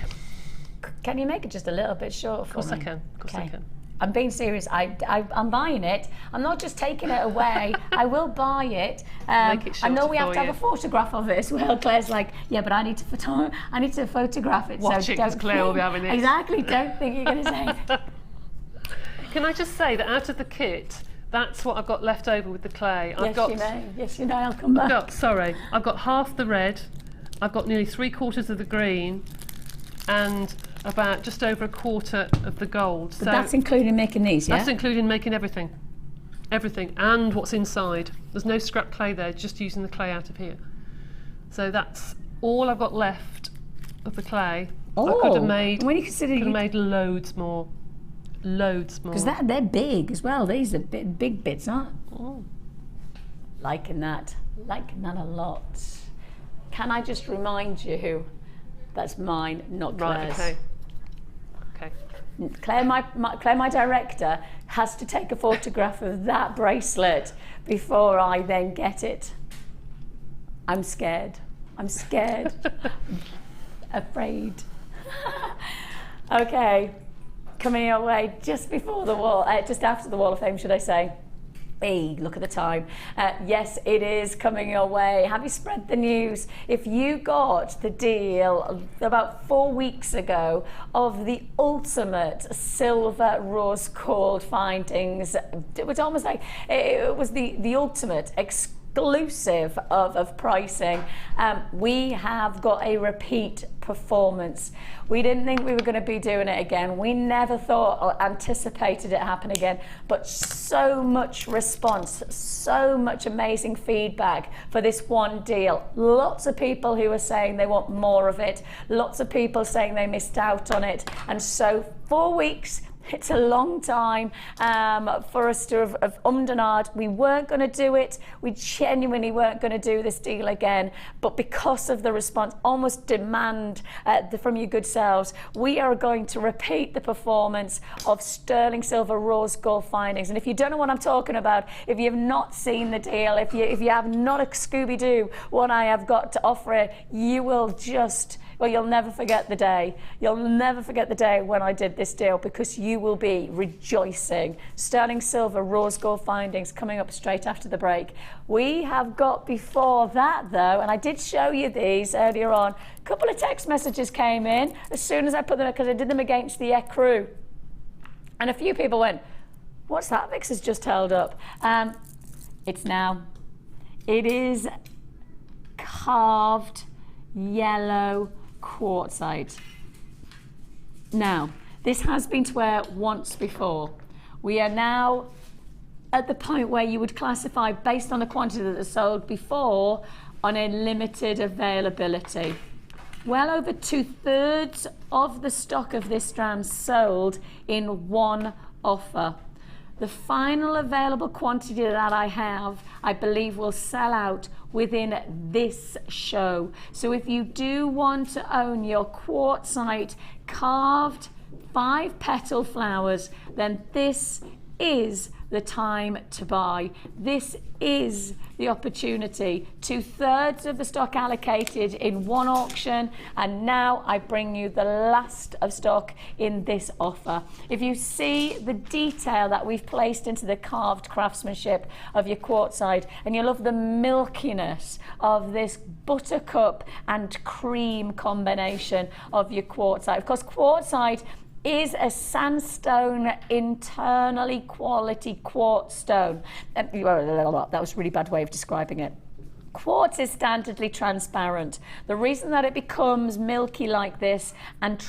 Can you make it just a little bit short for me? Of course I can, of course I can. I'm being serious. I'm buying it. I'm not just taking it away. I will buy it. I know we have to have a photograph of it as well. Claire's like, yeah, but I need to photograph it. Watch it, because Claire will be having it. Exactly. Don't think you're going to say that. Can I just say that out of the kit, that's what I've got left over with the clay. Yes, you may. Yes, you may. I'll come back. I've got half the red, I've got nearly 3/4 of the green, and about just over 1/4 of the gold. But so that's including making these, yeah? That's including making everything. Everything, and what's inside. There's no scrap clay there, just using the clay out of here. So that's all I've got left of the clay. Oh, I could have made, when you consider made loads more. Loads more. Because they're big as well. These are big bits, aren't they? Oh. Liking that a lot. Can I just remind you, that's mine, not Claire's. Right, okay. Claire, my director, has to take a photograph of that bracelet before I then get it. I'm scared. Afraid. Okay, coming your way just before the wall, just after the Wall of Fame, should I say? Hey, look at the time. Yes, it is coming your way. Have you spread the news? If you got the deal about 4 weeks ago of the ultimate silver rose gold findings, it was almost like it was the ultimate exclusive of pricing. We have got a repeat performance. We didn't think we were going to be doing it again. We never thought or anticipated it happen again, but so much response, so much amazing feedback for this one deal. Lots of people who are saying they want more of it, lots of people saying they missed out on it, and so 4 weeks, it's a long time for us to have ummed and ahed. We weren't going to do it. We genuinely weren't going to do this deal again. But because of the response, almost demand from you good selves, we are going to repeat the performance of sterling silver rose gold findings. And if you don't know what I'm talking about, if you have not seen the deal, if you have not a Scooby-Doo what I have got to offer it, you will just... Well, you'll never forget the day. You'll never forget the day when I did this deal, because you will be rejoicing. Sterling silver rose gold findings coming up straight after the break. We have got before that though, and I did show you these earlier on, a couple of text messages came in as soon as I put them, because I did them against the ecru. And a few people went, what's that Vix has just held up? It's now. It is carved yellow quartzite. Now, this has been to wear once before. We are now at the point where you would classify, based on the quantity that is sold before, on a limited availability. Well over 2/3 of the stock of this strand sold in one offer. The final available quantity that I have, I believe, will sell out within this show. So if you do want to own your quartzite carved 5-petal flowers, then this is the time to buy. This is the opportunity. 2/3 of the stock allocated in one auction, and now I bring you the last of stock in this offer. If you see the detail that we've placed into the carved craftsmanship of your quartzite, and you love the milkiness of this buttercup and cream combination of your quartzite. Of course, quartzite is a sandstone, internally quality quartz stone. That was a really bad way of describing it. Quartz is standardly transparent. The reason that it becomes milky like this and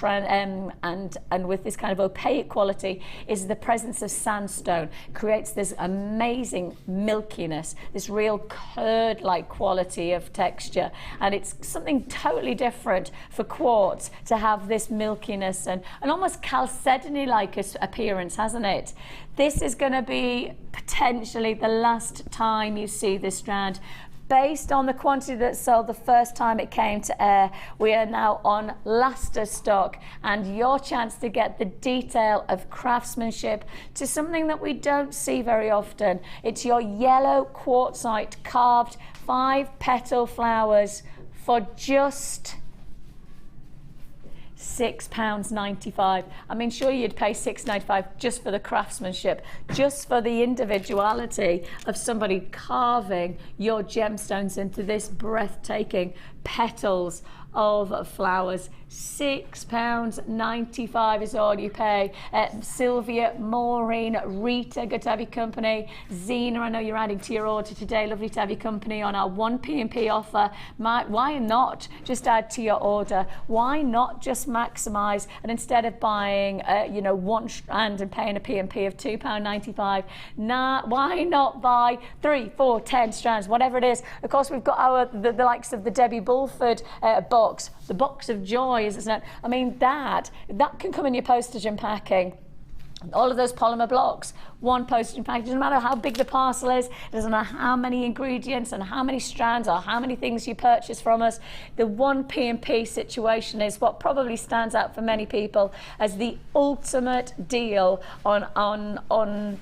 with this kind of opaque quality is the presence of sandstone. Creates this amazing milkiness, this real curd-like quality of texture, and it's something totally different for quartz to have this milkiness and almost chalcedony-like appearance, hasn't it? This is going to be potentially the last time you see this strand. Based on the quantity that sold the first time it came to air, we are now on last of stock, and your chance to get the detail of craftsmanship to something that we don't see very often. It's your yellow quartzite carved 5-petal flowers for just £6.95. I mean, sure, you'd pay £6.95 just for the craftsmanship, just for the individuality of somebody carving your gemstones into this breathtaking petals of flowers. £6.95 is all you pay. Sylvia, Maureen, Rita, good to have your company. Zena, I know you're adding to your order today. Lovely to have your company on our 1 P&P offer. Why not just add to your order? Why not just maximise, and instead of buying one strand and paying a P&P of £2.95, why not buy 3, 4, 10 strands, whatever it is. Of course, we've got the likes of the Debbie Bulford box, the box of joy, isn't it? I mean, that can come in your postage and packing. All of those polymer blocks, one postage and packing. Doesn't matter how big the parcel is, it doesn't matter how many ingredients and how many strands or how many things you purchase from us. The 1 P&P situation is what probably stands out for many people as the ultimate deal on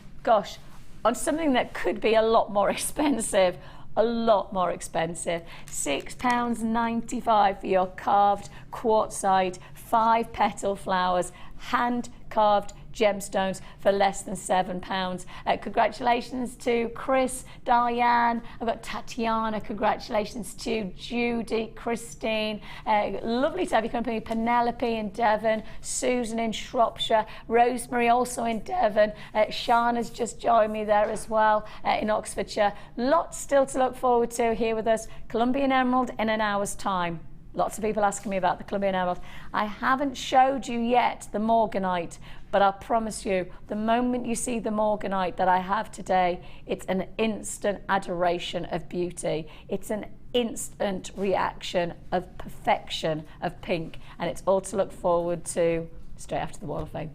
something that could be a lot more expensive. A lot more expensive. £6.95 for your carved quartzite 5-petal flowers, hand carved gemstones for less than £7. Congratulations to Chris, Diane, I've got Tatiana, congratulations to Judy, Christine, lovely to have your company, Penelope in Devon, Susan in Shropshire, Rosemary also in Devon, Shana's just joined me there as well in Oxfordshire. Lots still to look forward to here with us. Colombian Emerald in an hour's time. Lots of people asking me about the Colombian Emerald. I haven't showed you yet the Morganite, but I promise you, the moment you see the Morganite that I have today, it's an instant adoration of beauty. It's an instant reaction of perfection of pink, and it's all to look forward to straight after the Wall of Fame.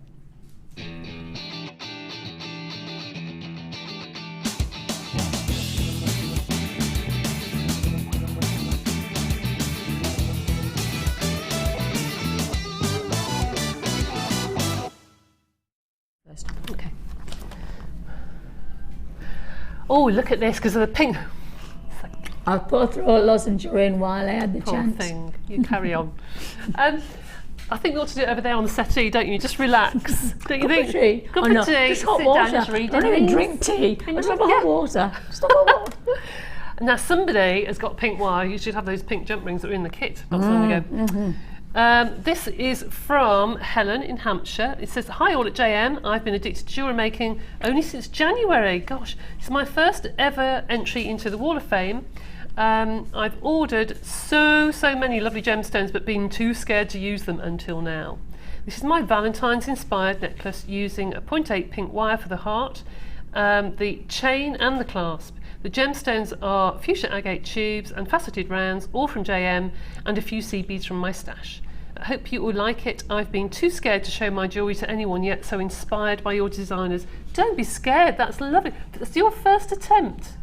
Okay. Oh, look at this because of the pink. I put through a lozenge in while I had the Poor chance. thing. You carry on. I think you ought to do it over there on the settee, don't you? Just relax. Don't you think? Tea? Cup Oh, no. of tea. Just hot sit water. down, just read I don't it. even drink tea. I just have hot water. Just have hot water. Now somebody has got pink wire. You should have those pink jump rings that were in the kit not so long ago. This is from Helen in Hampshire. It says, hi all at JM. I've been addicted to jewellery making only since January. Gosh, it's my first ever entry into the Wall of Fame. I've ordered so many lovely gemstones but been too scared to use them until now. This is my Valentine's inspired necklace using a 0.8 pink wire for the heart, the chain and the clasp. The gemstones are fuchsia agate tubes and faceted rounds, all from JM, and a few seed beads from my stash. I hope you all like it. I've been too scared to show my jewellery to anyone yet, so inspired by your designers. Don't be scared, that's lovely. That's your first attempt.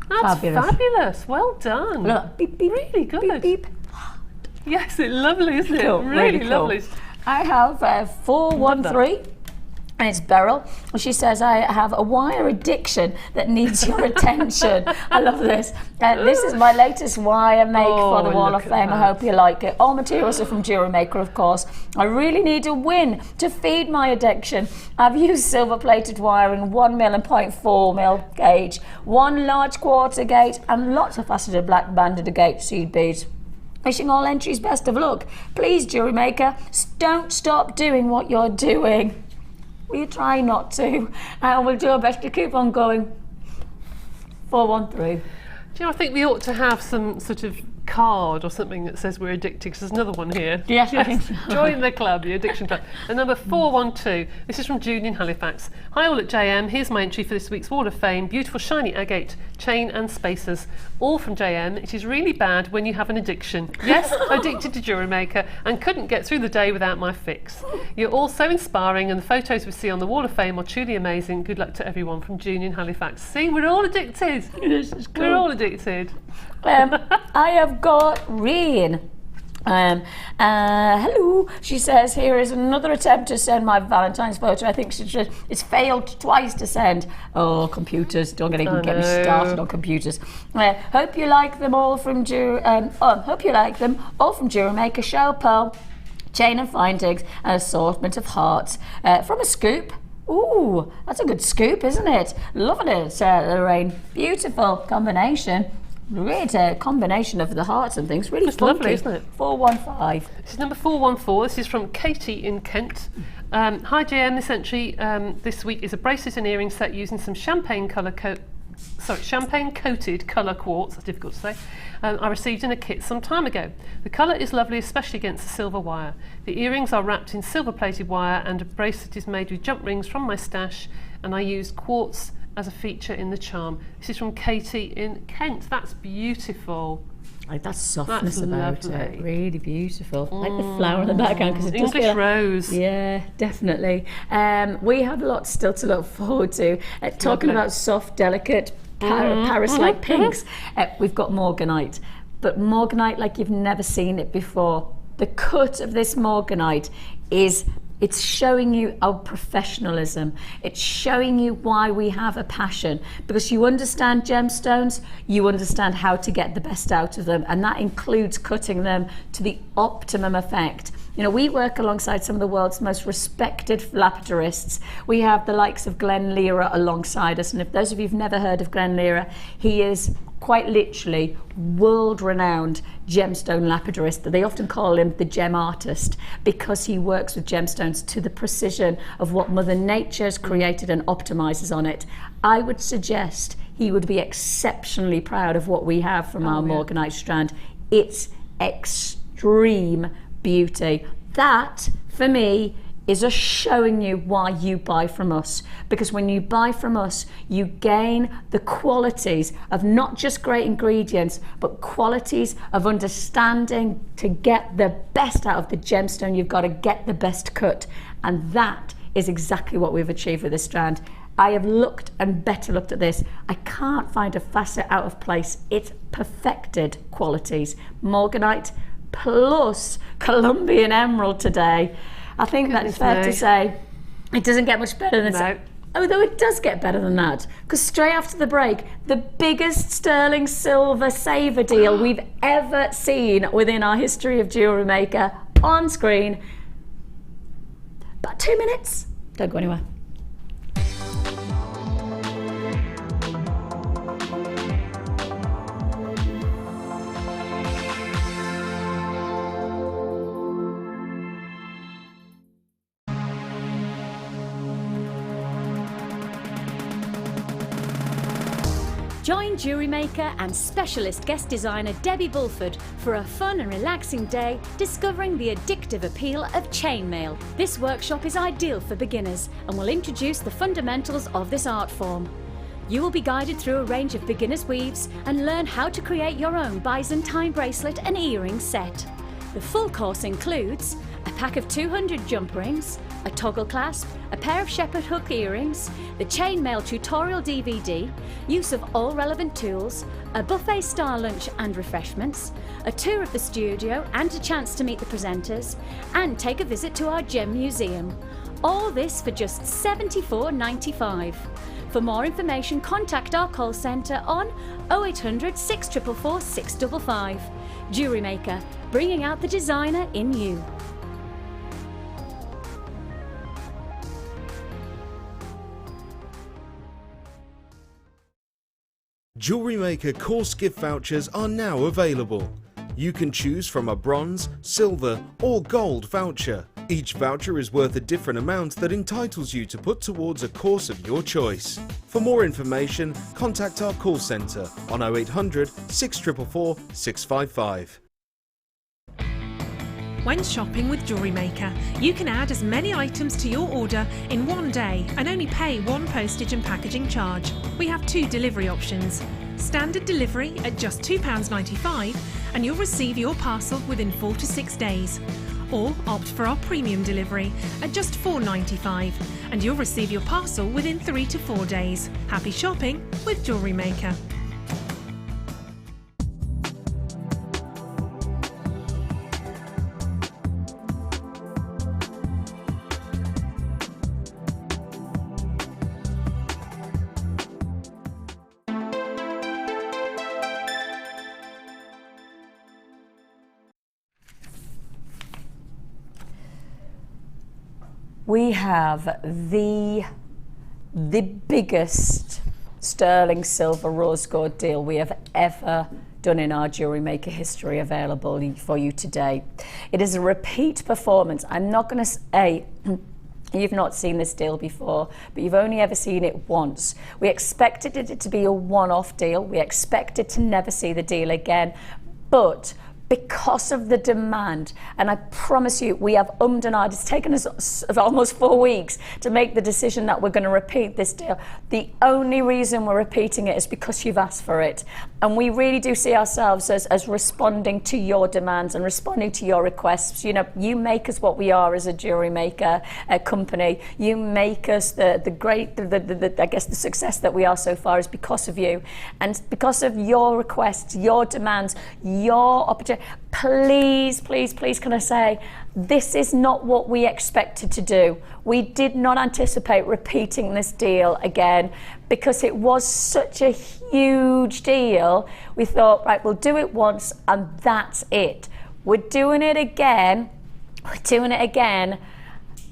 That's fabulous. Well done. Look, beep, beep, really good. Beep, beep. Yes, it's lovely, isn't it? Cool, Really cool. lovely. I have 413. And it's Beryl. She says, I have a wire addiction that needs your attention. I love this. This is my latest wire make for the Wall of Fame. I hope you like it. All materials are from Jewellery Maker, of course. I really need a win to feed my addiction. I've used silver plated wire in 1 mil and 0.4 mil gauge, 1 large quarter gauge, and lots of faceted black banded agate seed beads. Wishing all entries best of luck. Please, Jewellery Maker, don't stop doing what you're doing. Will you try not to? And we'll do our best to keep on going. 413. Do you know, I think we ought to have some sort of card or something that says we're addicted, because there's another one here. Yes, I think so. Join the club, the addiction club. And number 412, this is from June in Halifax. Hi all at JM, here's my entry for this week's Wall of Fame. Beautiful shiny agate, chain and spacers, all from JM. It is really bad when you have an addiction. Yes, addicted to Jewellery Maker and couldn't get through the day without my fix. You're all so inspiring and the photos we see on the Wall of Fame are truly amazing. Good luck to everyone from June in Halifax. See, we're all addicted. This is cool. We're all addicted. I have got Rain. Hello, she says, here is another attempt to send my Valentine's photo. I think it's failed twice to send. Oh, computers, don't get me started on computers. Hope you like them all from Jewellery Maker, Shell Pearl, chain and findings, an assortment of hearts from a scoop. Ooh, that's a good scoop, isn't it? Loving it, Lorraine. Beautiful combination. It's a combination of the hearts and things. Really It's funky. lovely, isn't it? 415. This is number 414. This is from Katie in Kent. Hi JM, this entry this week is a bracelet and earring set using some champagne coated colour quartz. That's difficult to say. I received in a kit some time ago. The colour is lovely, especially against the silver wire. The earrings are wrapped in silver plated wire and a bracelet is made with jump rings from my stash, and I used quartz as a feature in the charm. This is from Katie in Kent. That's beautiful. Like that softness That's about lovely. it, really beautiful. Like the flower in the background, because it does English feel, rose. yeah, definitely. We have a lot still to look forward to. Talking about soft, delicate, Paris-like pinks, we've got Morganite, but Morganite like you've never seen it before. The cut of this Morganite it's showing you our professionalism. It's showing you why we have a passion, because you understand gemstones, you understand how to get the best out of them, and that includes cutting them to the optimum effect. You know, we work alongside some of the world's most respected lapidarists. We have the likes of Glenn Lira alongside us, and if those of you who've never heard of Glenn Lira, he is quite literally world-renowned gemstone lapidarist. They often call him the gem artist because he works with gemstones to the precision of what Mother Nature's created and optimizes on it. I would suggest he would be exceptionally proud of what we have from our Morganite strand. It's extreme beauty. That, for me, is us showing you why you buy from us, because when you buy from us you gain the qualities of not just great ingredients, but qualities of understanding to get the best out of the gemstone. You've got to get the best cut, and that is exactly what we've achieved with this strand. I have looked and better looked at this. I can't find a facet out of place. It's perfected qualities. Morganite plus Colombian emerald today. I think that's fair to say. It doesn't get much better than that. Although it does get better than that, because straight after the break, the biggest sterling silver saver deal we've ever seen within our history of Jewellery Maker on screen. About 2 minutes. Don't go anywhere. Join Jewellery Maker and specialist guest designer Debbie Bulford for a fun and relaxing day discovering the addictive appeal of chainmail. This workshop is ideal for beginners and will introduce the fundamentals of this art form. You will be guided through a range of beginners' weaves and learn how to create your own Byzantine bracelet and earring set. The full course includes a pack of 200 jump rings, a toggle clasp, a pair of shepherd hook earrings, the chainmail tutorial DVD, use of all relevant tools, a buffet style lunch and refreshments, a tour of the studio and a chance to meet the presenters, and take a visit to our gem museum. All this for just $74.95. For more information, contact our call centre on 0800 644 655. Jewellery Maker, bringing out the designer in you. Jewellery Maker course gift vouchers are now available. You can choose from a bronze, silver or gold voucher. Each voucher is worth a different amount that entitles you to put towards a course of your choice. For more information, contact our call centre on 0800 644 655. When shopping with Jewellery Maker, you can add as many items to your order in one day and only pay one postage and packaging charge. We have 2 delivery options. Standard delivery at just £2.95 and you'll receive your parcel within 4 to 6 days. Or opt for our premium delivery at just £4.95 and you'll receive your parcel within 3 to 4 days. Happy shopping with Jewellery Maker. We have the biggest sterling silver rose gold deal we have ever done in our Jewellery Maker history available for you today. It is a repeat performance. I'm not going to say you've not seen this deal before, but you've only ever seen it once. We expected it to be a one-off deal. We expected to never see the deal again, but because of the demand, and I promise you, we have and ahed. It's taken us almost 4 weeks to make the decision that we're going to repeat this deal. The only reason we're repeating it is because you've asked for it. And we really do see ourselves as responding to your demands and responding to your requests. You know, you make us what we are as a jewellery maker company. You make us the I guess the success that we are so far is because of you. And because of your requests, your demands, your opportunity. Please, please, please, can I say, this is not what we expected to do. We did not anticipate repeating this deal again because it was such a huge deal. We thought, right, we'll do it once and that's it. We're doing it again. We're doing it again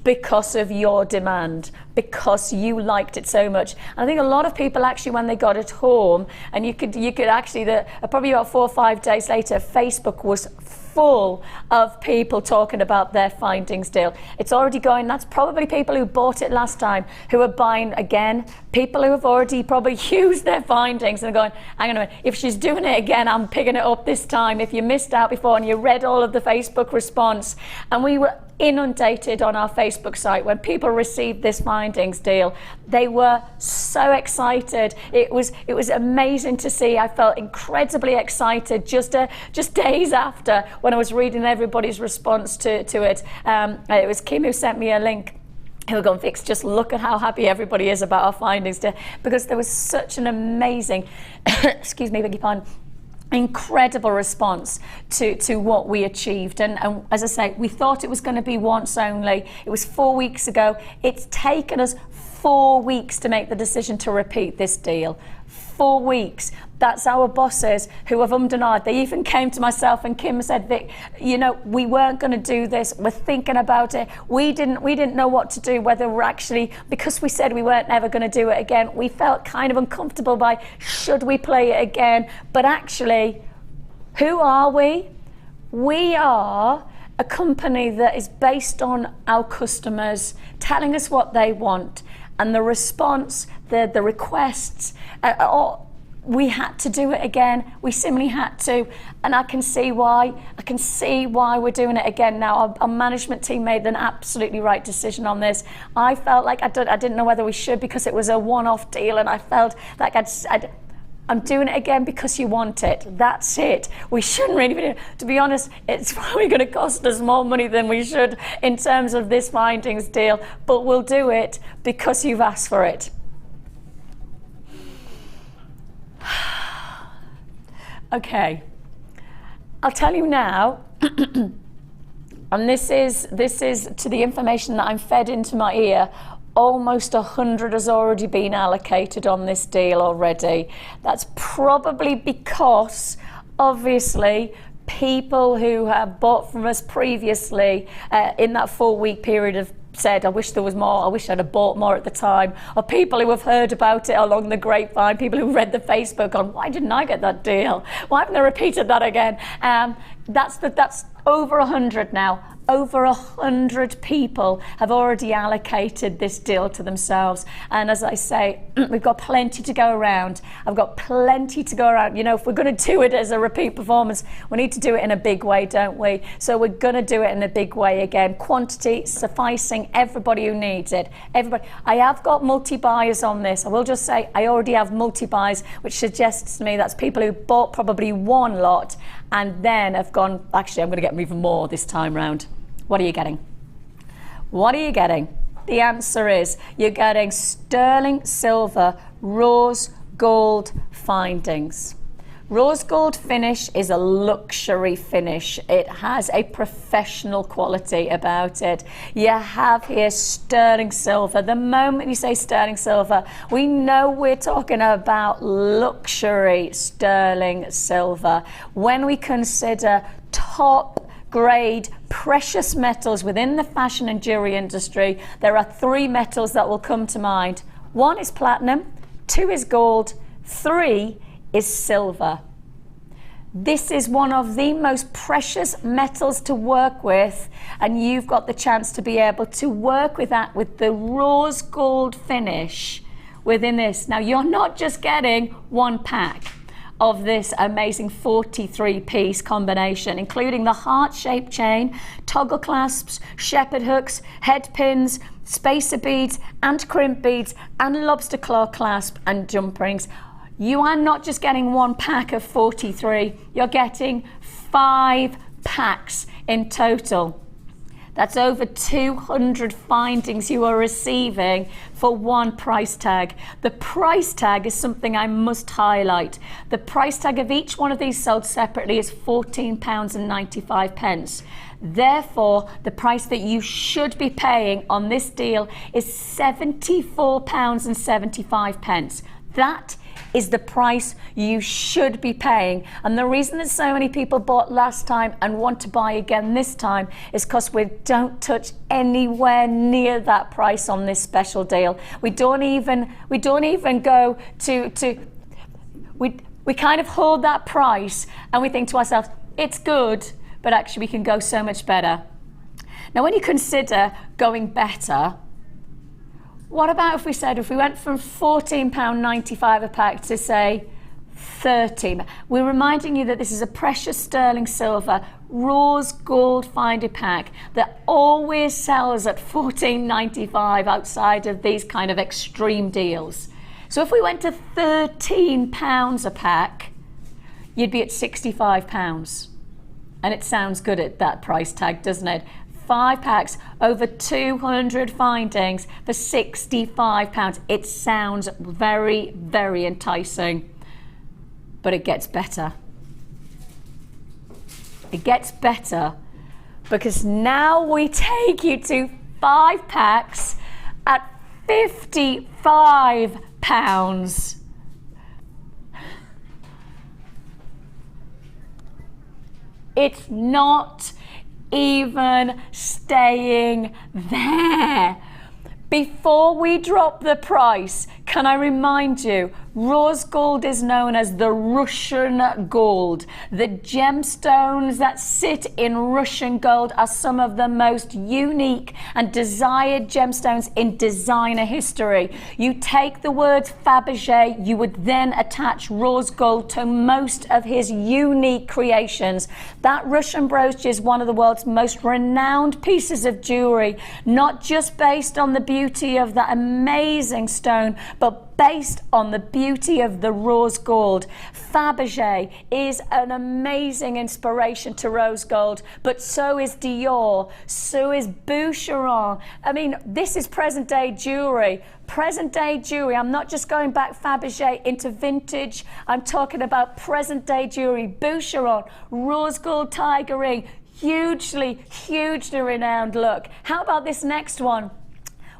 because of your demand, because you liked it so much. And I think a lot of people actually, when they got it home, and you could actually, probably about 4 or 5 days later, Facebook was full of people talking about their findings deal. It's already going. That's probably people who bought it last time who are buying again, people who have already probably used their findings and going, hang on a minute, if she's doing it again, I'm picking it up this time. If you missed out before and you read all of the Facebook response, and we were inundated on our Facebook site when people received this findings deal. They were so excited. It was amazing to see. I felt incredibly excited just days after when I was reading everybody's response to it. It was Kim who sent me a link. Who were going, Vix, just look at how happy everybody is about our findings deal, because there was such an amazing, excuse me, beg your pardon, incredible response to what we achieved. And as I say, we thought it was going to be once only. It was 4 weeks ago. It's taken us 4 weeks to make the decision to repeat this deal. 4 weeks. That's our bosses who have and ahed. They even came to myself and Kim and said, Vic, you know, we weren't going to do this. We're thinking about it. We didn't know what to do, whether we're actually, because we said we weren't ever going to do it again, we felt kind of uncomfortable by, should we play it again? But actually, who are we? We are a company that is based on our customers telling us what they want, and the response, the requests, we had to do it again. We simply had to, and I can see why. I can see why we're doing it again now. Our management team made an absolutely right decision on this. I felt like I didn't know whether we should, because it was a one-off deal, and I felt like I'm doing it again because you want it. That's it. We shouldn't really be doing it. To be honest, it's probably going to cost us more money than we should in terms of this findings deal, but we'll do it because you've asked for it. Okay, I'll tell you now, and this is to the information that I'm fed into my ear. Almost 100 has already been allocated on this deal already. That's probably because, obviously, people who have bought from us previously in that 4-week period have said, I wish there was more, I wish I'd have bought more at the time, or people who have heard about it along the grapevine, people who read the Facebook on, why didn't I get that deal? Why haven't they repeated that again? That's over 100 now. Over 100 people have already allocated this deal to themselves. And as I say, we've got plenty to go around. I've got plenty to go around. You know, if we're going to do it as a repeat performance, we need to do it in a big way, don't we? So we're going to do it in a big way again. Quantity sufficing everybody who needs it. Everybody. I have got multi-buyers on this. I will just say I already have multi-buys, which suggests to me that's people who bought probably one lot and then have gone, actually, I'm going to get even more this time round. What are you getting? What are you getting? The answer is you're getting sterling silver rose gold findings. Rose gold finish is a luxury finish. It has a professional quality about it. You have here sterling silver. The moment you say sterling silver, we know we're talking about luxury sterling silver. When we consider top grade precious metals within the fashion and jewelry industry, there are 3 metals that will come to mind. One is platinum, 2 is gold, 3 is silver. This is one of the most precious metals to work with, and you've got the chance to be able to work with that with the rose gold finish within this. Now, you're not just getting one pack of this amazing 43-piece combination, including the heart-shaped chain, toggle clasps, shepherd hooks, head pins, spacer beads and crimp beads, and lobster claw clasp and jump rings. You are not just getting one pack of 43, you're getting 5 packs in total. That's over 200 findings you are receiving for one price tag. The price tag is something I must highlight. The price tag of each one of these sold separately is £14.95. Therefore, the price that you should be paying on this deal is £74.75. That is the price you should be paying. And the reason that so many people bought last time and want to buy again this time is because we don't touch anywhere near that price on this special deal. We don't even go to we kind of hold that price and we think to ourselves, it's good, but actually we can go so much better. Now, when you consider going better, what about if we went from £14.95 a pack to, say, £13? We're reminding you that this is a precious sterling silver rose gold finder pack that always sells at £14.95 outside of these kind of extreme deals. So if we went to £13 a pack, you'd be at £65. And it sounds good at that price tag, doesn't it? 5 packs, over 200 findings for £65. It sounds very, very enticing, but it gets better. It gets better because now we take you to 5 packs at £55. It's not even staying there. Before we drop the price, can I remind you, rose gold is known as the Russian gold. The gemstones that sit in Russian gold are some of the most unique and desired gemstones in designer history. You take the word Fabergé, you would then attach rose gold to most of his unique creations. That Russian brooch is one of the world's most renowned pieces of jewelry, not just based on the beauty of that amazing stone, but based on the beauty of the rose gold. Fabergé is an amazing inspiration to rose gold, but so is Dior, so is Boucheron. I mean, this is present day jewelry. Present day jewelry, I'm not just going back Fabergé into vintage, I'm talking about present day jewelry. Boucheron, rose gold tiger ring, hugely renowned look. How about this next one?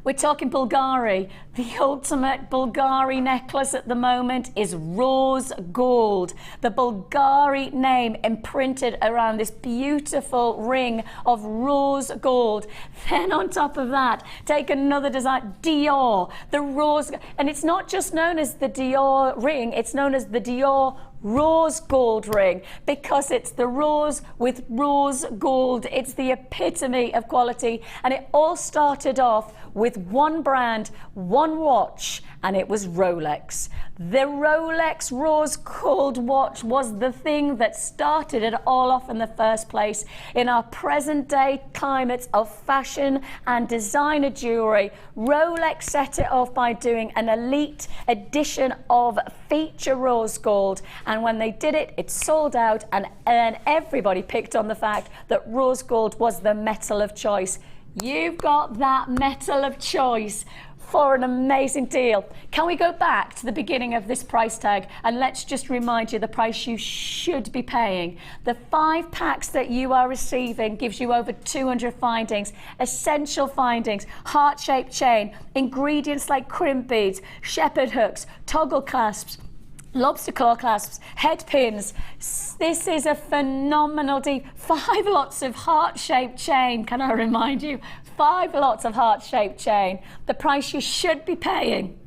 We're talking Bulgari. The ultimate Bulgari necklace at the moment is rose gold. The Bulgari name imprinted around this beautiful ring of rose gold. Then on top of that, take another design, Dior, the rose, and it's not just known as the Dior ring, it's known as the Dior rose gold ring because it's the rose with rose gold. It's the epitome of quality, and it all started off with one brand, one watch, and it was Rolex. The Rolex rose gold watch was the thing that started it all off in the first place. In our present day climate of fashion and designer jewelry, Rolex set it off by doing an elite edition of feature rose gold, and when they did it, it sold out, and everybody picked on the fact that rose gold was the metal of choice. You've got that metal of choice for an amazing deal. Can we go back to the beginning of this price tag and let's just remind you the price you should be paying. The 5 packs that you are receiving gives you over 200 findings, essential findings, heart-shaped chain, ingredients like crimp beads, shepherd hooks, toggle clasps, lobster claw clasps, head pins. This is a phenomenal deal. 5 lots of heart-shaped chain, can I remind you? 5 lots of heart-shaped chain. The price you should be paying.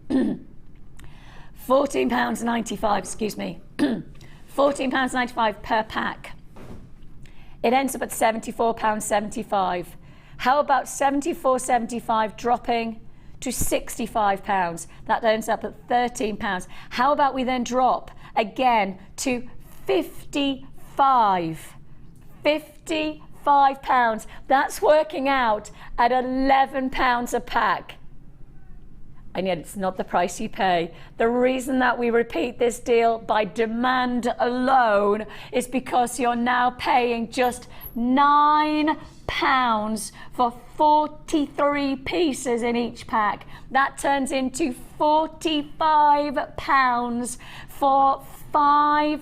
£14.95, excuse me, £14.95 per pack. It ends up at £74.75. How about £74.75 dropping to £65? That ends up at £13. How about we then drop again to £55? £55. That's working out at £11 a pack. And yet it's not the price you pay. The reason that we repeat this deal by demand alone is because you're now paying just £9 for 43 pieces in each pack. That turns into £45 for 5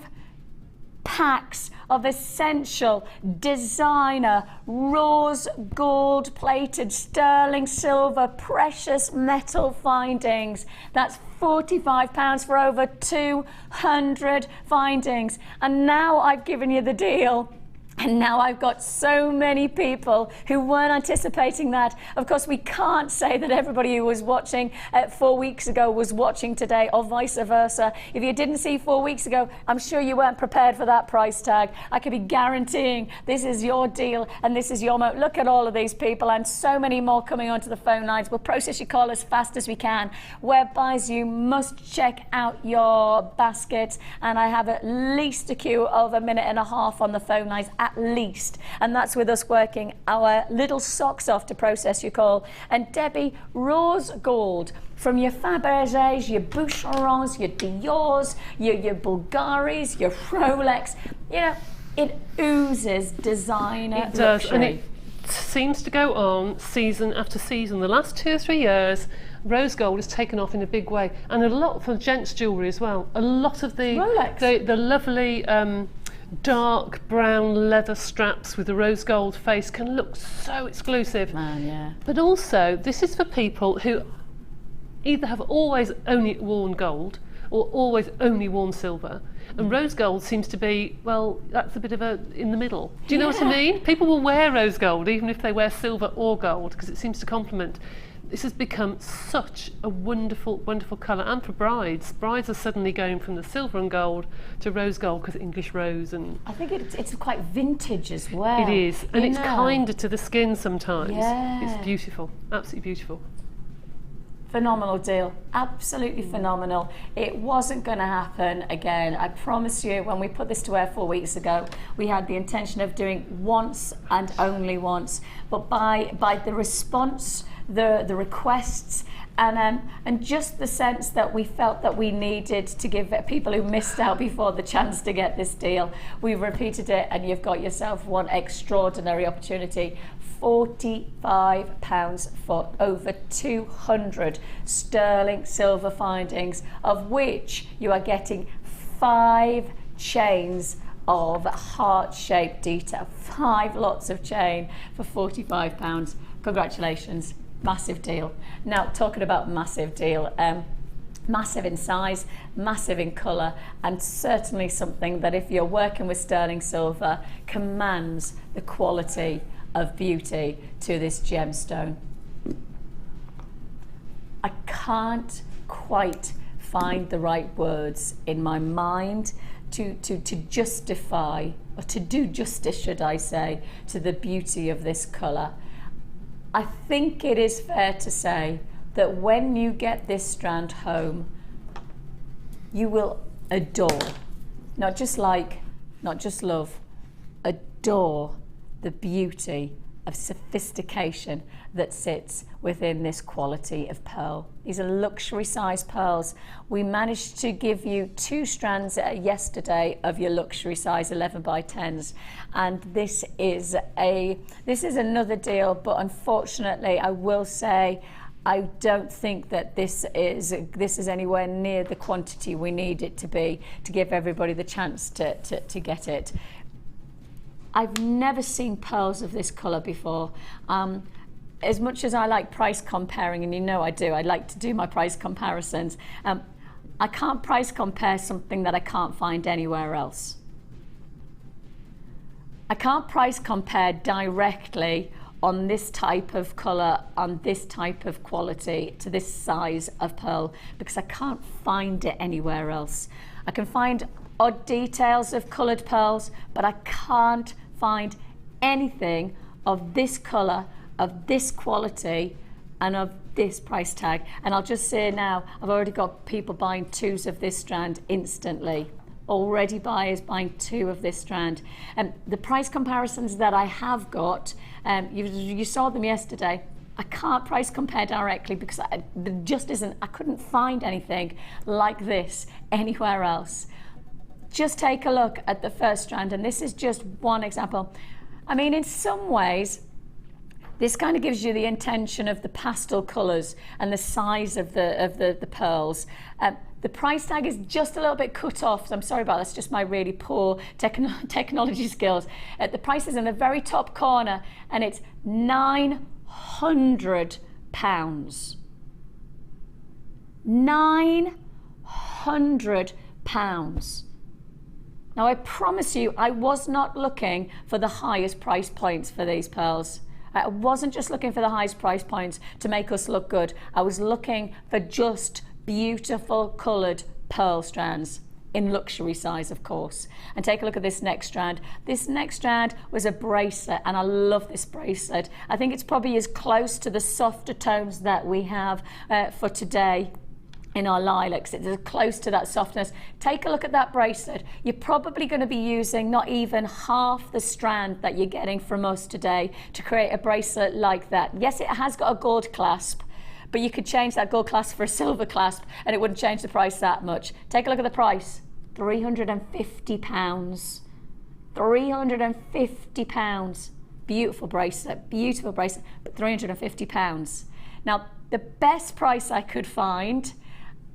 packs of essential designer rose gold plated sterling silver precious metal findings. That's £45 for over 200 findings. And now I've given you the deal. And now I've got so many people who weren't anticipating that. Of course, we can't say that everybody who was watching 4 weeks ago was watching today, or vice versa. If you didn't see 4 weeks ago, I'm sure you weren't prepared for that price tag. I could be guaranteeing this is your deal and this is your moment. Look at all of these people and so many more coming onto the phone lines. We'll process your call as fast as we can. Whereby you must check out your basket, and I have at least a queue of 1.5 minutes on the phone lines. At least, and that's with us working our little socks off to process your call. And Debbie, rose gold from your Fabergés, your Boucherons, your Diors, your Bulgaris, your Rolex, you know, it oozes designer. It does, luxury. and it seems to go on season after season. The last 2 or 3 years, rose gold has taken off in a big way, and a lot for gents jewellery as well. A lot of the Rolex. the lovely dark brown leather straps with the rose gold face can look so exclusive. Man, yeah. But also, this is for people who either have always only worn gold or always only worn silver. And rose gold seems to be, well, that's a bit of a in the middle. Do you know what I mean? People will wear rose gold even if they wear silver or gold because it seems to complement. This has become such a wonderful, wonderful colour. And for brides, brides are suddenly going from the silver and gold to rose gold because English rose. And I think it's quite vintage as well. it is, and You it's know. kinder to the skin sometimes. Yeah. It's beautiful, absolutely beautiful. Phenomenal deal, absolutely phenomenal. It wasn't going to happen again. I promise you, when we put this to air 4 weeks ago, we had the intention of doing once and only once. But by the response, the requests, and just the sense that we felt that we needed to give people who missed out before the chance to get this deal, we've repeated it, and you've got yourself one extraordinary opportunity. £45 for over 200 sterling silver findings, of which you are getting 5 chains of heart-shaped detail, 5 lots of chain for £45. Congratulations, massive deal. Now, talking about massive deal, massive in size, massive in colour, and certainly something that if you're working with sterling silver commands the quality of beauty to this gemstone. I can't quite find the right words in my mind to justify, or to do justice, should I say, to the beauty of this colour. I think it is fair to say that when you get this strand home, you will adore, not just like, not just love, adore the beauty of sophistication that sits within this quality of pearl. These are luxury size pearls. We managed to give you 2 strands yesterday of your luxury size 11 by 10s, and this is another deal, but unfortunately I will say I don't think that this is anywhere near the quantity we need it to be to give everybody the chance to get it. I've never seen pearls of this colour before. As much as I like price comparing, and you know I do, I like to do my price comparisons, I can't price compare something that I can't find anywhere else. I can't price compare directly on this type of colour, on this type of quality, to this size of pearl, because I can't find it anywhere else. I can find odd details of coloured pearls, but I can't find anything of this colour, of this quality, and of this price tag. And I'll just say now, I've already got people buying 2s of this strand instantly. Already buyers buying 2 of this strand. And the price comparisons that I have got, you saw them yesterday. I can't price compare directly because there just isn't, I couldn't find anything like this anywhere else. Just take a look at the first strand, and this is just one example. I mean, in some ways, this kind of gives you the intention of the pastel colours and the size of the pearls. The price tag is just a little bit cut off, so I'm sorry about that, that's just my really poor technology skills. The price is in the very top corner, and it's £900. £900. Now, I promise you, I was not looking for the highest price points for these pearls. I wasn't just looking for the highest price points to make us look good. I was looking for just beautiful coloured pearl strands in luxury size, of course. And take a look at this next strand. This next strand was a bracelet, and I love this bracelet. I think it's probably as close to the softer tones that we have for today in our lilacs. It's close to that softness. Take a look at that bracelet. You're probably going to be using not even half the strand that you're getting from us today to create a bracelet like that. Yes, it has got a gold clasp, but you could change that gold clasp for a silver clasp and it wouldn't change the price that much. Take a look at the price. £350. £350. Beautiful bracelet, but £350. Now, the best price I could find,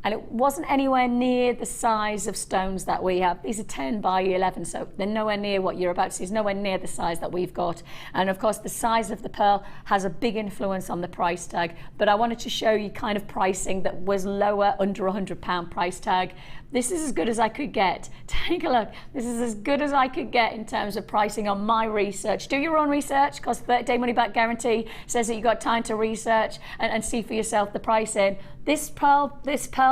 and it wasn't anywhere near the size of stones that we have. These are 10 by 11, so they're nowhere near what you're about to see. It's nowhere near the size that we've got. And of course, the size of the pearl has a big influence on the price tag. But I wanted to show you kind of pricing that was lower, under £100 price tag. This is as good as I could get. Take a look. This is as good as I could get in terms of pricing on my research. Do your own research, because 30-day money-back guarantee says that you've got time to research and see for yourself the pricing. This pearl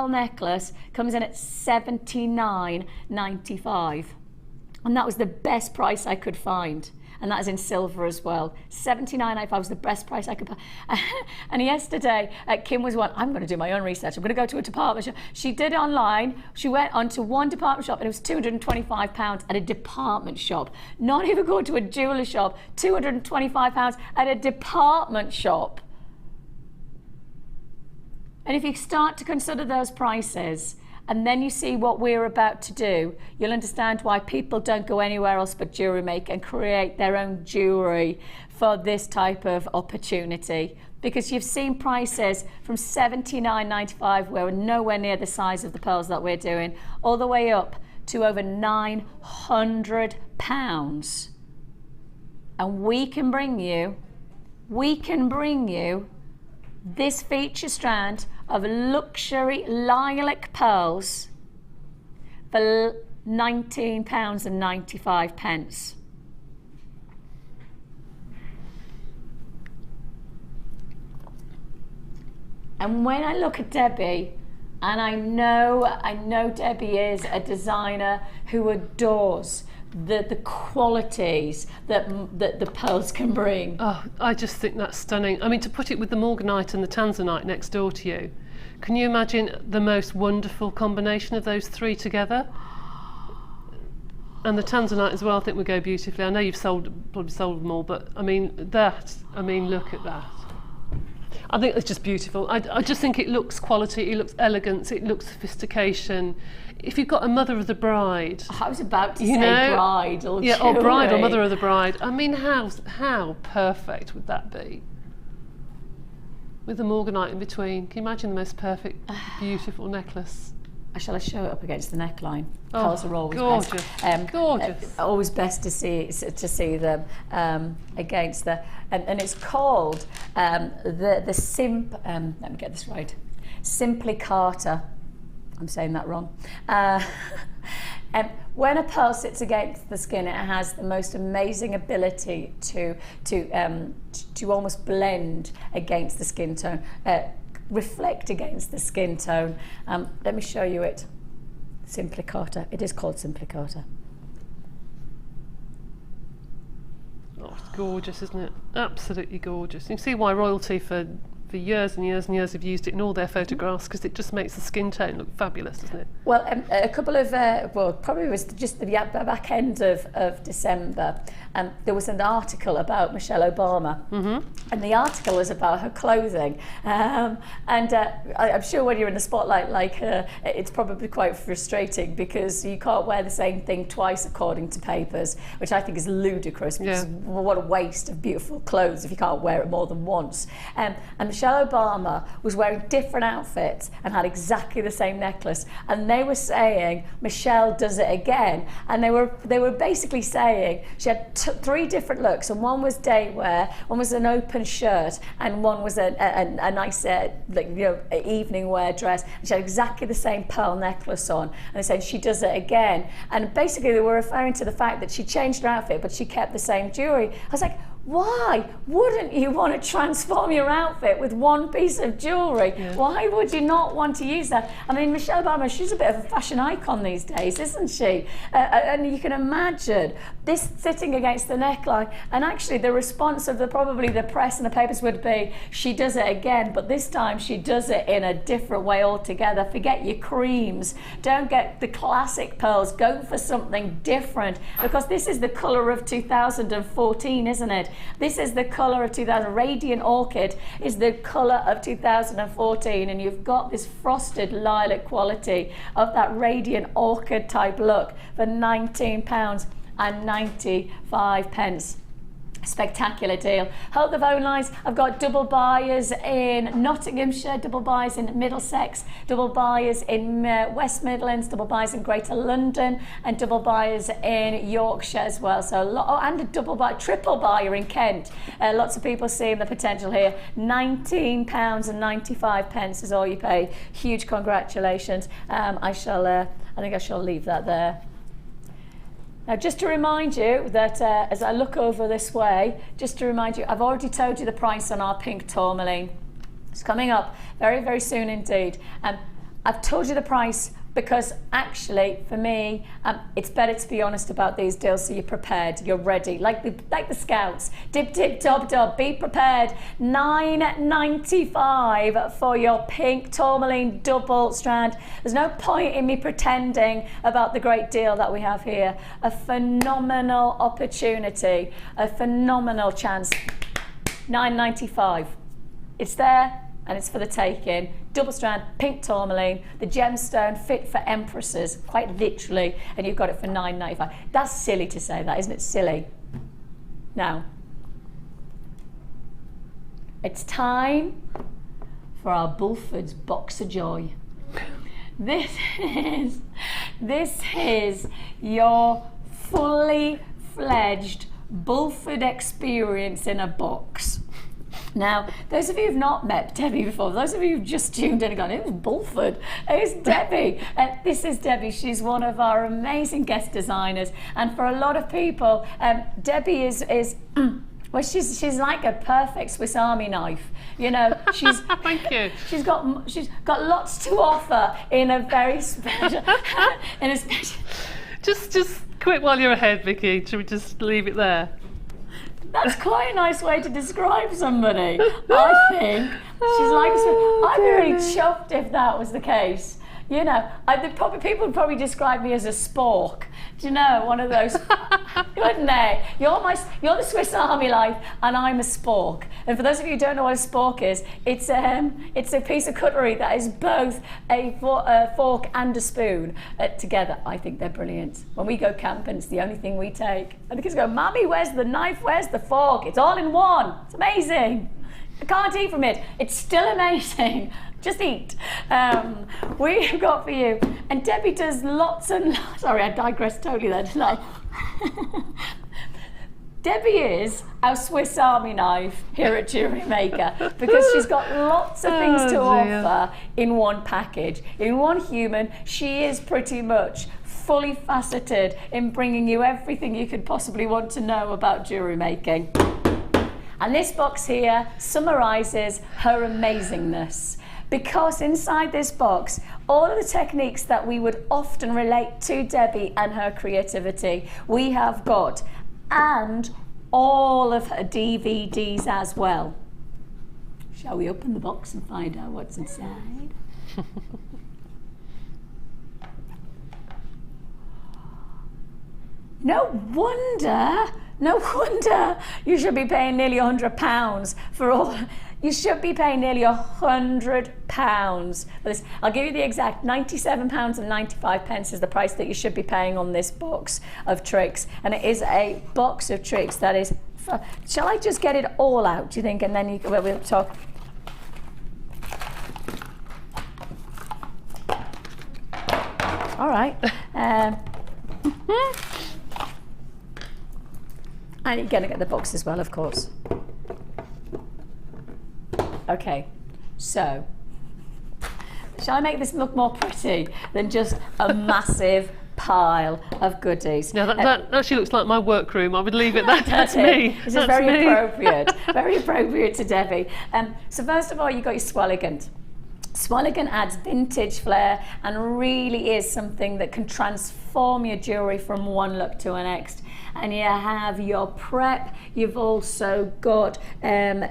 necklace comes in at $79.95, and that was the best price I could find. And that is in silver as well. $79.95 was the best price I could buy. And yesterday, Kim was one, I'm going to do my own research. I'm going to go to a department shop. She did it online. She went onto one department shop and it was £225 at a department shop. Not even going to a jeweller shop, £225 at a department shop. And if you start to consider those prices, and then you see what we're about to do, you'll understand why people don't go anywhere else but Jewellery Maker and create their own jewellery for this type of opportunity. Because you've seen prices from $79.95, where we're nowhere near the size of the pearls that we're doing, all the way up to over £900. And we can bring you this feature strand of luxury lilac pearls for £19.95. And when I look at Debbie, and I know Debbie is a designer who adores the qualities that the pearls can bring. Oh, I just think that's stunning. I mean, to put it with the Morganite and the Tanzanite next door to you, can you imagine the most wonderful combination of those three together? And the Tanzanite as well, I think would go beautifully. I know you've probably sold them all, but I mean, look at that. I think it's just beautiful. I just think it looks quality, it looks elegance, it looks sophistication. If you've got a mother of the bride, I was about to say bride or yeah, or bride or mother of the bride. I mean, how perfect would that be? With the Morganite in between. Can you imagine the most perfect, beautiful necklace? Shall I show it up against the neckline? Oh, Pearls are always gorgeous, best. gorgeous. Always best to see them against the, and it's called the let me get this right, Simply Carter. I'm saying that wrong. when a pearl sits against the skin, it has the most amazing ability to almost blend against the skin tone, reflect against the skin tone. Let me show you it. Simplicata. It is called Simplicata. Oh, it's gorgeous, isn't it? Absolutely gorgeous. You can see why royalty for years and years and years have used it in all their photographs, because it just makes the skin tone look fabulous, doesn't it? Well, a couple of, well, probably was just the back end of December, there was an article about Michelle Obama, and the article was about her clothing, and I'm sure when you're in the spotlight like her, it's probably quite frustrating, because you can't wear the same thing twice according to papers, which I think is ludicrous, because what a waste of beautiful clothes if you can't wear it more than once. And Michelle Obama was wearing different outfits and had exactly the same necklace, and they were saying Michelle does it again, and they were basically saying she had three different looks, and one was day wear, one was an open shirt, and one was a nice evening wear dress, and she had exactly the same pearl necklace on, and they said she does it again. And basically they were referring to the fact that she changed her outfit but she kept the same jewelry. I was like, why wouldn't you want to transform your outfit with one piece of jewellery? Yeah. Why would you not want to use that? I mean, Michelle Obama, she's a bit of a fashion icon these days, isn't she? And you can imagine this sitting against the neckline, and actually the response of probably the press and the papers would be, she does it again, but this time she does it in a different way altogether. Forget your creams. Don't get the classic pearls. Go for something different, because this is the colour of 2014, isn't it? This is the colour of 2000. Radiant Orchid is the colour of 2014, and you've got this frosted lilac quality of that Radiant Orchid type look for £19.95. Spectacular deal. Hope the phone lines. I've got double buyers in Nottinghamshire, double buyers in Middlesex, double buyers in West Midlands, double buyers in Greater London, and double buyers in Yorkshire as well. So and a triple buyer in Kent. Lots of people seeing the potential here. £19.95 is all you pay. Huge congratulations. I think I shall leave that there. Now, just to remind you that as I look over this way, just to remind you, I've already told you the price on our pink tourmaline. It's coming up very, very soon indeed. I've told you the price because actually, for me, it's better to be honest about these deals, so you're prepared, you're ready, like the scouts. Dip, dip, dob, dob, be prepared. £9.95 for your pink tourmaline double strand. There's no point in me pretending about the great deal that we have here. A phenomenal opportunity, a phenomenal chance. £9.95. It's there, and it's for the taking. Double strand, pink tourmaline, the gemstone fit for empresses, quite literally, and you've got it for £9.95. That's silly to say that, isn't it? Silly. Now, it's time for our Bulford's Box of Joy. This is your fully fledged Bulford experience in a box. Now, those of you who've not met Debbie before, those of you who've just tuned in and gone, who's Bulford? Who's Debbie? This is Debbie. She's one of our amazing guest designers, and for a lot of people, Debbie is well, she's like a perfect Swiss Army knife. You know, she's thank you. She's got lots to offer in a very special Just quick while you're ahead, Vicky. Should we just leave it there? That's quite a nice way to describe somebody. I think she's like, I'd be really chuffed if that was the case. You know, people would probably describe me as a spork. Do you know, one of those, wouldn't they? You're the Swiss Army knife, and I'm a spork. And for those of you who don't know what a spork is, it's a piece of cutlery that is both a fork and a spoon together. I think they're brilliant. When we go camping, it's the only thing we take. And the kids go, Mummy, where's the knife? Where's the fork? It's all in one. It's amazing. I can't eat from it. It's still amazing. Just eat. We've got for you. And Debbie does lots and lots. Sorry, I digressed totally there, didn't I? Debbie is our Swiss Army knife here at Jewellery Maker, because she's got lots of things to offer in one package. In one human, she is pretty much fully faceted in bringing you everything you could possibly want to know about jewellery making. And this box here summarises her amazingness, because inside this box, all of the techniques that we would often relate to Debbie and her creativity, we have got, and all of her DVDs as well. Shall we open the box and find out what's inside? No wonder you should be paying nearly £100 for all. You should be paying nearly £100 for this. I'll give you the exact £97.95 is the price that you should be paying on this box of tricks. And it is a box of tricks that is, shall I just get it all out, do you think? And then we'll talk. All right. And you're going to get the box as well, of course. Okay, so shall I make this look more pretty than just a massive pile of goodies? Now that actually looks like my workroom. I would leave it that. That's me. This is very appropriate, very appropriate to Debbie. So first of all, you've got your swelligant. Swelligant adds vintage flair and really is something that can transform your jewellery from one look to the next. And you have your prep, you've also got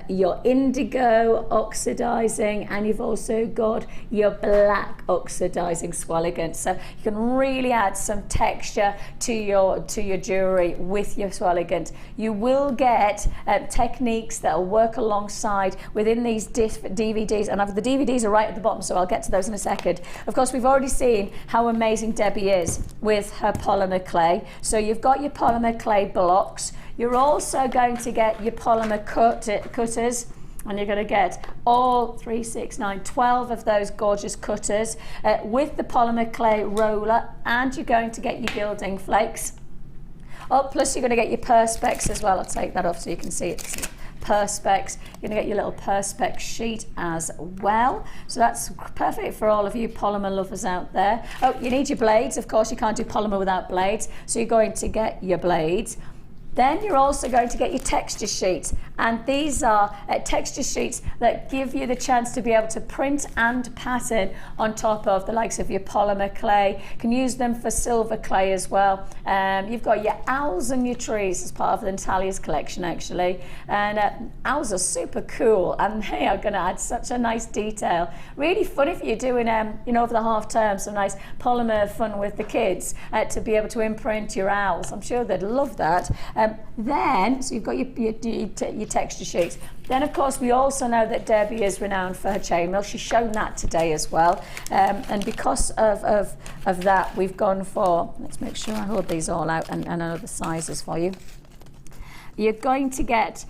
your indigo oxidizing, and you've also got your black oxidizing swelligant. So you can really add some texture to your jewellery with your swelligant. You will get techniques that will work alongside within these DVDs, and the DVDs are right at the bottom, so I'll get to those in a second. Of course, we've already seen how amazing Debbie is with her polymer clay. So you've got your polymer clay blocks. You're also going to get your polymer cutters, and you're going to get all 3, 6, 9, 12 of those gorgeous cutters with the polymer clay roller, and you're going to get your gilding flakes. Oh, plus you're going to get your perspex as well. I'll take that off so you can see it. Perspex. You're going to get your little perspex sheet as well. So that's perfect for all of you polymer lovers out there. Oh, you need your blades. Of course, you can't do polymer without blades. So you're going to get your blades. Then you're also going to get your texture sheets, and these are texture sheets that give you the chance to be able to print and pattern on top of the likes of your polymer clay. You can use them for silver clay as well. You've got your owls and your trees as part of the Natalia's collection actually, and owls are super cool and they are going to add such a nice detail. Really fun if you're doing over the half term some nice polymer fun with the kids to be able to imprint your owls. I'm sure they'd love that. Then, so you've got your texture sheets. Then, of course, we also know that Debbie is renowned for her chainmail. She's shown that today as well. And because of that, we've gone for, let's make sure I hold these all out and I know the sizes for you. You're going to get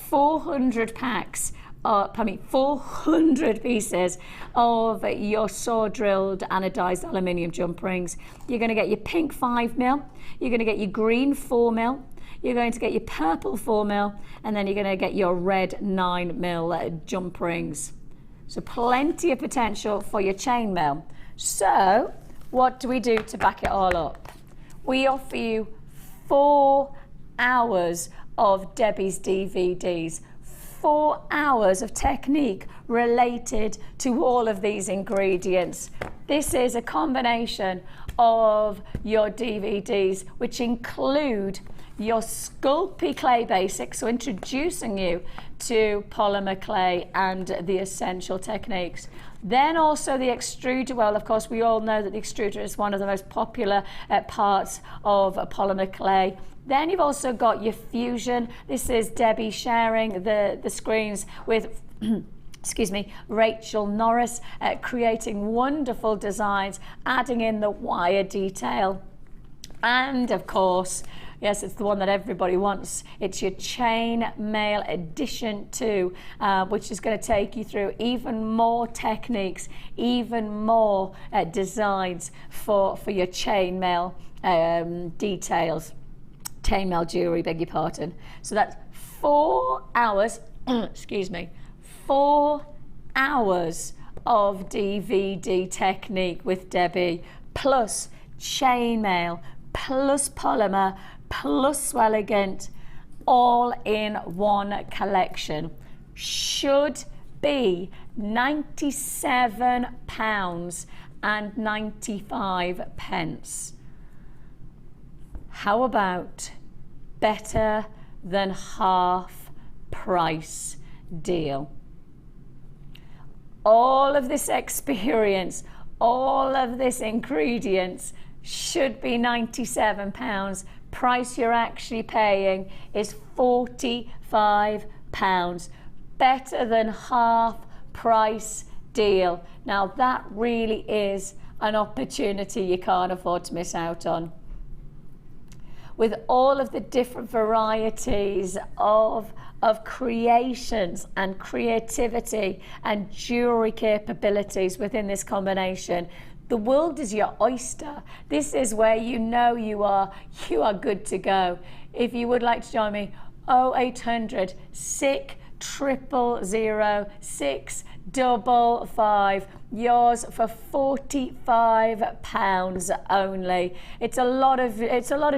400 packs 400 pieces of your saw drilled anodized aluminium jump rings. You're going to get your pink 5mm, you're going to get your green 4mm, you're going to get your purple 4mm, and then you're going to get your red 9mm jump rings. So plenty of potential for your chainmail. So what do we do to back it all up? We offer you 4 hours of Debbie's DVDs. 4 hours of technique related to all of these ingredients. This is a combination of your DVDs, which include your Sculpey clay basics, so introducing you to polymer clay and the essential techniques. Then also the extruder. Well, of course, we all know that the extruder is one of the most popular parts of a polymer clay. Then you've also got your fusion. This is Debbie sharing the screens with excuse me, Rachel Norris, creating wonderful designs, adding in the wire detail. And of course, yes, it's the one that everybody wants. It's your chain mail edition 2, which is going to take you through even more techniques, even more designs for your chain mail details. Chainmail jewellery, beg your pardon. So that's 4 hours, excuse me, 4 hours of DVD technique with Debbie, plus chainmail, plus polymer, plus swelligant, all in one collection. Should be £97.95. How about better than half price deal? All of this experience, all of this ingredients should be £97. Price you're actually paying is £45. Better than half price deal. Now that really is an opportunity you can't afford to miss out on. With all of the different varieties of creations and creativity and jewellery capabilities within this combination, the world is your oyster. This is where you know you are good to go. If you would like to join me, 0800 600 655, yours for £45 only. It's a lot of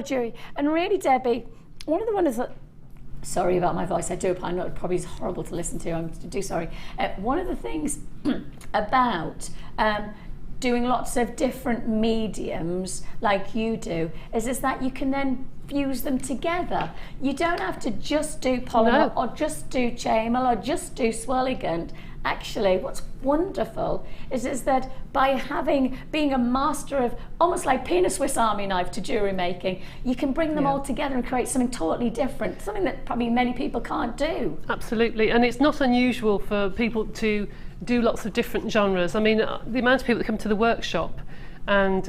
jewellery. And really, Debbie, one of the ones that, sorry about my voice, I do, I know it probably is horrible to listen to, I'm sorry. One of the things about doing lots of different mediums like you do is that you can then fuse them together. You don't have to just do polymer or just do chainmail or just do swelligant. Actually, what's wonderful is that by being a master of almost like being a Swiss Army knife to jewellery making, you can bring them all together and create something totally different, something that probably many people can't do. Absolutely, and it's not unusual for people to do lots of different genres. I mean, the amount of people that come to the workshop and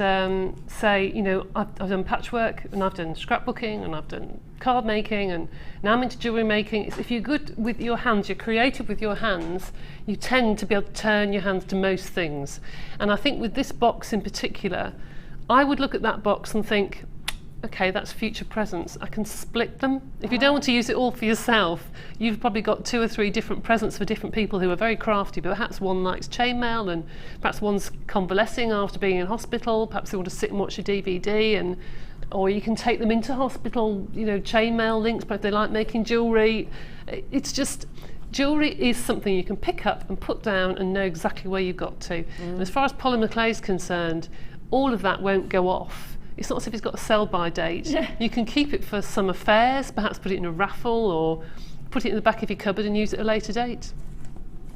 say, you know, I've done patchwork and I've done scrapbooking and I've done card making and now I'm into jewellery making. If you're good with your hands, you're creative with your hands, you tend to be able to turn your hands to most things. And I think with this box in particular, I would look at that box and think, okay, that's future presents. I can split them. If you don't want to use it all for yourself, you've probably got 2 or 3 different presents for different people who are very crafty, but perhaps one likes chainmail and perhaps one's convalescing after being in hospital, perhaps they want to sit and watch a DVD, or you can take them into hospital, you know, chainmail links, but if they like making jewellery. It's just, jewellery is something you can pick up and put down and know exactly where you've got to. And as far as polymer clay is concerned, all of that won't go off. It's not as if it's got a sell-by date. Yeah. You can keep it for summer fairs, perhaps put it in a raffle or put it in the back of your cupboard and use it at a later date.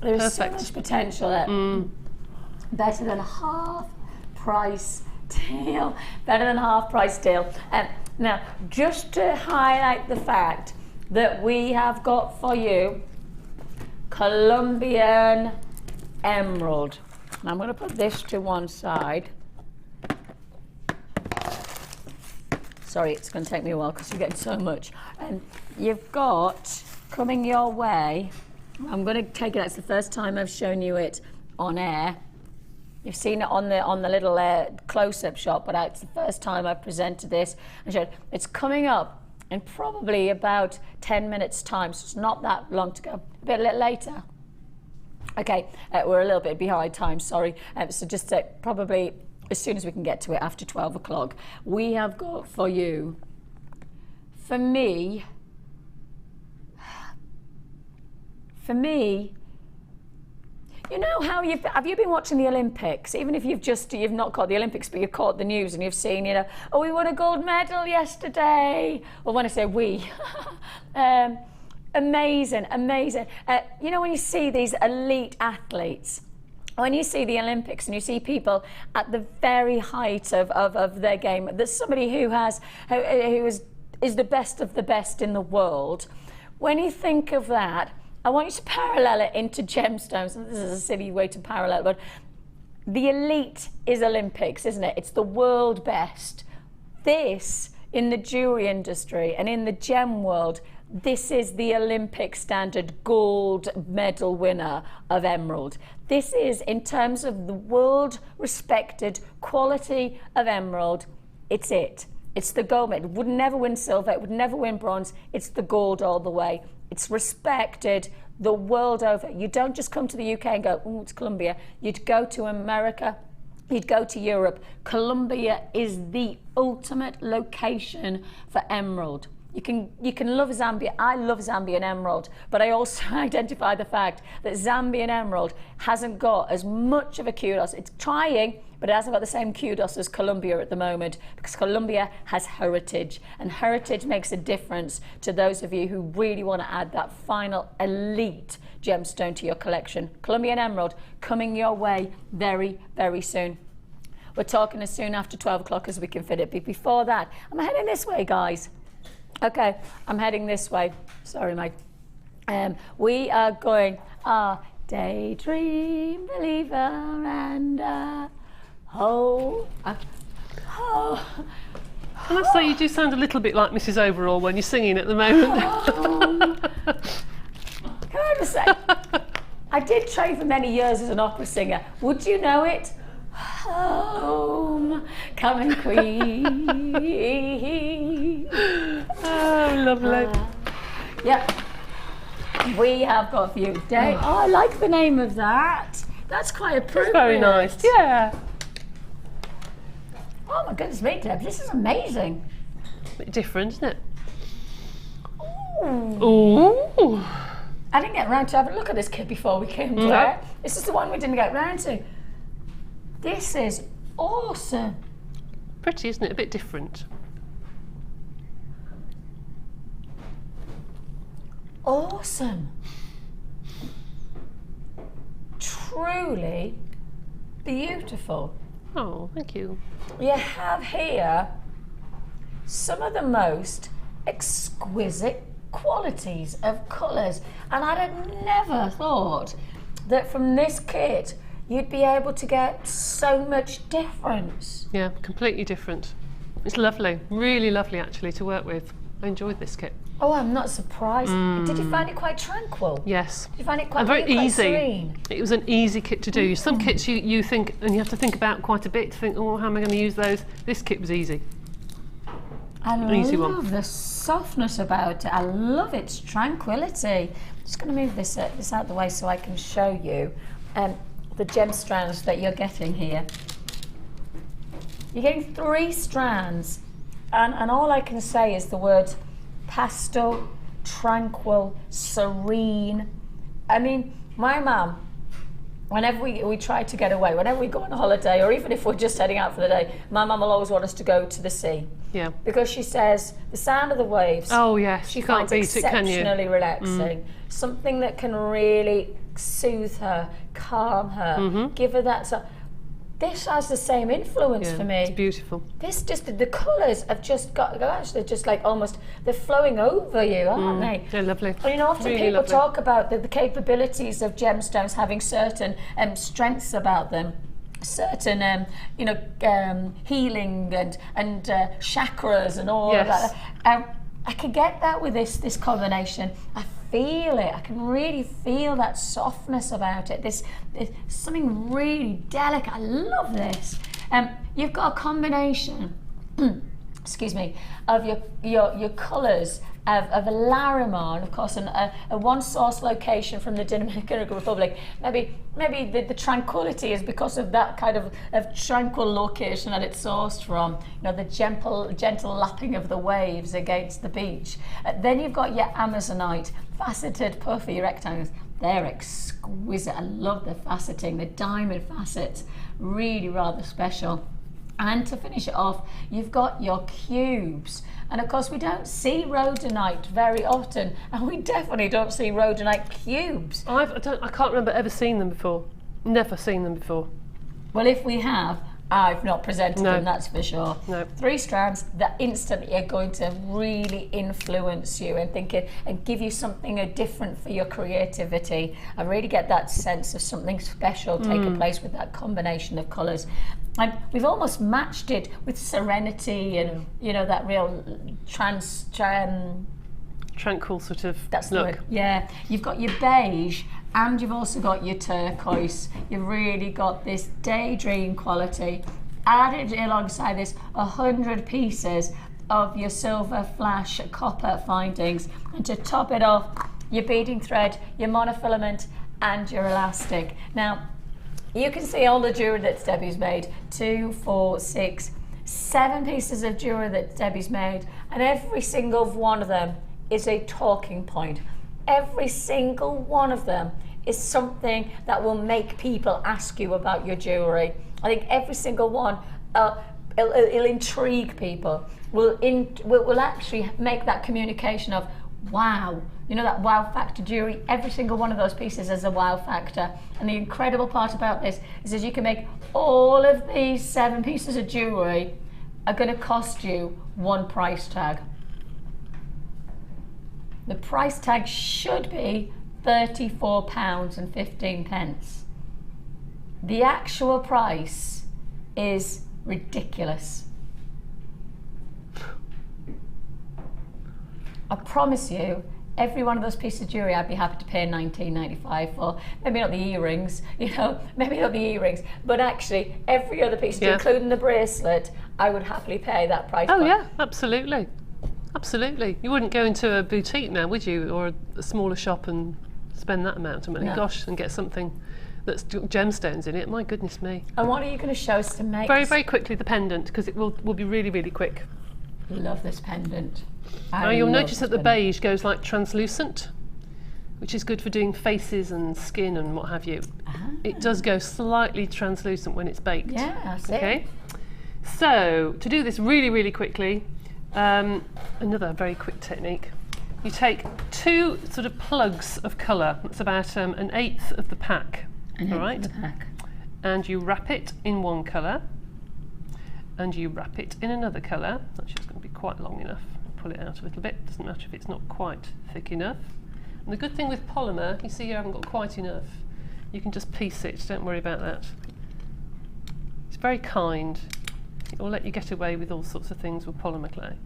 There's Perfect. So much potential there. Better than half price deal. Better than half price deal. Now, just to highlight the fact that we have got for you Colombian emerald. Now I'm going to put this to one side. Sorry, it's going to take me a while because you're getting so much. And you've got, coming your way, I'm going to take it, that's the first time I've shown you it on air. You've seen it on the little close-up shot, but it's the first time I've presented this and showed. It's coming up in probably about 10 minutes time, so it's not that long to go. A little later. Okay, we're a little bit behind time, sorry. So just probably as soon as we can get to it after 12 o'clock. We have got for you, for me, you know how have you been watching the Olympics? Even if you've not caught the Olympics, but you've caught the news and you've seen, you know, oh, we won a gold medal yesterday. Well, when I say we, amazing. You know, when you see these elite athletes, when you see the Olympics and you see people at the very height of their game, there's somebody who is the best of the best in the world. When you think of that, I want you to parallel it into gemstones. This is a silly way to parallel it, but the elite is Olympics, isn't it? It's the world best. This, in the jewelry industry and in the gem world, this is the Olympic standard gold medal winner of emerald. This is, in terms of the world respected quality of emerald, it's it. It's the gold medal. It would never win silver, it would never win bronze. It's the gold all the way. It's respected the world over. You don't just come to the UK and go, oh, it's Colombia. You'd go to America, you'd go to Europe. Colombia is the ultimate location for emerald. You can love Zambia. I love Zambian emerald, but I also identify the fact that Zambian emerald hasn't got as much of a kudos. It's trying, but it hasn't got the same kudos as Colombia at the moment, because Colombia has heritage, and heritage makes a difference to those of you who really want to add that final elite gemstone to your collection. Colombian emerald coming your way very, very soon. We're talking as soon after 12 o'clock as we can fit it. But before that, I'm heading this way, guys. Okay, I'm heading this way. Sorry, Mike. We are going, daydream believer and Can I say, you do sound a little bit like Mrs. Overall when you're singing at the moment. Can I just say, I did train for many years as an opera singer. Would you know it? Home, coming queen. Oh, lovely. Yeah, we have got a few days. Oh, I like the name of that. That's quite appropriate. Very nice, yeah. Oh my goodness me, Deb, this is amazing. A bit different, isn't it? Ooh. I didn't get round to have a look at this kit before we came to it. This is the one we didn't get round to. This is awesome. Pretty, isn't it? A bit different. Awesome. Truly beautiful. Oh, thank you. You have here some of the most exquisite qualities of colours, and I'd have never thought that from this kit you'd be able to get so much difference. Yeah, completely different. It's lovely, really lovely actually to work with. I enjoyed this kit. Oh, I'm not surprised. Did you find it quite tranquil? Yes. Did you find it quite, very quite easy. serene? It was an easy kit to do. Some kits you think, and you have to think about quite a bit to think, oh, how am I going to use those? This kit was easy. I Easy love one. the softness about it. I love its tranquility. I'm just going to move this out of the way so I can show you the gem strands that you're getting here. You're getting 3 strands, and all I can say is the words pastel, tranquil, serene. I mean, my mum, whenever we try to get away, whenever we go on a holiday, or even if we're just heading out for the day, my mum will always want us to go to the sea. Yeah. Because she says the sound of the waves, Oh yes, she you can't finds beat it, can you? exceptionally relaxing. Something that can really soothe her, calm her, give her that. So this has the same influence for me. It's beautiful. This just, the colours have just got, gosh, they're just like almost, they're flowing over you, aren't they? They're lovely. And you know, often Really people lovely. talk about the capabilities of gemstones having certain strengths about them. Certain, healing and chakras and all of Yes. that. I can get that with this combination. I feel it. I can really feel that softness about it. This something really delicate. I love this. You've got a combination, excuse me, of your colours of a Larimar, and of course a one source location from the Dominican Republic. Maybe the tranquility is because of that kind of tranquil location that it's sourced from. You know, the gentle lapping of the waves against the beach. Then you've got your Amazonite, faceted puffy rectangles. They're exquisite. I love the faceting, the diamond facets, really rather special. And to finish it off, you've got your cubes. And of course, we don't see rhodonite very often, and we definitely don't see rhodonite cubes. I can't remember ever seeing them before. Never seen them before. Well, if we have, I've not presented them, that's for sure. No. 3 strands that instantly are going to really influence you and give you something different for your creativity. I really get that sense of something special taking place with that combination of colours. And we've almost matched it with serenity and, you know, that real Tranquil sort of that's the look. word. Yeah, you've got your beige and you've also got your turquoise. You've really got this daydream quality. Added alongside this 100 pieces of your silver flash copper findings, and to top it off, your beading thread, your monofilament and your elastic. Now, You can see all the jewellery that Debbie's made. 2, 4, 6, 7 pieces of jewellery that Debbie's made, and every single one of them is a talking point. Every single one of them is something that will make people ask you about your jewellery. I think every single one it'll intrigue people, will actually make that communication of wow, you know, that wow factor jewellery. Every single one of those pieces has a wow factor. And the incredible part about this is that you can make all of these 7 pieces of jewellery are going to cost you one price tag. The price tag should be £34.15. The actual price is ridiculous. I promise you, every one of those pieces of jewellery I'd be happy to pay $19.95 for. Maybe not the earrings, you know, maybe not the earrings, but actually every other piece, including the bracelet, I would happily pay that price. Oh yeah, absolutely. Absolutely. You wouldn't go into a boutique now, would you, or a smaller shop and spend that amount of money? No. Gosh, and get something that's gemstones in it. My goodness me. And what are you going to show us to make? Very, very quickly, the pendant, because it will be really, really quick. Love this pendant. Now you'll notice that the beige goes like translucent, which is good for doing faces and skin and what have you. It does go slightly translucent when it's baked. Yeah, I see. Okay. So to do this really, really quickly, another very quick technique. You take 2 sort of plugs of colour. That's about 1/8 of the pack. All right. The pack. And you wrap it in one colour. And you wrap it in another colour. That's just going to be quite long enough. Pull it out a little bit. Doesn't matter if it's not quite thick enough. And the good thing with polymer, you see you haven't got quite enough. You can just piece it. Don't worry about that. It's very kind. It will let you get away with all sorts of things with polymer clay.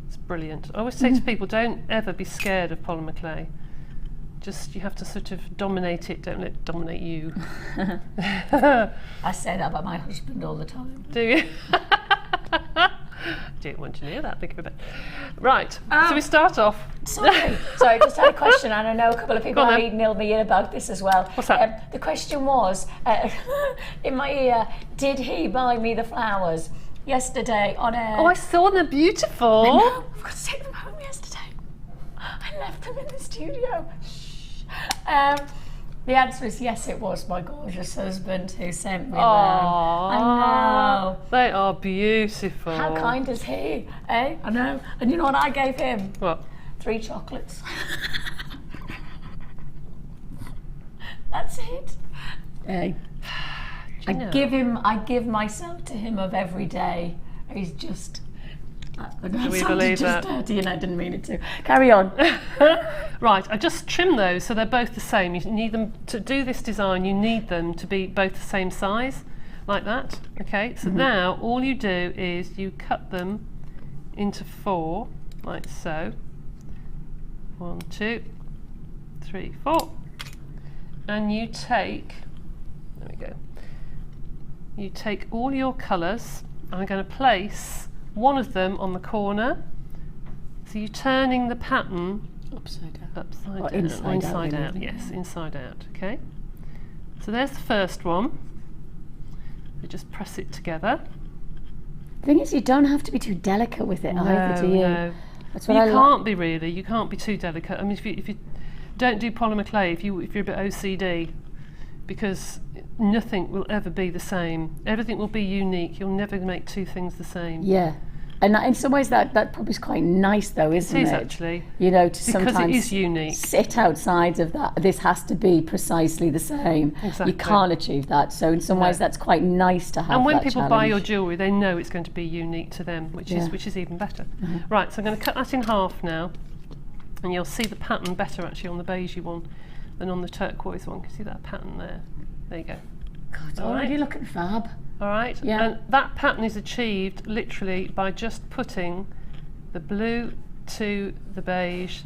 It's brilliant. I always say to people, don't ever be scared of polymer clay. Just, you have to sort of dominate it, don't let it dominate you. I say that about my husband all the time. Do you? Don't want to know that, think of it. Right, so we start off. Sorry, I just had a question, and I know a couple of people have emailed me in about this as well. What's that? The question was, in my ear, did he buy me the flowers yesterday on a... Oh, I saw them, beautiful. I know, I've got to take them home yesterday. I left them in the studio. The answer is yes, it was my gorgeous husband who sent me them. I know. They are beautiful. How kind is he? Eh? I know. And you know what I gave him? What? 3 chocolates. That's it. Hey. I give myself to him of every day. He's just... Do we believe that? Dirty, and I didn't mean it to. Carry on. Right, I just trimmed those so they're both the same. You need them to do this design. You need them to be both the same size, like that. Okay. So now all you do is you cut them into 4, like so. 1, 2, 3, 4, and you take. There we go. You take all your colours. I'm going to place one of them on the corner, so you're turning the pattern upside down, inside out. Yes, inside out. Okay. So there's the first one. You just press it together. The thing is, you don't have to be too delicate with it either, do you? No. That's what you can't be really. You can't be too delicate. I mean, if you don't do polymer clay, if you're a bit OCD, because nothing will ever be the same. Everything will be unique. You'll never make 2 things the same. Yeah. And in some ways that probably is quite nice though, isn't it? It is actually. You know, to because sometimes it is unique. Sit outside of that. This has to be precisely the same. Exactly. You can't achieve that. So in some ways that's quite nice to have. And when that people challenge. buy your jewellery, they know it's going to be unique to them, which is even better. Right, so I'm going to cut that in half now, and you'll see the pattern better actually on the beigey one than on the turquoise one. Can you see that pattern there? There you go. God, already looking fab. All right, and that pattern is achieved literally by just putting the blue to the beige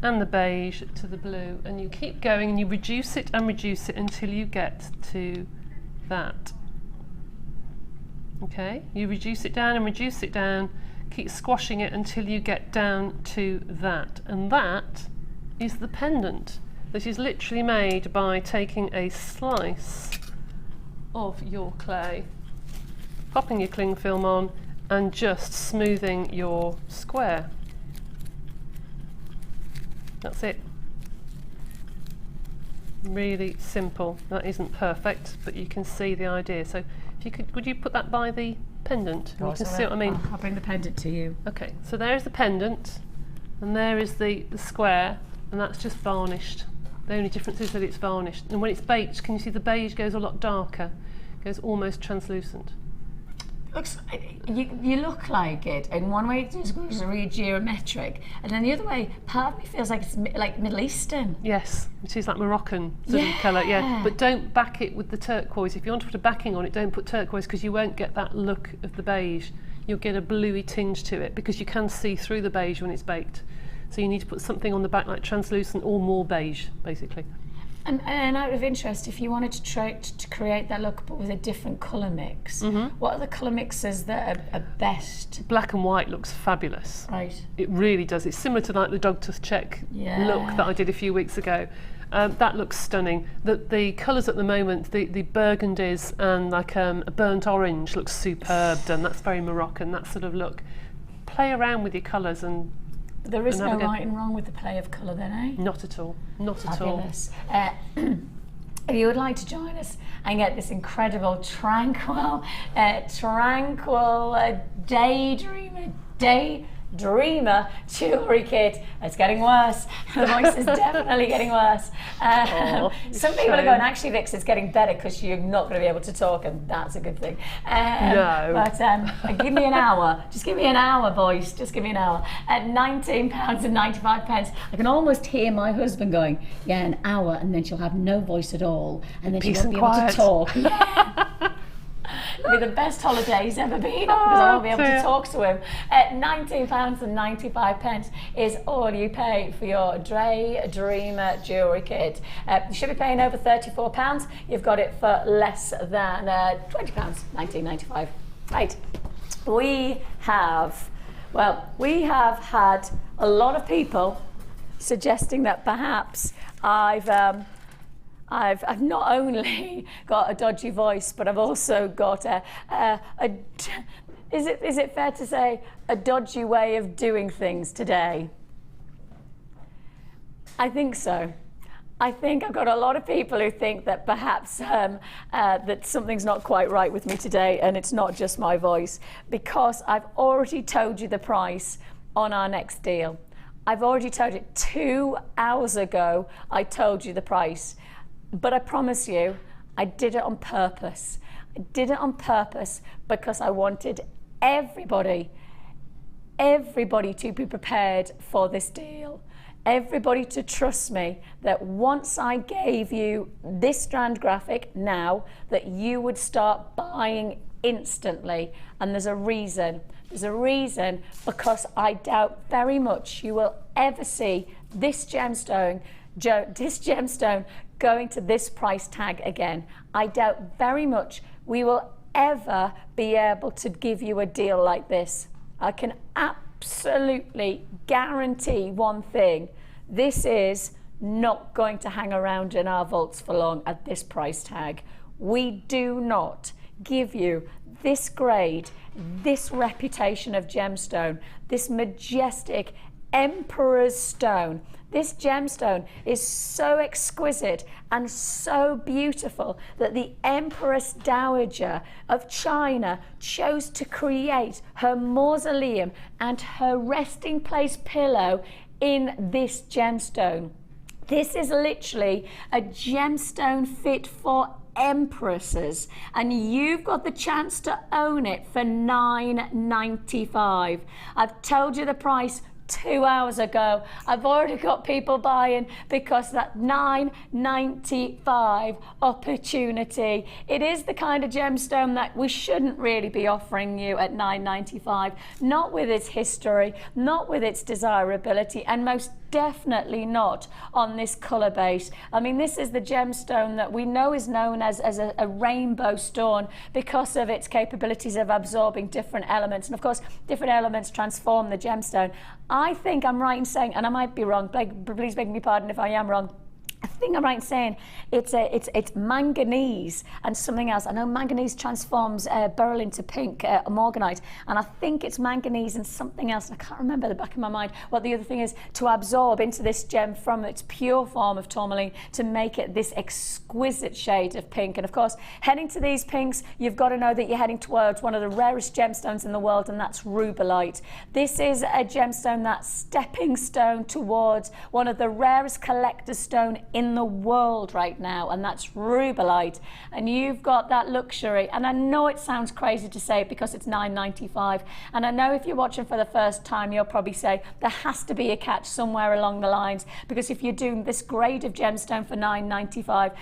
and the beige to the blue, and you keep going and you reduce it until you get to that. Okay, you reduce it down and reduce it down, keep squashing it until you get down to that, and that is the pendant that is literally made by taking a slice of your clay, popping your cling film on and just smoothing your square. That's it. Really simple. That isn't perfect, but you can see the idea. So if you could you put that by the pendant? And you can see what I mean. I'll bring the pendant to you. Okay, so there's the pendant, and there is the square, and that's just varnished. The only difference is that it's varnished. And when it's baked, can you see the beige goes a lot darker? It goes almost translucent. Looks, you look like it. In one way, it's really geometric, and then the other way, part of me feels like it's like Middle Eastern. Yes, it is like Moroccan sort of colour, yeah. But don't back it with the turquoise. If you want to put a backing on it, don't put turquoise, because you won't get that look of the beige. You'll get a bluey tinge to it, because you can see through the beige when it's baked. So you need to put something on the back like translucent or more beige, basically. And out of interest, if you wanted to create that look but with a different colour mix, what are the colour mixes that are best? Black and white looks fabulous. Right. It really does. It's similar to like the dog tooth check look that I did a few weeks ago. That looks stunning. The colours at the moment, the burgundies and like a burnt orange looks superb done. That's very Moroccan, that sort of look. Play around with your colours and there is no right and wrong with the play of colour then, eh? Not at all. Not at all. Fabulous. If you would like to join us and get this incredible, tranquil, daydreamer jewellery kit. It's getting worse. The voice is definitely getting worse. Some people are going, actually, Vix, it's getting better because you're not going to be able to talk, and that's a good thing. No. But give me an hour. Just give me an hour, boys. Just give me an hour. At £19.95, I can almost hear my husband going, yeah, an hour, and then she'll have no voice at all, and then she won't be able to talk. Yeah. It'll be the best holiday he's ever been on, because I won't be able to talk to him. At £19.95 is all you pay for your Dreamer jewellery kit. You should be paying over £34. You've got it for less than £20, £19.95. Right. We have had a lot of people suggesting that perhaps I've not only got a dodgy voice, but I've also got is it fair to say, a dodgy way of doing things today? I think so. I think I've got a lot of people who think that perhaps that something's not quite right with me today, and it's not just my voice, because I've already told you the price on our next deal. I've already told you 2 hours ago. I told you the price. But I promise you, I did it on purpose. I did it on purpose because I wanted everybody to be prepared for this deal. Everybody to trust me that once I gave you this strand graphic now, that you would start buying instantly. And there's a reason. There's a reason, because I doubt very much you will ever see this gemstone going to this price tag again. I doubt very much we will ever be able to give you a deal like this. I can absolutely guarantee one thing: this is not going to hang around in our vaults for long at this price tag. We do not give you this grade, this reputation of gemstone, this majestic emperor's stone. This gemstone is so exquisite and so beautiful that the Empress Dowager of China chose to create her mausoleum and her resting place pillow in this gemstone. This is literally a gemstone fit for empresses, and you've got the chance to own it for $9.95. I've told you the price 2 hours ago. I've already got people buying because that $9.95 opportunity. It is the kind of gemstone that we shouldn't really be offering you at $9.95, not with its history, not with its desirability, and most definitely not on this colour base. I mean, this is the gemstone that we know is known as a rainbow stone because of its capabilities of absorbing different elements, and of course different elements transform the gemstone. I think I'm right in saying, and I might be wrong, please beg me pardon if I am wrong, I think I'm right in saying it's manganese and something else. I know manganese transforms beryl into pink, Morganite, and I think it's manganese and something else. I can't remember the back of my mind what the other thing is, to absorb into this gem from its pure form of tourmaline to make it this exquisite shade of pink. And of course, heading to these pinks, you've got to know that you're heading towards one of the rarest gemstones in the world, and that's rubellite. This is a gemstone that's stepping stone towards one of the rarest collector's stone in the world right now, and that's rubellite. And you've got that luxury, and I know it sounds crazy to say it because it's $9.95, and I know if you're watching for the first time you'll probably say there has to be a catch somewhere along the lines, because if you're doing this grade of gemstone for $9.95,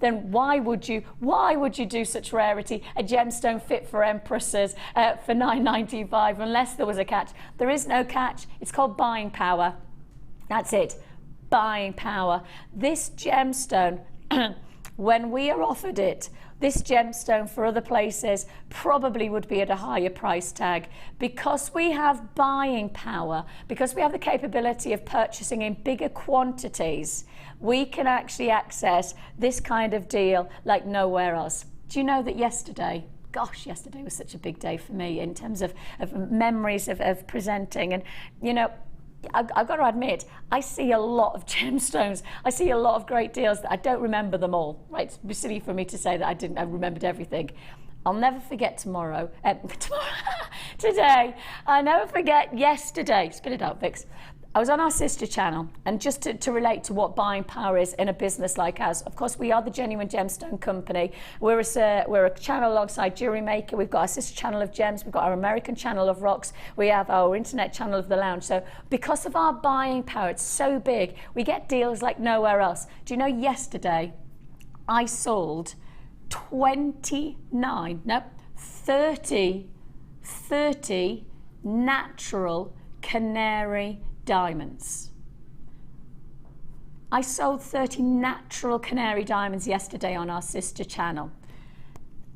then why would you do such rarity, a gemstone fit for empresses for $9.95, unless there was a catch? There is no catch. It's called buying power. That's it, buying power. This gemstone, when we are offered it, this gemstone for other places probably would be at a higher price tag. Because we have buying power, because we have the capability of purchasing in bigger quantities, we can actually access this kind of deal like nowhere else. Do you know that yesterday, gosh, yesterday was such a big day for me in terms of memories of presenting. And, you know, I've got to admit, I see a lot of gemstones. I see a lot of great deals that I don't remember them all. Right? It's silly for me to say that I remembered everything. I'll never forget today. I'll never forget yesterday. Spit it out, Vix. I was on our sister channel, and just to relate to what buying power is in a business like ours, of course we are the Genuine Gemstone Company. We're a channel alongside Jewellery Maker. We've got our sister channel of gems, we've got our American channel of rocks, we have our internet channel of the lounge. So because of our buying power, it's so big, we get deals like nowhere else. Do you know, yesterday I sold 30 natural canary diamonds. I sold 30 natural canary diamonds yesterday on our sister channel.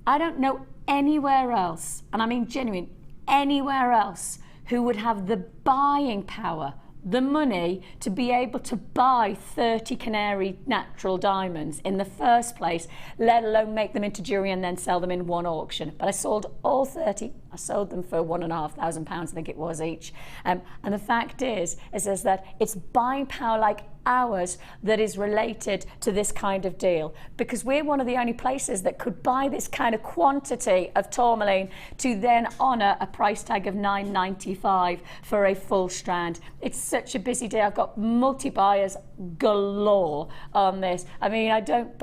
I don't know anywhere else, and I mean genuine, anywhere else, who would have the buying power, the money to be able to buy 30 canary natural diamonds in the first place, let alone make them into jewellery and then sell them in one auction. But I sold all 30. I sold them for £1,500, I think it was each. And the fact is that it's buying power like ours that is related to this kind of deal, because we're one of the only places that could buy this kind of quantity of tourmaline to then honour a price tag of $9.95 for a full strand. It's such a busy day. I've got multi-buyers galore on this. I mean, I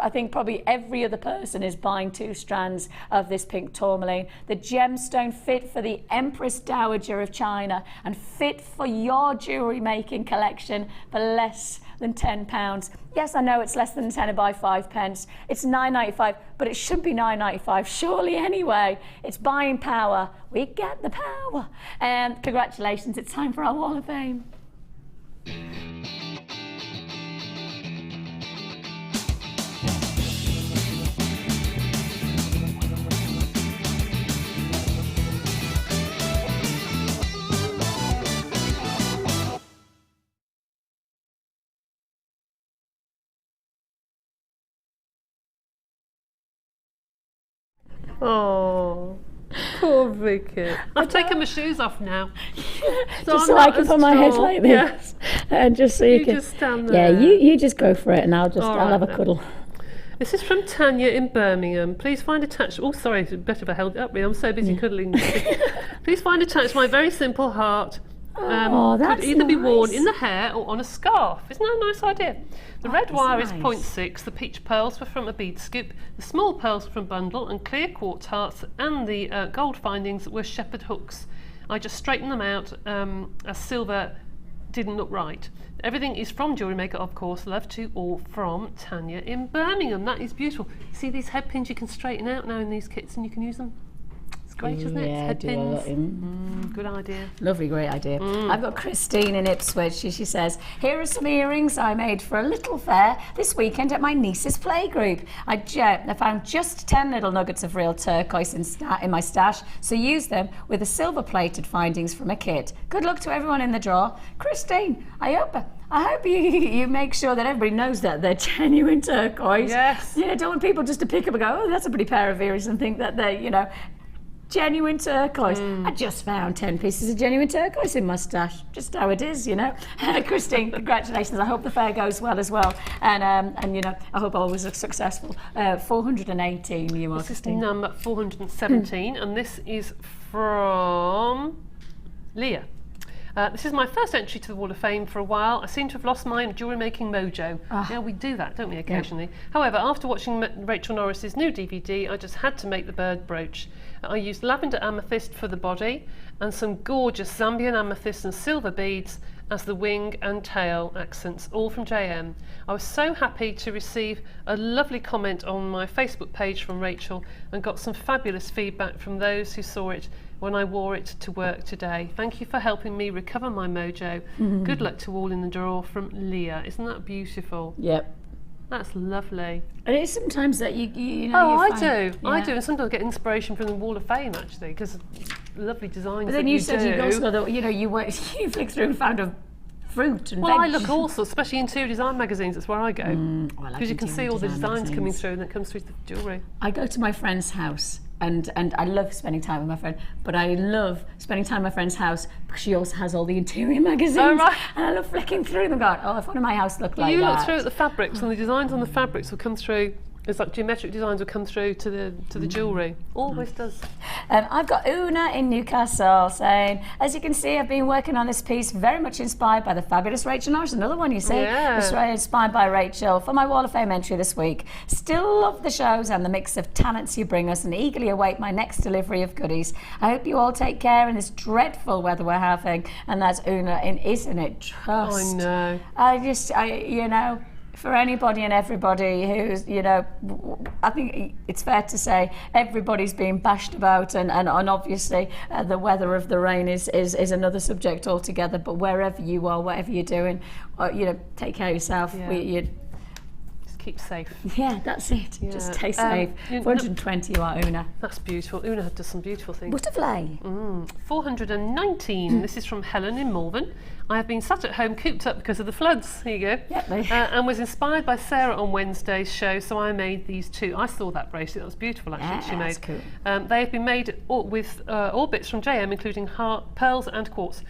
think probably every other person is buying 2 strands of this pink tourmaline. The gemstone fit for the Empress Dowager of China and fit for your jewellery making collection for less than £10. Yes, I know it's less than 10 by 5 pence. It's $9.95, but it should be $9.95 surely anyway. It's buying power. We get the power. And congratulations, it's time for our Wall of Fame. Oh, poor Vicki. I've taken my shoes off now. Just so I can put my head like this. And just so you can just stand there. Yeah, you just go for it, and I'll have a cuddle. This is from Tanya in Birmingham. Please find attached. Oh, sorry, it's better if I held it up. I'm so busy cuddling. Please find attached my very simple heart. Could either be worn in the hair or on a scarf. Isn't that a nice idea? The red wire is 0.6, the peach pearls were from a bead scoop, the small pearls from bundle, and clear quartz hearts, and the gold findings were shepherd hooks. I just straightened them out as silver didn't look right. Everything is from Jewellery Maker, of course. Love to all, from Tanya in Birmingham. That is beautiful. See these head pins you can straighten out now in these kits, and you can use them. It's great, isn't it? Yeah, Head do a lot. pins. Good idea. Lovely, great idea. I've got Christine in Ipswich. She says, here are some earrings I made for a little fair this weekend at my niece's playgroup. I found just 10 little nuggets of real turquoise in my stash, so use them with the silver-plated findings from a kit. Good luck to everyone in the draw. Christine, I hope you make sure that everybody knows that they're genuine turquoise. Yes. You know, don't want people just to pick up and go, oh, that's a pretty pair of earrings, and think that they're, you know, genuine turquoise. I just found 10 pieces of genuine turquoise in my stash. Just how it is, you know. Christine, congratulations. I hope the fair goes well as well. And you know, I hope always looks successful. 418 you are, This is Christine. number 417, and this is from Leah. This is my first entry to the Wall of Fame for a while. I seem to have lost my jewellery making mojo. Yeah, we do that, don't we, occasionally? Yeah. However, after watching Rachel Norris's new DVD, I just had to make the bird brooch. I used lavender amethyst for the body and some gorgeous Zambian amethyst and silver beads as the wing and tail accents, all from JM. I was so happy to receive a lovely comment on my Facebook page from Rachel and got some fabulous feedback from those who saw it when I wore it to work today. Thank you for helping me recover my mojo. Good luck to all in the draw, from Leah. Isn't that beautiful? Yep. That's lovely. And it is sometimes that you know. Oh, you I find, do. I do, and sometimes I get inspiration from the Wall of Fame actually, because lovely designs. But then that you said do. you also got the, you know, you flicked through and found a fruit and Well, veg. I look all sorts, especially interior design magazines. That's where I go, I like because you can see interior all the design designs coming magazines. through, and that comes through the jewellery. I go to my friend's house and I love spending time with my friend, but I love spending time at my friend's house because she also has all the interior magazines. Oh, right. And I love flicking through them going, oh, if one of my house looked like You that. look through at the fabrics, and the designs on the fabrics will come through. It's like geometric designs will come through to the jewellery. Always does. I've got Una in Newcastle saying, as you can see, I've been working on this piece very much inspired by the fabulous Rachel Norris. Another one you say, Yeah. inspired by Rachel for my Wall of Fame entry this week. Still love the shows and the mix of talents you bring us, and eagerly await my next delivery of goodies. I hope you all take care in this dreadful weather we're having. And that's Una in Isn't It Just? I know. You know, for anybody and everybody who's, you know, I think it's fair to say everybody's being bashed about, and obviously the weather of the rain is another subject altogether. But wherever you are, whatever you're doing, you know, take care of yourself. Yeah. Just keep safe. Yeah, that's it. Yeah. Just stay safe. 420 you are, Una. That's beautiful. Una does some beautiful things. Butterfly. 419. This is from Helen in Malvern. I have been sat at home cooped up because of the floods. Here you go. Yep. And was inspired by Sarah on Wednesday's show, so I made these two. I saw that bracelet. That was beautiful, actually. She made. That's cool. They have been made with all bits from JM, including pearls and quartz.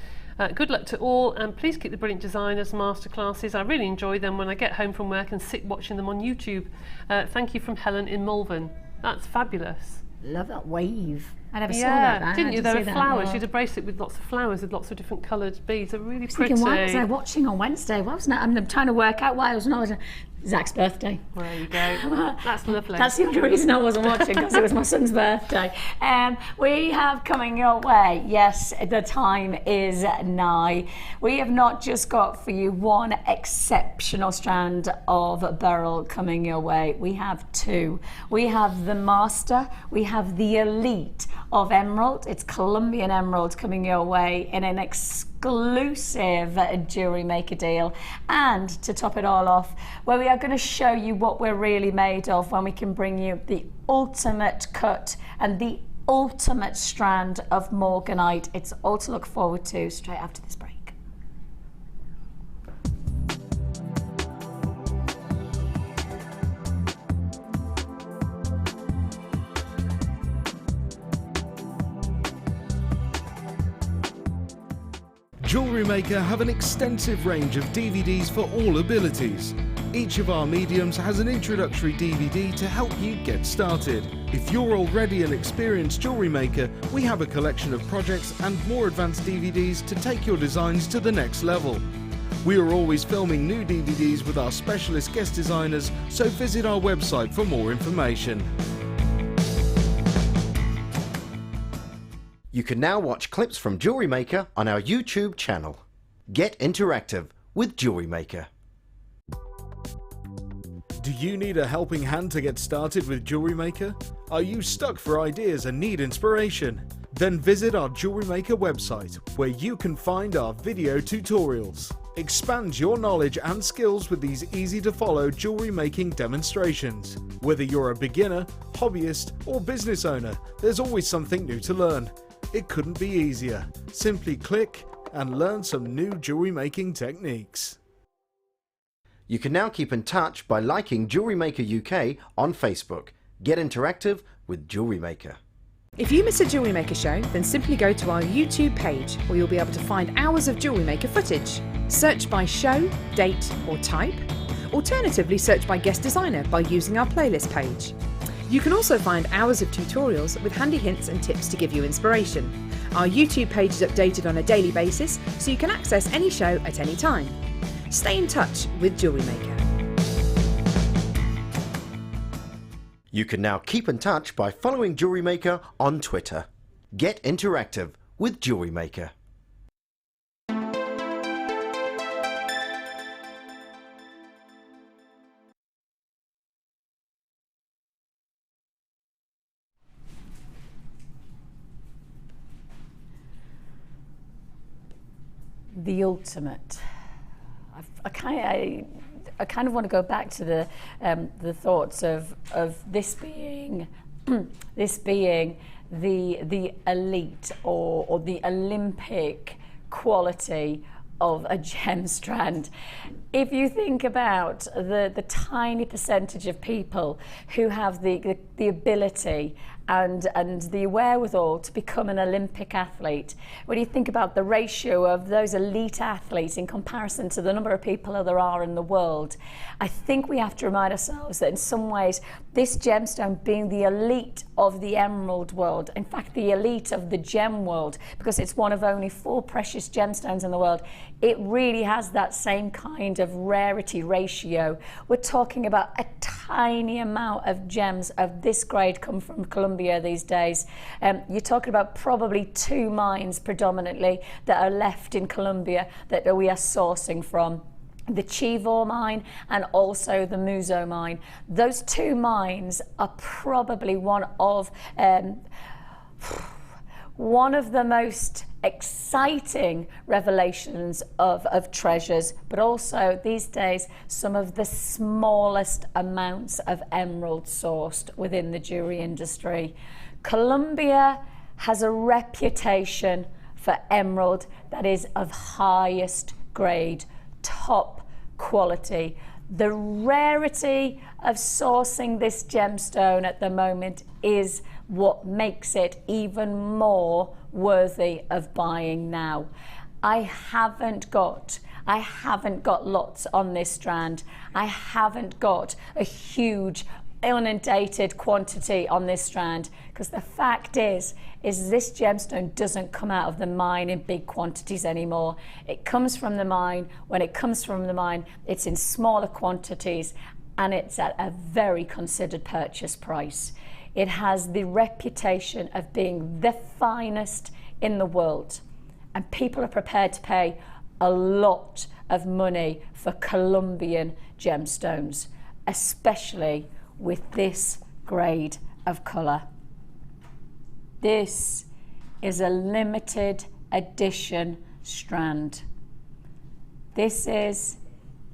Good luck to all, and please keep the brilliant designers masterclasses. I really enjoy them when I get home from work and sit watching them on YouTube. Thank you, from Helen in Malvern. That's fabulous. Love that wave. I never saw that. Didn't you? There are were flowers. You had a bracelet with lots of flowers with lots of different coloured beads. They're really pretty. Why was I watching on Wednesday? Why wasn't I? I'm trying to work out why I was not. Zach's birthday. There you go. That's lovely. That's the only reason I wasn't watching, because it was my son's birthday. We have coming your way. Yes, the time is nigh. We have not just got for you one exceptional strand of beryl coming your way. We have two. We have the master. We have the elite of emerald. It's Colombian emerald coming your way in an exclusive Jewellery Maker deal. And to top it all off, where we are going to show you what we're really made of when we can bring you the ultimate cut and the ultimate strand of Morganite. It's all to look forward to straight after this break. Jewellery Maker have an extensive range of DVDs for all abilities. Each of our mediums has an introductory DVD to help you get started. If you're already an experienced jewellery maker, we have a collection of projects and more advanced DVDs to take your designs to the next level. We are always filming new DVDs with our specialist guest designers, so visit our website for more information. You can now watch clips from Jewellery Maker on our YouTube channel. Get interactive with Jewellery Maker. Do you need a helping hand to get started with Jewellery Maker? Are you stuck for ideas and need inspiration? Then visit our Jewellery Maker website, where you can find our video tutorials. Expand your knowledge and skills with these easy-to-follow jewellery making demonstrations. Whether you're a beginner, hobbyist, or business owner, there's always something new to learn. It couldn't be easier. Simply click and learn some new jewellery making techniques. You can now keep in touch by liking Jewellery Maker UK on Facebook. Get interactive with Jewellery Maker. If you miss a Jewellery Maker show, then simply go to our YouTube page, where you'll be able to find hours of Jewellery Maker footage. Search by show, date or type. Alternatively, search by guest designer by using our playlist page. You can also find hours of tutorials with handy hints and tips to give you inspiration. Our YouTube page is updated on a daily basis, so you can access any show at any time. Stay in touch with Jewellery Maker. You can now keep in touch by following Jewellery Maker on Twitter. Get interactive with Jewellery Maker. The ultimate. I kind of want to go back to the thoughts of this being this being the elite or the Olympic quality of a gem strand. If you think about the tiny percentage of people who have the ability and the wherewithal to become an Olympic athlete, when you think about the ratio of those elite athletes in comparison to the number of people that there are in the world, I think we have to remind ourselves that in some ways this gemstone being the elite of the emerald world, in fact the elite of the gem world, because it's one of only 4 precious gemstones in the world, it really has that same kind of rarity ratio. We're talking about a tiny amount of gems of this grade come from Colombia these days. You're talking about probably 2 mines predominantly that are left in Colombia that we are sourcing from. The Chivor mine and also the Muso mine. Those 2 mines are probably one of the most exciting revelations of treasures, but also these days some of the smallest amounts of emerald sourced within the jewelry industry. Colombia has a reputation for emerald that is of highest grade, top quality. The rarity of sourcing this gemstone at the moment is what makes it even more worthy of buying now. I haven't got lots on this strand. I haven't got a huge inundated quantity on this strand, because the fact is this gemstone doesn't come out of the mine in big quantities anymore. It comes from the mine. When it comes from the mine, it's in smaller quantities and it's at a very considered purchase price. It has the reputation of being the finest in the world, and people are prepared to pay a lot of money for Colombian gemstones, especially with this grade of colour. This is a limited edition strand. This is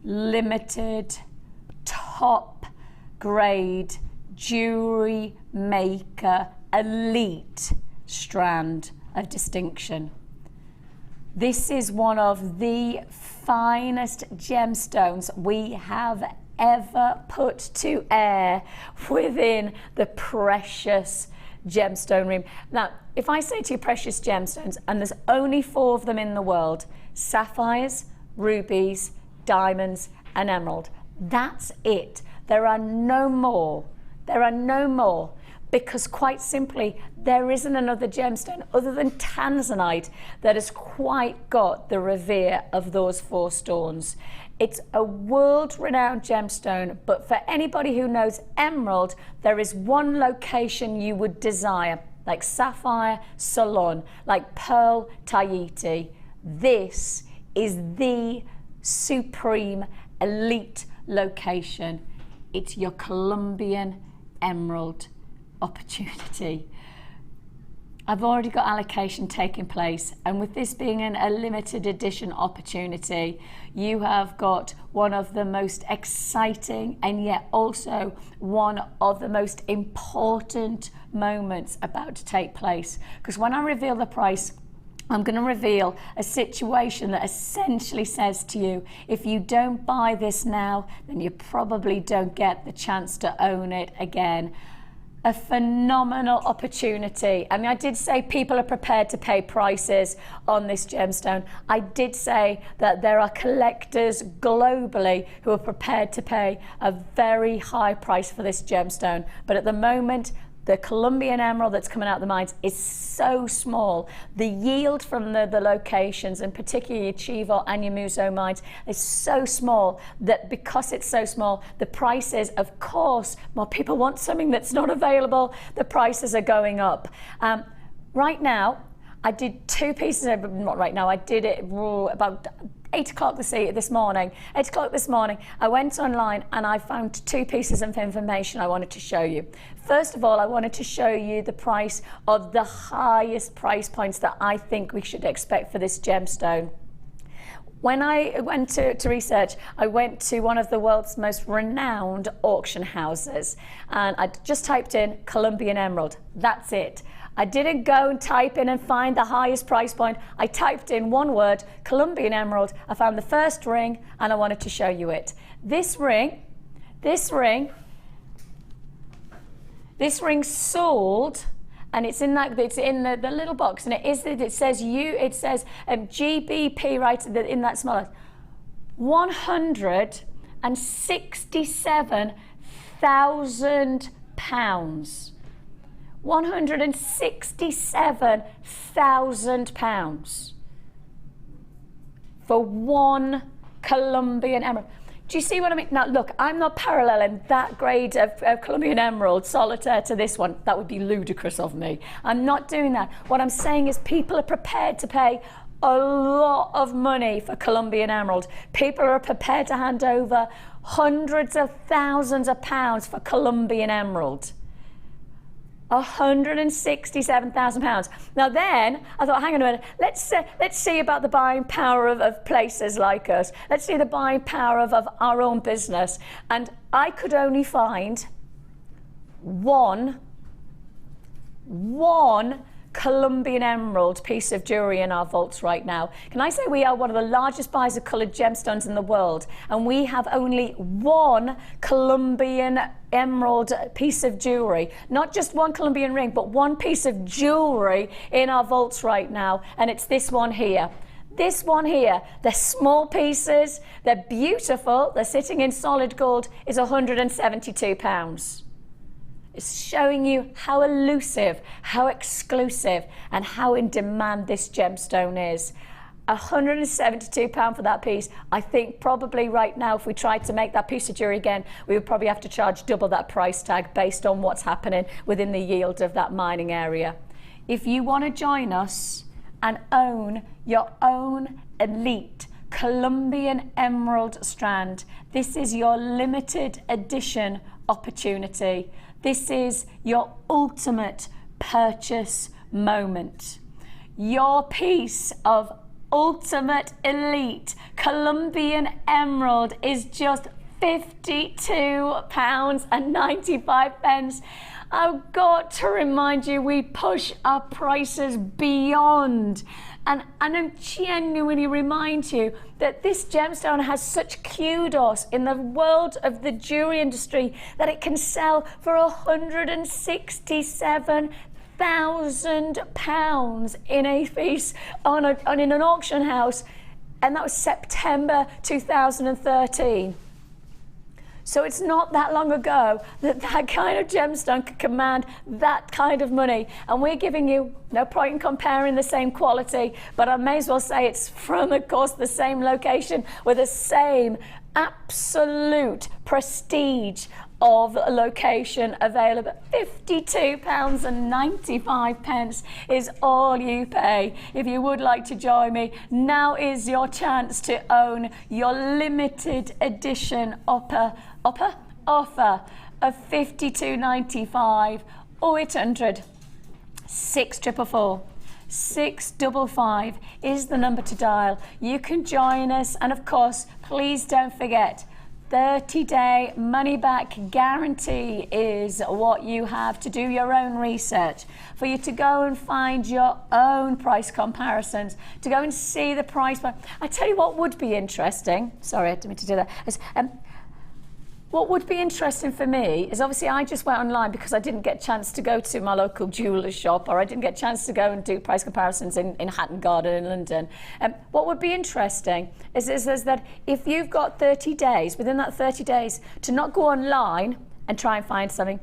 limited top grade Jewellery Maker elite strand of distinction. This is one of the finest gemstones we have ever put to air within the precious gemstone realm. Now, if I say to you precious gemstones, and there's only 4 of them in the world: sapphires, rubies, diamonds, and emerald. That's it. There are no more. There are no more, because quite simply, there isn't another gemstone other than tanzanite that has quite got the revere of those 4 stones. It's a world-renowned gemstone, but for anybody who knows emerald, there is one location you would desire, like sapphire, Ceylon, like pearl, Tahiti. This is the supreme elite location. it's your Colombian emerald opportunity. I've already got allocation taking place, and with this being a limited edition opportunity, you have got one of the most exciting and yet also one of the most important moments about to take place. Because when I reveal the price, I'm going to reveal a situation that essentially says to you, if you don't buy this now, then you probably don't get the chance to own it again. A phenomenal opportunity. I mean, I did say people are prepared to pay prices on this gemstone. I did say that there are collectors globally who are prepared to pay a very high price for this gemstone. But at the moment, the Colombian emerald that's coming out of the mines is so small. The yield from the locations, and particularly your Chivo and your Muso mines, is so small that because it's so small, the prices, of course, more people want something that's not available, the prices are going up. Right now, I did 2 pieces, not right now, I did it about 8 o'clock this morning. 8 o'clock this morning, I went online and I found 2 pieces of information I wanted to show you. First of all, I wanted to show you the price of the highest price points that I think we should expect for this gemstone. When I went to research, I went to one of the world's most renowned auction houses, and I just typed in Colombian emerald. That's it. I didn't go and type in and find the highest price point. I typed in one word, Colombian emerald. I found the first ring and I wanted to show you it. This ring sold, and it's in the little box, and it says GBP right in that smaller, £167,000. £167,000 for one Colombian emerald. Do you see what I mean? Now look, I'm not paralleling that grade of Colombian emerald solitaire to this one. That would be ludicrous of me. I'm not doing that. What I'm saying is people are prepared to pay a lot of money for Colombian emerald. People are prepared to hand over hundreds of thousands of pounds for Colombian emerald. £167,000. Now then, I thought, hang on a minute, let's see about the buying power of places like us. Let's see the buying power of our own business. And I could only find one Colombian emerald piece of jewellery in our vaults right now. Can I say we are one of the largest buyers of coloured gemstones in the world, and we have only one Colombian emerald piece of jewellery, not just one Colombian ring, but one piece of jewellery in our vaults right now, and it's this one here. This one here, they're small pieces, they're beautiful, they're sitting in solid gold, is £172. It's showing you how elusive, how exclusive, and how in demand this gemstone is. £172 for that piece. I think probably right now, if we tried to make that piece of jewellery again, we would probably have to charge double that price tag based on what's happening within the yield of that mining area. If you want to join us and own your own elite Colombian emerald strand, this is your limited edition opportunity. This is your ultimate purchase moment. Your piece of ultimate elite Colombian emerald is just £52.95. I've got to remind you, we push our prices beyond. And I genuinely remind you that this gemstone has such kudos in the world of the jewellery industry that it can sell for £167,000 in a piece in an auction house, and that was September 2013. So it's not that long ago that that kind of gemstone could command that kind of money. And we're giving you, no point in comparing the same quality, but I may as well say it's from, of course, the same location with the same absolute prestige of a location available. £52.95 is all you pay. If you would like to join me, now is your chance to own your limited edition offer of £52.95 or 800 644 655 is the number to dial. You can join us, and of course, please don't forget, 30-day money-back guarantee is what you have to do your own research, for you to go and find your own price comparisons, to go and see the price. But I tell you what would be interesting. Sorry, I didn't mean to do that. What would be interesting for me is, obviously I just went online because I didn't get a chance to go to my local jeweller's shop, or I didn't get a chance to go and do price comparisons in Hatton Garden in London. What would be interesting is that if you've got 30 days, within that 30 days, to not go online and try and find something,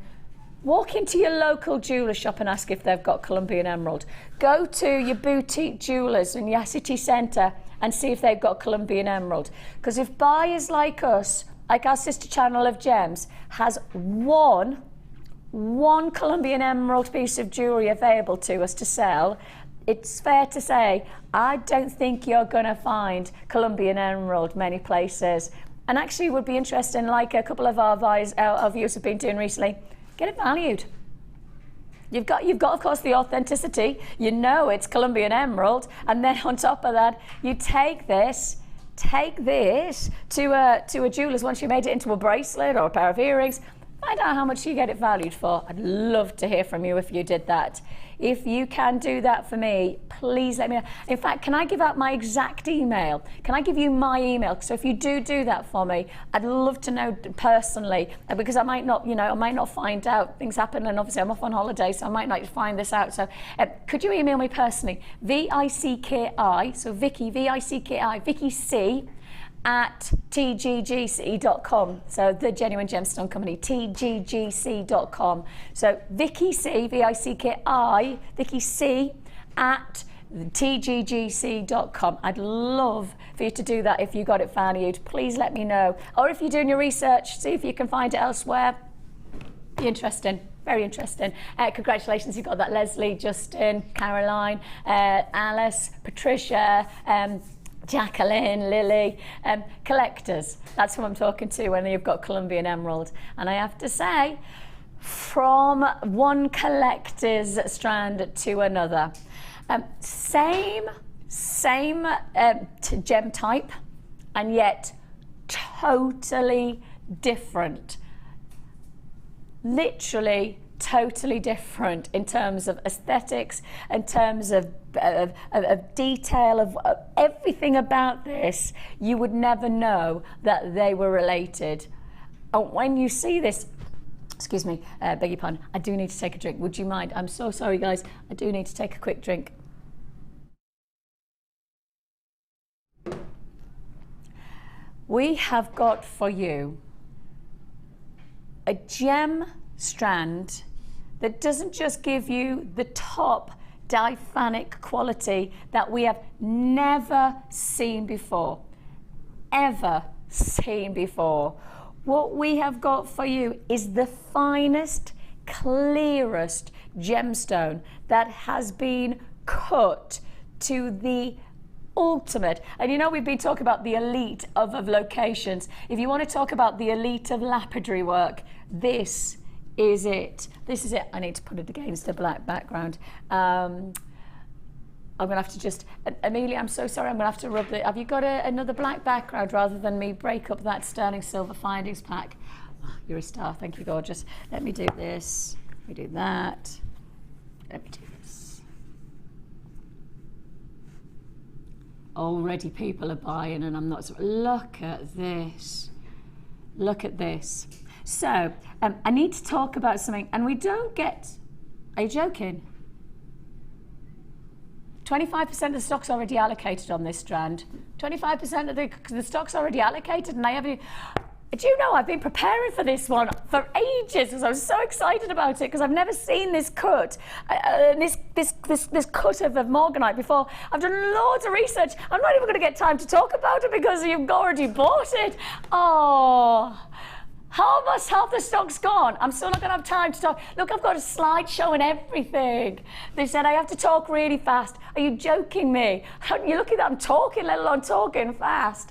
walk into your local jeweller's shop and ask if they've got Colombian emerald. Go to your boutique jewellers in your city centre and see if they've got Colombian emerald. Because if buyers like us, like our sister channel of Gems, has one Colombian emerald piece of jewellery available to us to sell, it's fair to say I don't think you're going to find Colombian emerald many places. And actually it would be interesting, like a couple of our viewers have been doing recently, get it valued. You've got of course the authenticity, you know it's Colombian emerald, and then on top of that you take this to a jeweller's once you made it into a bracelet or a pair of earrings. Find out how much you get it valued for. I'd love to hear from you if you did that. If you can do that for me, please let me know. In fact, can I give out my exact email? Can I give you my email? So if you do that for me, I'd love to know personally, because I might not, I might not find out. Things happen, and obviously I'm off on holiday, so I might not find this out. So could you email me personally? VICKI, so Vicki, VICKI, Vicki C, at tggc.com, so the Genuine Gemstone Company, tggc.com. So Vicki C, VICKI, Vicki C, at tggc.com. I'd love for you to do that if you got it valued. Please let me know. Or if you're doing your research, see if you can find it elsewhere. Be interesting. Very interesting. Congratulations, you've got that. Leslie, Justin, Caroline, Alice, Patricia, Jacqueline, Lily, collectors. That's who I'm talking to when you've got Colombian emerald. And I have to say, from one collector's strand to another, same gem type, and yet totally different. Literally totally different in terms of aesthetics, in terms of detail, of everything about this. You would never know that they were related. And when you see this, excuse me, beg your pardon, I do need to take a drink. Would you mind? I'm so sorry, guys. I do need to take a quick drink. We have got for you a gem strand that doesn't just give you the top diaphanic quality that we have never seen before, ever seen before. What we have got for you is the finest, clearest gemstone that has been cut to the ultimate. And you know, we've been talking about the elite of locations. If you want to talk about the elite of lapidary work, this is it. This is it. I need to put it against a black background. I'm going to have to just, Amelia, I'm so sorry, I'm going to have to rub the, have you got another black background rather than me break up that sterling silver findings pack? Oh, you're a star, thank you, gorgeous. Let me do this, let me do that, let me do this. Already people are buying and I'm not, look at this, look at this. So, I need to talk about something, and we don't get, are you joking? 25% of the stock's already allocated on this strand. 25% of the stock's already allocated, and I haven't. Do you know, I've been preparing for this one for ages because I was so excited about it, because I've never seen this cut, this cut of Morganite before. I've done loads of research. I'm not even going to get time to talk about it because you've already bought it. Oh. Almost half the stock's gone. I'm still not going to have time to talk. Look, I've got a slide showing everything. They said I have to talk really fast. Are you joking me? You're lucky that I'm talking, let alone talking fast.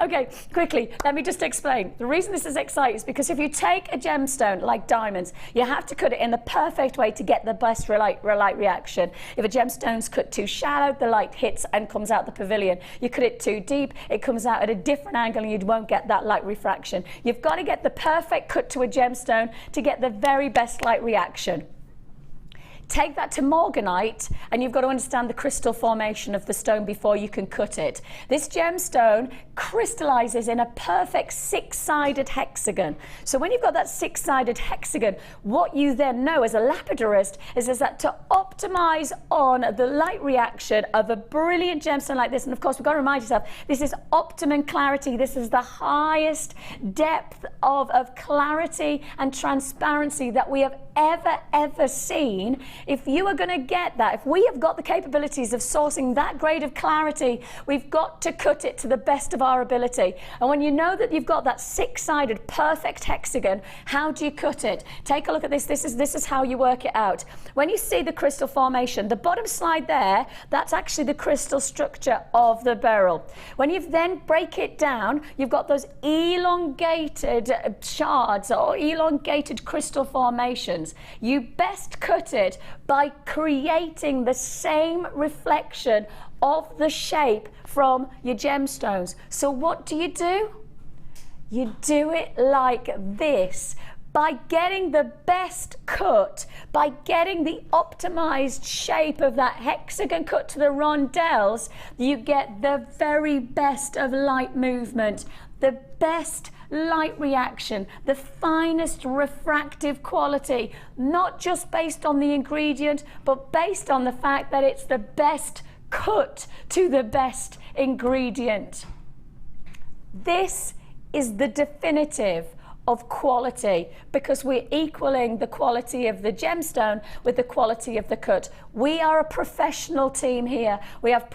Okay, quickly, let me just explain. The reason this is exciting is because if you take a gemstone like diamonds, you have to cut it in the perfect way to get the best light reaction. If a gemstone's cut too shallow, the light hits and comes out the pavilion. You cut it too deep, it comes out at a different angle and you won't get that light refraction. You've got to get the perfect cut to a gemstone to get the very best light reaction. Take that to Morganite and you've got to understand the crystal formation of the stone before you can cut it. This gemstone crystallizes in a perfect six-sided hexagon. So when you've got that six-sided hexagon, what you then know as a lapidarist is that to optimize on the light reaction of a brilliant gemstone like this, and of course we've got to remind yourself, this is optimum clarity. This is the highest depth of clarity and transparency that we have ever seen. If you are going to get that, if we have got the capabilities of sourcing that grade of clarity, we've got to cut it to the best of our ability. And when you know that you've got that six-sided perfect hexagon, how do you cut it? Take a look at this. This is how you work it out. When you see the crystal formation, the bottom slide there, that's actually the crystal structure of the beryl. When you then break it down, you've got those elongated shards or elongated crystal formations. You best cut it by creating the same reflection of the shape from your gemstones. So what do? You do it like this. By getting the best cut, by getting the optimized shape of that hexagon cut to the rondelles, you get the very best of light movement, the best light reaction, the finest refractive quality, not just based on the ingredient, but based on the fact that it's the best cut to the best ingredient. This is the definitive of quality, because we're equaling the quality of the gemstone with the quality of the cut. We are a professional team here. We have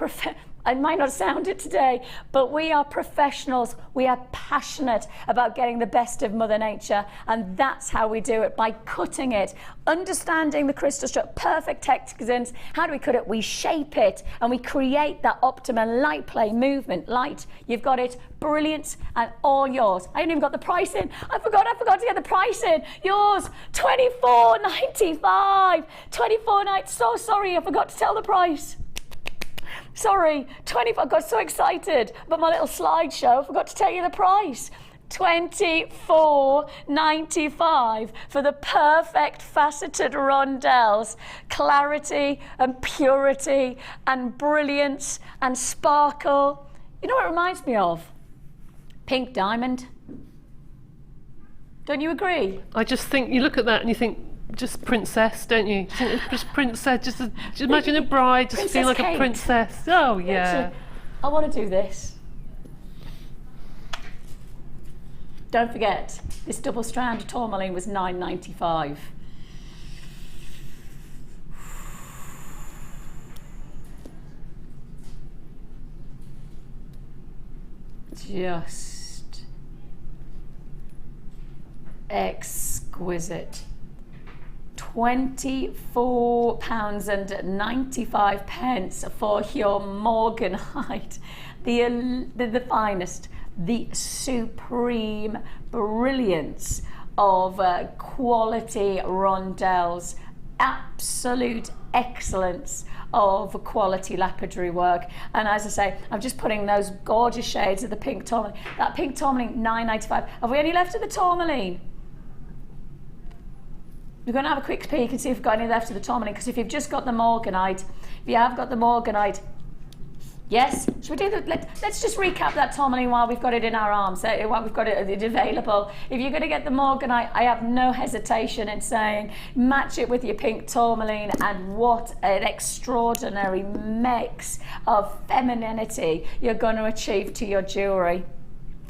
I might not sound it today, but we are professionals. We are passionate about getting the best of Mother Nature, and that's how we do it, by cutting it, understanding the crystal structure, perfect hexagons. How do we cut it? We shape it, and we create that optimum light play movement. Light, you've got it, brilliant, and all yours. I haven't even got the price in. I forgot to get the price in. Yours, $24.95. $24.95. So sorry, I forgot to tell the price. Sorry, I got so excited about my little slideshow, I forgot to tell you the price. $24.95 for the perfect faceted rondelles. Clarity and purity and brilliance and sparkle. You know what it reminds me of? Pink diamond. Don't you agree? I just think, you look at that and you think, just princess, don't you? Just princess, just imagine a bride, just feel like Kate. a princess. Oh, yeah. Actually, I want to do this. Don't forget, this double strand of tourmaline was $9.95. Just exquisite. £24.95 for your Morganite, the finest, the supreme brilliance of quality rondelles, absolute excellence of quality lapidary work. And as I say, I'm just putting those gorgeous shades of the pink tourmaline. That pink tourmaline, $9.95. Have we any left of the tourmaline? We're going to have a quick peek and see if we've got any left of the tourmaline, because if you've just got the Morganite, if you have got the Morganite, yes, should we do that? Let's just recap that tourmaline while we've got it in our arms, while we've got it available. If you're going to get the Morganite, I have no hesitation in saying match it with your pink tourmaline, and what an extraordinary mix of femininity you're going to achieve to your jewellery.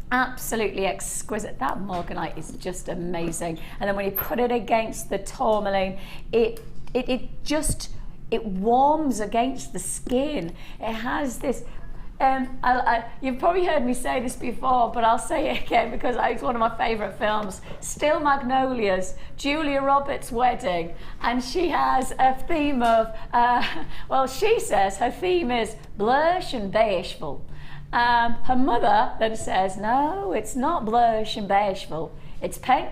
Absolutely exquisite. That Morganite is just amazing. And then when you put it against the tourmaline, it warms against the skin. It has this, you've probably heard me say this before, but I'll say it again because it's one of my favourite films, Still Magnolias, Julia Roberts' wedding, and she has a theme of, well, she says her theme is blush and bashful. Her mother then says, no, it's not blush and beigeful, it's pink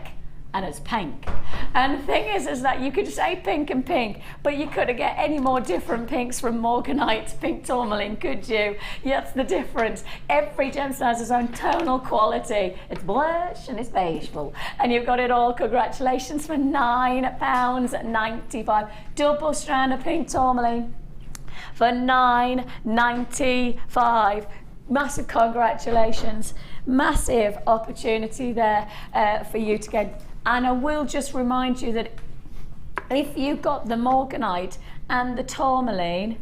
and it's pink. And the thing is that you could say pink and pink, but you couldn't get any more different pinks from Morganite to pink tourmaline, could you? Yeah, that's the difference. Every gemstone has its own tonal quality. It's blush and it's beigeful. And you've got it all. Congratulations for £9.95. Double strand of pink tourmaline for £9.95. Massive congratulations. Massive opportunity there for you to get. And I will just remind you that if you got the Morganite and the tourmaline,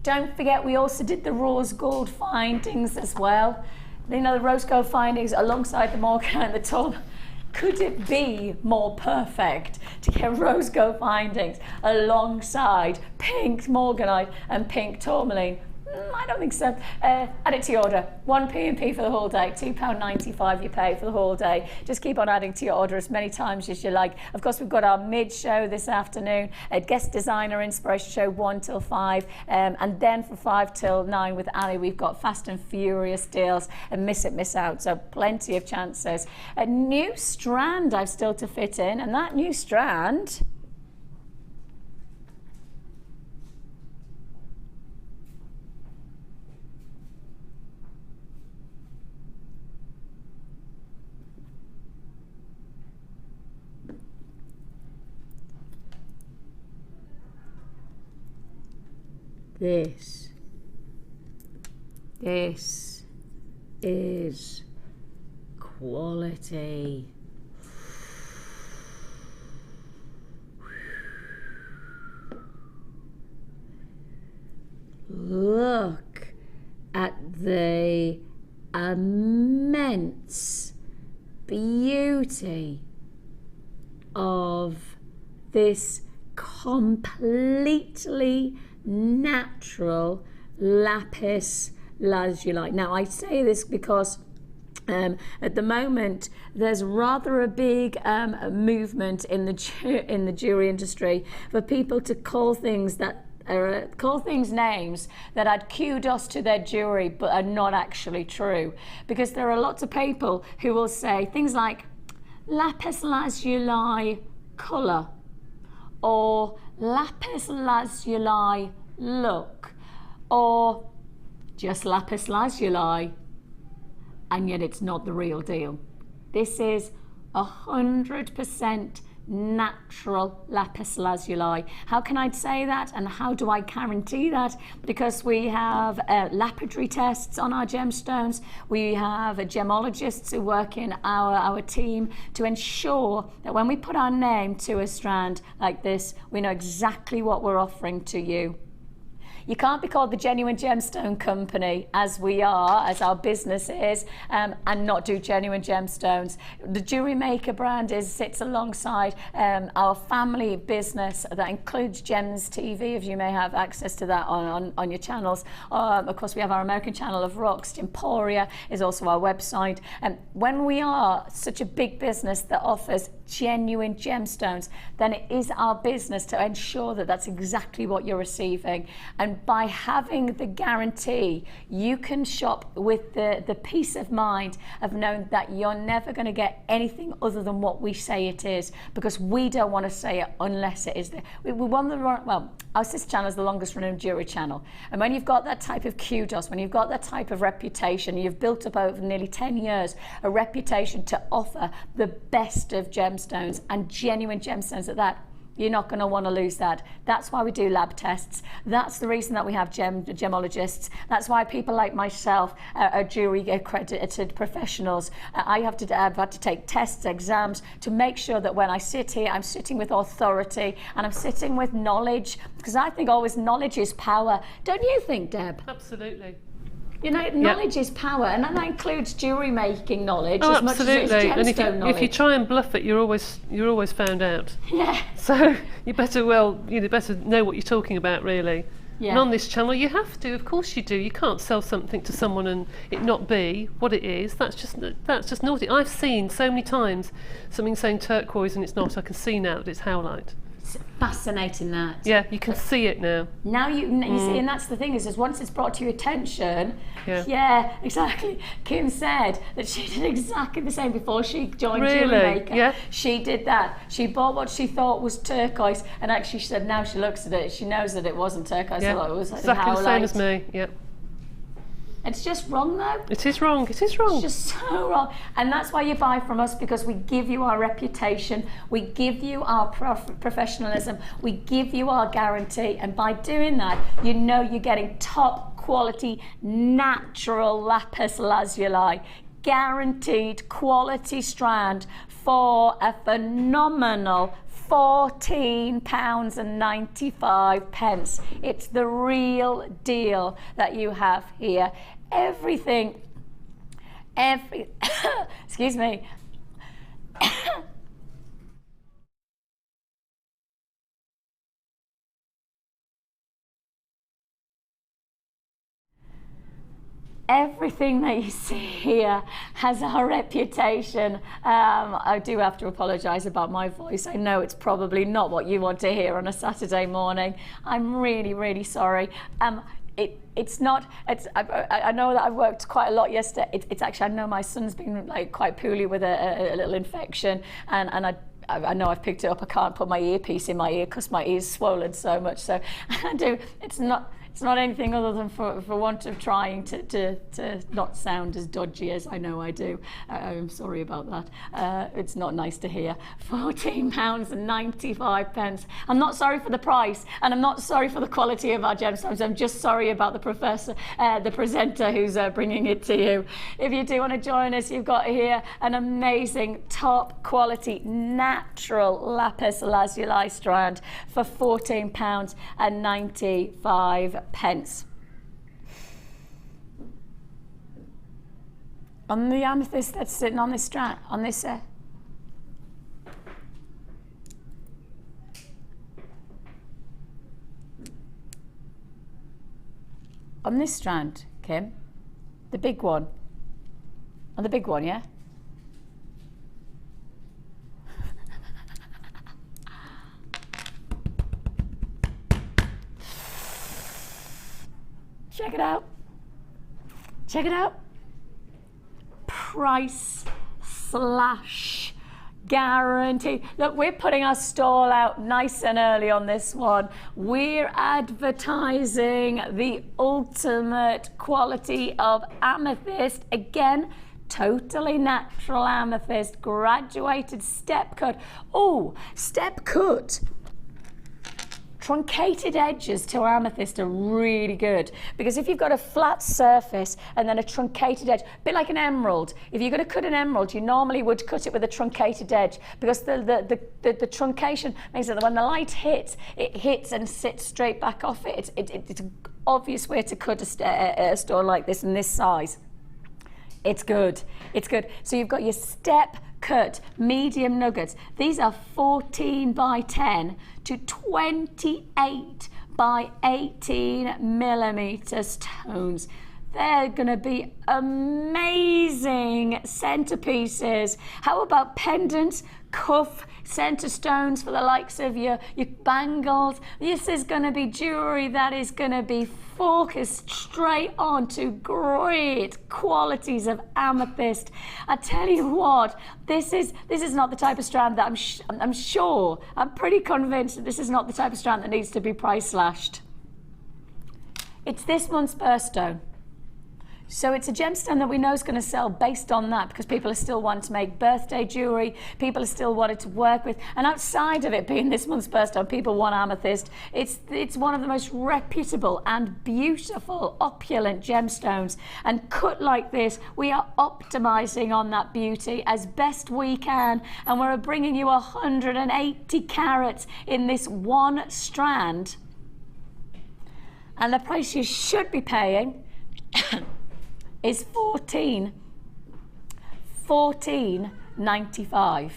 don't forget we also did the rose gold findings as well. You know, the rose gold findings alongside the Morganite and the tourmaline. Could it be more perfect to get rose gold findings alongside pink Morganite and pink tourmaline? I don't think so. Add it to your order. 1 P&P for the whole day, £2.95 you pay for the whole day. Just keep on adding to your order as many times as you like. Of course, we've got our mid-show this afternoon, a guest designer inspiration show 1 till 5, and then from 5 till 9 with Ali, we've got Fast and Furious deals and Miss It, Miss Out, so plenty of chances. A new strand I've still to fit in, and that new strand... This is quality. Look at the immense beauty of this completely natural Lapis Lazuli. Now I say this because at the moment there's rather a big movement in the jewelry industry for people to call things names that add kudos to their jewelry but are not actually true, because there are lots of people who will say things like Lapis Lazuli colour or Lapis Lazuli look, or just Lapis Lazuli, and yet it's not the real deal. This is 100% natural Lapis Lazuli. How can I say that, and how do I guarantee that? Because we have lapidary tests on our gemstones. We have gemologists who work in our team to ensure that when we put our name to a strand like this, we know exactly what we're offering to you. You can't be called the Genuine Gemstone Company, as we are, as our business is, and not do genuine gemstones. The Jewellery Maker brand sits alongside our family business that includes Gems TV, if you may have access to that on your channels. Of course, we have our American channel of Rocks. Emporia is also our website. And when we are such a big business that offers genuine gemstones, then it is our business to ensure that that's exactly what you're receiving. And by having the guarantee, you can shop with the peace of mind of knowing that you're never going to get anything other than what we say it is, because we don't want to say it unless it is there. We want well, our sister channel is the longest running jewelry channel, and when you've got that type of kudos, when you've got that type of reputation, you've built up over nearly 10 years a reputation to offer the best of gemstones, and genuine gemstones at that. You're not going to want to lose that. That's why we do lab tests. That's the reason that we have gemologists. That's why people like myself are jewelry accredited professionals. I've had to take tests, exams to make sure that when I sit here, I'm sitting with authority and I'm sitting with knowledge, because I think always knowledge is power. Don't you think, Deb? Absolutely. You know, knowledge is power, and that includes jewellery making knowledge as much as it's gemstone knowledge. If you try and bluff it, you're always found out. Yeah. So you better better know what you're talking about, really. Yeah. And on this channel, you have to. Of course you do. You can't sell something to someone and it not be what it is. That's just naughty. I've seen so many times something saying turquoise and it's not. I can see now that it's howlite. It's fascinating that. Yeah, you can see it now. Now you see, and that's the thing is once it's brought to your attention, Yeah. exactly. Kim said that she did exactly the same before she joined Really? Jewellery Maker. Yeah. She did that. She bought what she thought was turquoise, and actually she said now she looks at it, she knows that it wasn't turquoise. Yeah, It was exactly the same as me. Yeah. It's just wrong though. It is wrong. It is wrong. It's just so wrong. And that's why you buy from us, because we give you our reputation, we give you our professionalism, we give you our guarantee. And by doing that, you know you're getting top quality, natural lapis lazuli, guaranteed quality strand for a phenomenal £14.95. It's the real deal that you have here. Everything, excuse me. Everything that you see here has our reputation. I do have to apologise about my voice. I know it's probably not what you want to hear on a Saturday morning. I'm really, really sorry. It's not. I know that I worked quite a lot yesterday. It's actually, I know my son's been like quite poorly with a little infection, and I know I've picked it up. I can't put my earpiece in my ear because my ear's swollen so much. So I do. It's not anything other than for want of trying to not sound as dodgy as I know I do. I'm sorry about that. It's not nice to hear. £14.95. I'm not sorry for the price, and I'm not sorry for the quality of our gemstones. I'm just sorry about the presenter who's bringing it to you. If you do want to join us, you've got here an amazing top quality natural lapis lazuli strand for £14.95. On the amethyst that's sitting on this strand, on this strand, Kim, the big one, on the big one, yeah? Check it out. Check it out. Price slash guarantee. Look, we're putting our stall out nice and early on this one. We're advertising the ultimate quality of amethyst. Again, totally natural amethyst, graduated step cut. Oh, step cut. Truncated edges to amethyst are really good, because if you've got a flat surface and then a truncated edge, a bit like an emerald, if you're going to cut an emerald, you normally would cut it with a truncated edge, because the truncation means that when the light hits, it hits and sits straight back off it. It's an obvious way to cut a stone like this in this size. It's good. It's good. So you've got your step cut medium nuggets. These are 14 by 10 to 28 by 18 millimeter stones. They're going to be amazing centerpieces. How about pendants, cuff, center stones for the likes of your bangles? This is going to be jewelry that is going to be focused straight on to great qualities of amethyst. I tell you what, this is not the type of strand that I'm pretty convinced that this is not the type of strand that needs to be price slashed. It's this month's birthstone. So it's a gemstone that we know is going to sell based on that, because people are still wanting to make birthday jewellery, people are still wanting to work with, and outside of it being this month's birthstone, people want amethyst. It's one of the most reputable and beautiful, opulent gemstones, and cut like this, we are optimising on that beauty as best we can, and we're bringing you 180 carats in this one strand, and the price you should be paying is $14.95.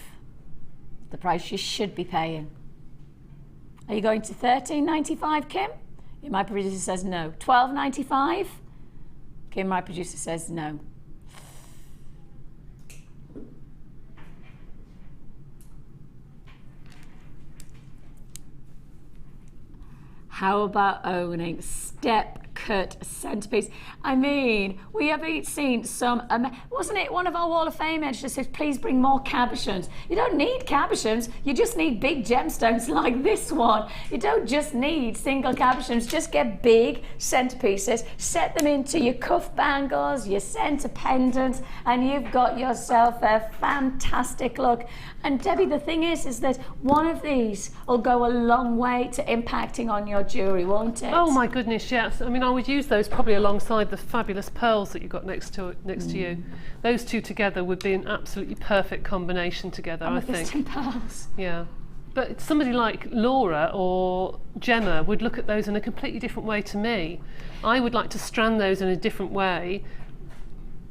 The price you should be paying. Are you going to $13.95, Kim? My producer says no. $12.95? Kim, my producer says no. How about owning step cut centerpiece? I mean, we have each seen some, wasn't it one of our Wall of Fame editors says, please bring more cabochons. You don't need cabochons, you just need big gemstones like this one. You don't just need single cabochons, just get big centerpieces, set them into your cuff bangles, your center pendants, and you've got yourself a fantastic look. And Debbie, the thing is that one of these will go a long way to impacting on your jewellery, won't it? Oh my goodness, yes. I mean, I would use those probably alongside the fabulous pearls that you've got next to you. Those two together would be an absolutely perfect combination together, I think. Pearls. Yeah. But somebody like Laura or Gemma would look at those in a completely different way to me. I would like to strand those in a different way.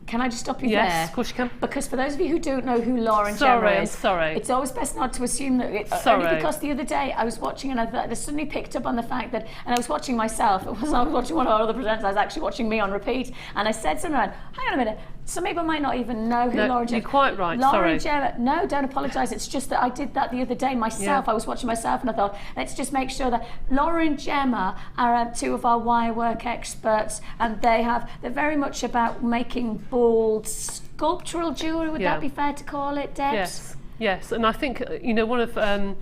Can I just stop you there? Yes, of course you can. Because for those of you who don't know who Laura and Gemma is, I'm sorry. It's always best not to assume that. Only because the other day I was watching and I suddenly picked up on the fact that, and I was watching myself. I was watching one of our other presenters. I was actually watching me on repeat, and I said something like, "Hang on a minute." Some people might not even know who Laura and Gemma. You're quite right. Laura and Gemma. No, don't apologise. It's just that I did that the other day myself. Yeah. I was watching myself and I thought, let's just make sure that Laura and Gemma are two of our wire work experts, and they're very much about making bold sculptural jewellery. Would that be fair to call it, Debs? Yes, yes. And I think one of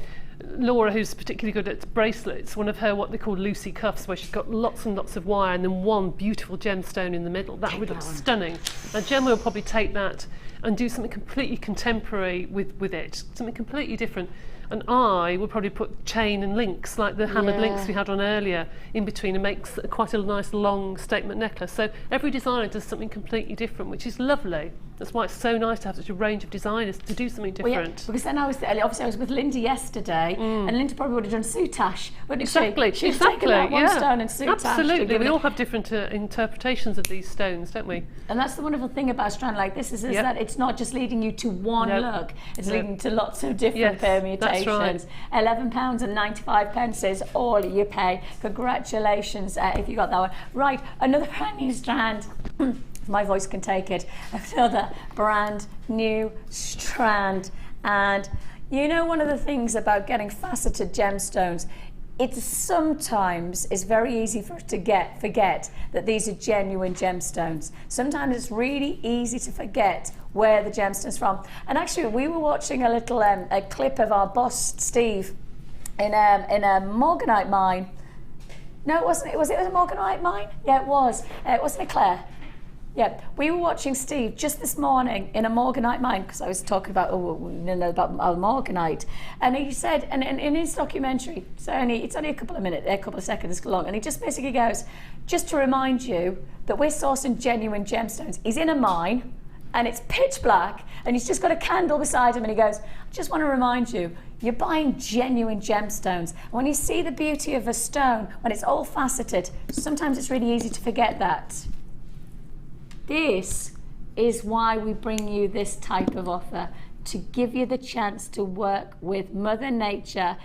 Laura, who's particularly good at bracelets, one of her what they call Lucy cuffs, where she's got lots and lots of wire and then one beautiful gemstone in the middle. That would look stunning. Now Gemma will probably take that and do something completely contemporary with it, something completely different. And I would probably put chain and links, like the hammered links we had on earlier, in between, and makes quite a nice long statement necklace. So every designer does something completely different, which is lovely. That's why it's so nice to have such a range of designers to do something different. Well, yeah, because then I was with Linda yesterday, and Linda probably would have done soutache, wouldn't exactly. she? She'd taken that one stone and soutache. Absolutely, we all have different interpretations of these stones, don't we? And that's the wonderful thing about a strand like this is that it's not just leading you to one look, it's leading to lots of different permutations. That's right. £11.95 is all you pay. Congratulations if you got that one. Right, another brand new strand. My voice can take it. Another brand new strand. And you know, one of the things about getting faceted gemstones, it sometimes is very easy for us to forget that these are genuine gemstones. Sometimes it's really easy to forget where the gemstone's from. And actually, we were watching a little a clip of our boss Steve in a Morganite mine. No, it wasn't. Was it a Morganite mine? Yeah, it was. Wasn't it, Claire? Yeah, we were watching Steve just this morning in a Morganite mine, because I was talking about Morganite, and he said, and in his documentary, it's only a couple of seconds long, and he just basically goes, just to remind you that we're sourcing genuine gemstones. He's in a mine, and it's pitch black, and he's just got a candle beside him, and he goes, I just want to remind you, you're buying genuine gemstones. And when you see the beauty of a stone, when it's all faceted, sometimes it's really easy to forget that. This is why we bring you this type of offer, to give you the chance to work with Mother Nature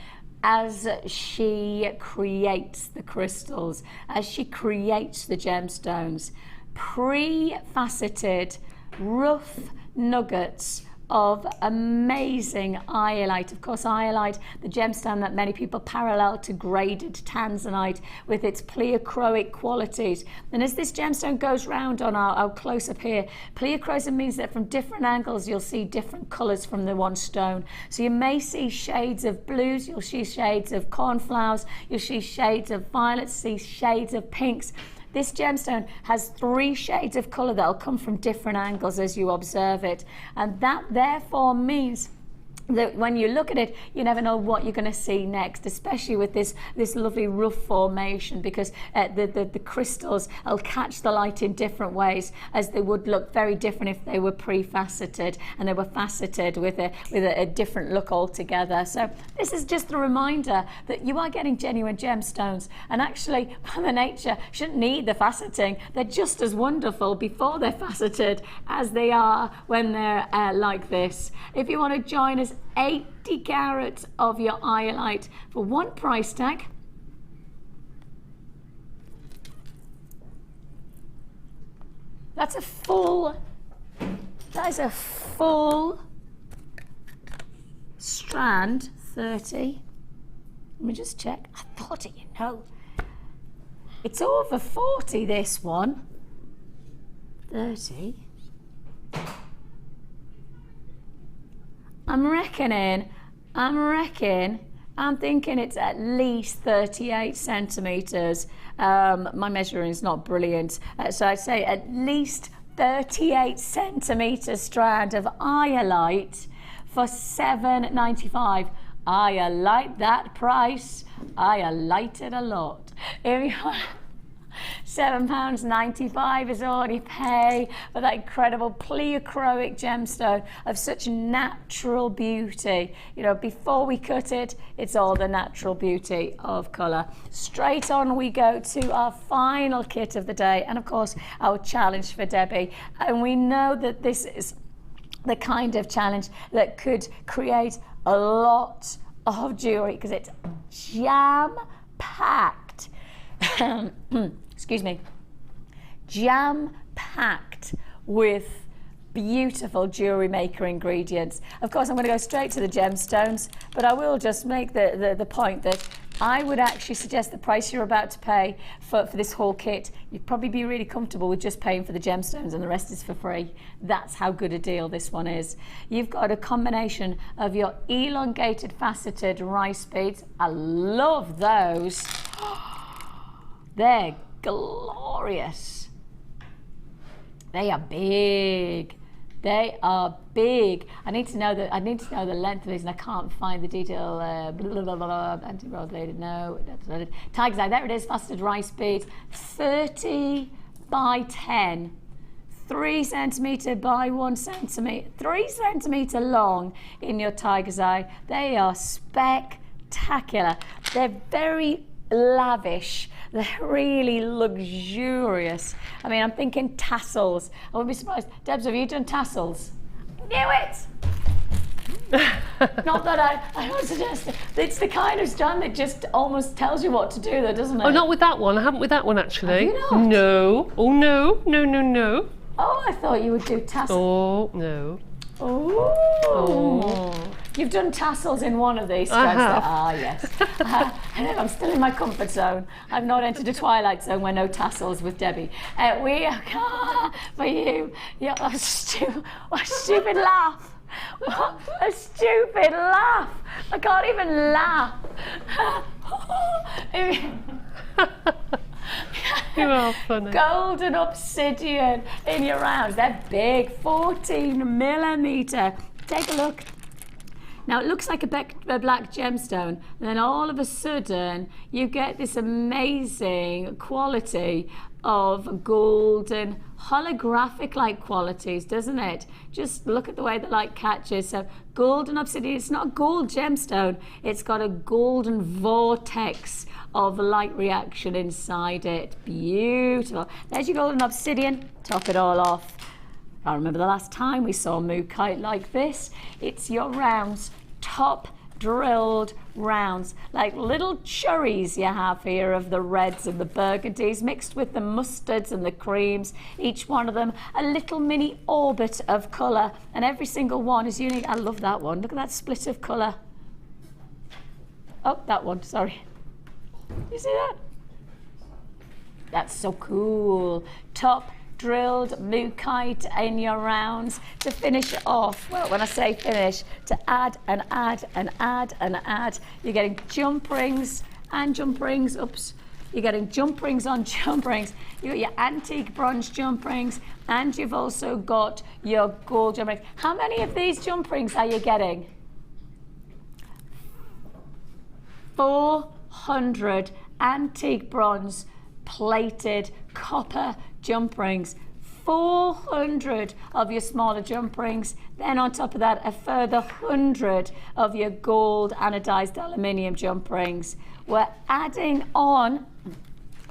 as she creates the crystals, as she creates the gemstones. Pre-faceted, rough nuggets of amazing iolite. Of course, iolite, the gemstone that many people parallel to graded tanzanite with its pleochroic qualities. And as this gemstone goes round on our close-up here, pleochroism means that from different angles you'll see different colours from the one stone. So you may see shades of blues, you'll see shades of cornflowers, you'll see shades of violets, see shades of pinks. This gemstone has 3 shades of colour that'll come from different angles as you observe it. And that therefore means that when you look at it, you never know what you're going to see next, especially with this lovely rough formation, because the crystals will catch the light in different ways, as they would look very different if they were pre-faceted and they were faceted with a different look altogether. So this is just a reminder that you are getting genuine gemstones, and actually Mother Nature shouldn't need the faceting. They're just as wonderful before they're faceted as they are when they're like this. If you want to join us, 80 carats of your iolite for one price tag. That is a full strand, 30. Let me just check. I thought it, It's over 40, this one. 30. I'm thinking it's at least 38 centimetres. My measuring is not brilliant, so I'd say at least 38 centimetre strand of iolite for $7.95. I like that price. I like it a lot. £7.95 is all you pay for that incredible pleochroic gemstone of such natural beauty. You know, before we cut it, it's all the natural beauty of colour. Straight on we go to our final kit of the day, and of course our challenge for Debbie. And we know that this is the kind of challenge that could create a lot of jewellery because it's jam-packed. Excuse me, jam-packed with beautiful Jewellery Maker ingredients. Of course, I'm going to go straight to the gemstones, but I will just make the point that I would actually suggest the price you're about to pay for this whole kit, you'd probably be really comfortable with just paying for the gemstones and the rest is for free. That's how good a deal this one is. You've got a combination of your elongated faceted rice beads. I love those. They're glorious. They are big. They are big. I need to know the length of these, and I can't find the detail. Anti-roll bladed, no. Tiger's eye. There it is. Faceted rice beads. 30 by 10. 3 centimetre by 1 centimetre. 3 centimetre long in your tiger's eye. They are spectacular. They're very lavish. They're really luxurious. I mean, I'm thinking tassels. I wouldn't be surprised. Debs, have you done tassels? Knew it! Not that I don't suggest it. It's the kind of strand that just almost tells you what to do though, doesn't it? Oh, not with that one. I haven't with that one actually. Have you not? No. Oh, no. No, no, no. Oh, I thought you would do tassels. Oh, no. Oh. You've done tassels in one of these strands. Ah, yes. I'm still in my comfort zone. I've not entered a twilight zone where no tassels with Debbie. We are for you. Yeah, a stupid laugh. What a stupid laugh. I can't even laugh. You are funny. Golden obsidian in your rounds. They're big, 14mm. Take a look. Now it looks like a black gemstone, and then all of a sudden you get this amazing quality of golden, holographic-like qualities, doesn't it? Just look at the way the light catches. So golden obsidian, it's not a gold gemstone, it's got a golden vortex of light reaction inside it. Beautiful. There's your golden obsidian, top it all off. I remember the last time we saw Morganite like this. It's your rounds, top drilled rounds, like little cherries you have here of the reds and the burgundies mixed with the mustards and the creams. Each one of them a little mini orbit of colour, and every single one is unique. I love that one. Look at that split of colour. Oh, that one, sorry. You see that? That's so cool. Top drilled Morganite in your rounds to finish it off. Well, when I say finish, to add and add and add and add. You're getting jump rings and jump rings. Oops. You're getting jump rings on jump rings. You've got your antique bronze jump rings, and you've also got your gold jump rings. How many of these jump rings are you getting? 400 antique bronze plated copper jump rings. 400 of your smaller jump rings. Then on top of that, a further 100 of your gold anodized aluminium jump rings. We're adding on,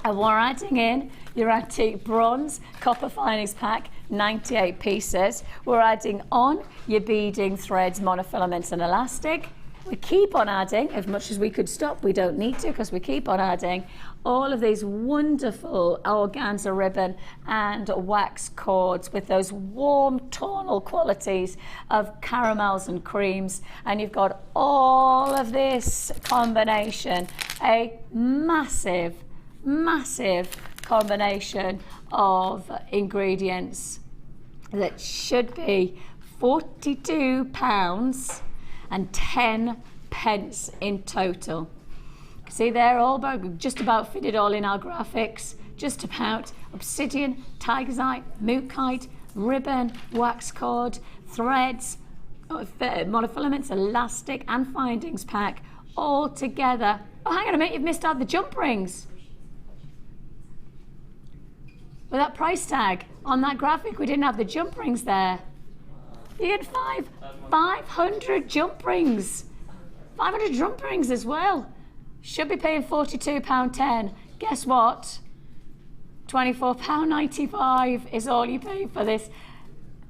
and we're adding in your antique bronze copper finings pack, 98 pieces. We're adding on your beading threads, monofilaments and elastic. We keep on adding, as much as we could stop, we don't need to because we keep on adding all of these wonderful organza ribbon and wax cords with those warm tonal qualities of caramels and creams. And you've got all of this combination, a massive massive combination of ingredients that should be £42 and 10 pence in total. See, they're all just about fitted all in our graphics. Just about obsidian, tigersite, mookaite, ribbon, wax cord, threads, monofilaments, elastic, and findings pack all together. Oh, hang on a minute, you've missed out the jump rings. With that price tag on that graphic, we didn't have the jump rings there. You had 500 jump rings. 500 jump rings as well. Should be paying £42.10. Guess what? £24.95 is all you pay for this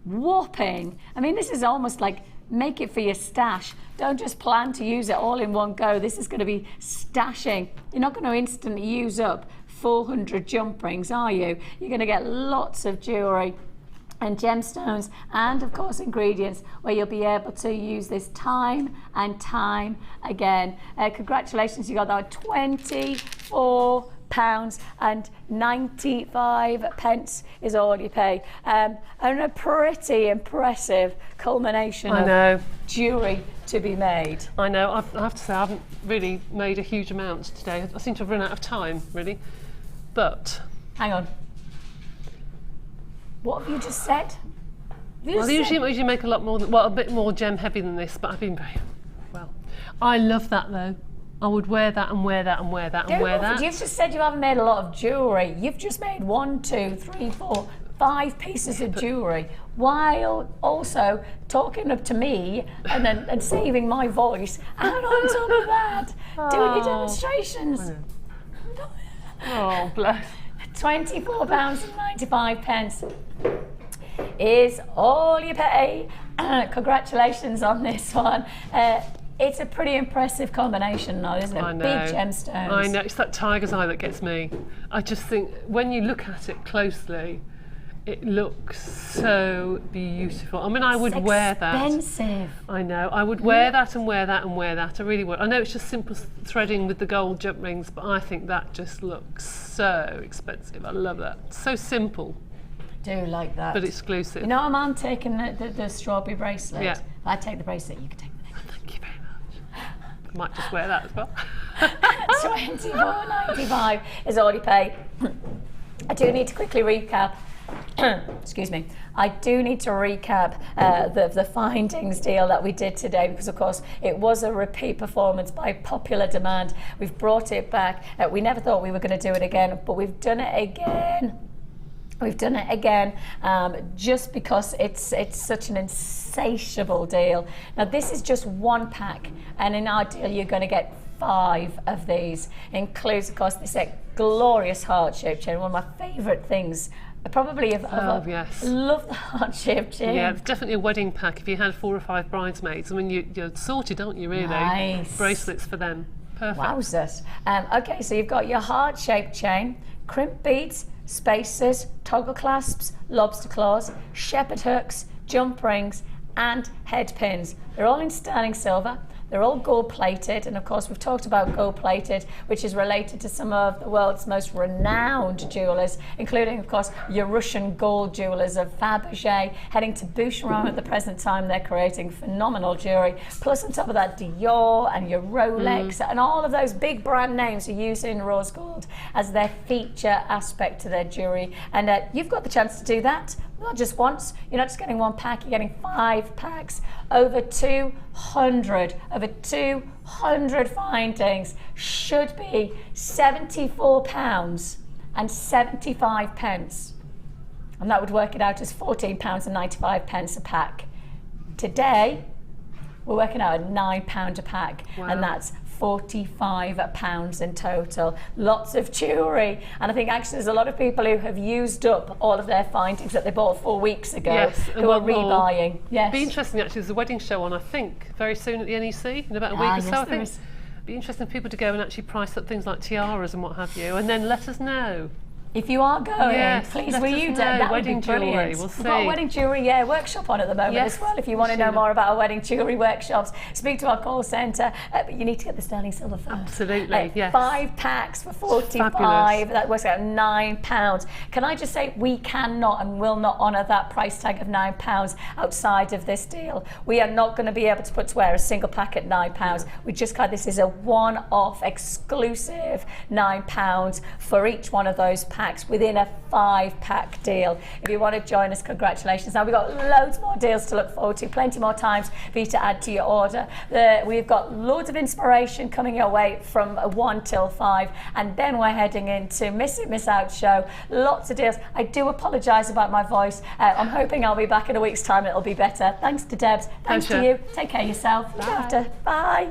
whopping. I mean, this is almost like make it for your stash. Don't just plan to use it all in one go. This is going to be stashing. You're not going to instantly use up 400 jump rings, are you? You're going to get lots of jewellery and gemstones and of course ingredients where you'll be able to use this time and time again. Congratulations, you got that £24 and 95 pence is all you pay. And a pretty impressive culmination of jewellery to be made. I know, I have to say I haven't really made a huge amount today. I seem to have run out of time really, but... Hang on. What have you just said? Well, usually make a lot more, a bit more gem heavy than this, but I've been very well. I love that though. I would wear that and wear that and wear that and wear that. You've just said you haven't made a lot of jewellery. You've just made 1, 2, 3, 4, 5 pieces of jewellery while also talking up to me and saving my voice. And on top of that, doing your demonstrations. Oh, bless. £24 and 95 pence is all you pay. Congratulations on this one. It's a pretty impressive combination now, isn't it? I know. Big gemstones. I know, it's that tiger's eye that gets me. I just think when you look at it closely, it looks so beautiful. I mean, I would wear that. Expensive. I know, I would wear that and wear that and wear that. I really would. I know it's just simple threading with the gold jump rings, but I think that just looks so expensive. I love that. So simple. I do like that. But exclusive. You know, I'm taking the strawberry bracelet. Yeah. If I take the bracelet, you can take the next. Thank you very much. I might just wear that as well. £24.95 is all you pay. I do need to quickly recap. Excuse me. I do need to recap the findings deal that we did today because, of course, it was a repeat performance by popular demand. We've brought it back. We never thought we were going to do it again, but we've done it again. We've done it again just because it's such an insatiable deal. Now, this is just one pack, and in our deal, you're going to get 5 of these. It includes, of course, this glorious heart-shaped chain, one of my favourite things. I probably yes. love the heart-shaped chain. Yeah, it's definitely a wedding pack if you had 4 or 5 bridesmaids. I mean, you're sorted, aren't you, really? Nice. Bracelets for them. Perfect. Wowzers. Okay, so you've got your heart-shaped chain, crimp beads, spacers, toggle clasps, lobster claws, shepherd hooks, jump rings, and head pins. They're all in sterling silver. They're all gold plated, and of course we've talked about gold plated, which is related to some of the world's most renowned jewellers, including of course your Russian gold jewellers of Fabergé, heading to Boucheron at the present time. They're creating phenomenal jewellery, plus on top of that Dior and your Rolex and all of those big brand names are using rose gold as their feature aspect to their jewellery, and you've got the chance to do that. Not just once, you're not just getting 1 pack, you're getting 5 packs. Over 200 findings, should be £74 and 75 pence. And that would work it out as £14 and 95 pence a pack. Today, we're working out at £9 a pack, and that's £45 in total. Lots of jewellery, and I think actually there's a lot of people who have used up all of their findings that they bought 4 weeks ago, who are rebuying. Yes. It'd be interesting actually, there's a wedding show on, I think, very soon at the NEC, in about a week or so, I think. It'd be interesting for people to go and actually price up things like tiaras and what have you, and then let us know. If you are going, Yes, please let will us you? know. That would be Wedding jewellery, brilliant. we'll We've got a see. wedding jewellery workshop on at the moment Yes, as well. If you want to know Sheila. more about our wedding jewellery workshops, speak to our call centre. But you need to get the sterling silver first. Absolutely, yes. 5 packs for 45. Fabulous. That works out £9. Can I just say we cannot and will not honour that price tag of £9 outside of this deal. We are not going to be able to put to wear a single pack at £9. We just got this is a one-off exclusive £9 for each one of those packs within a 5-pack deal. If you want to join us, congratulations. Now we've got loads more deals to look forward to, plenty more times for you to add to your order. We've got loads of inspiration coming your way from 1 till 5, and then we're heading into Miss It, Miss Out show. Lots of deals. I do apologise about my voice. I'm hoping I'll be back in a week's time. It'll be better. Thanks to Debs. Thanks to Pleasure. you. Take care of yourself. Look after. Bye.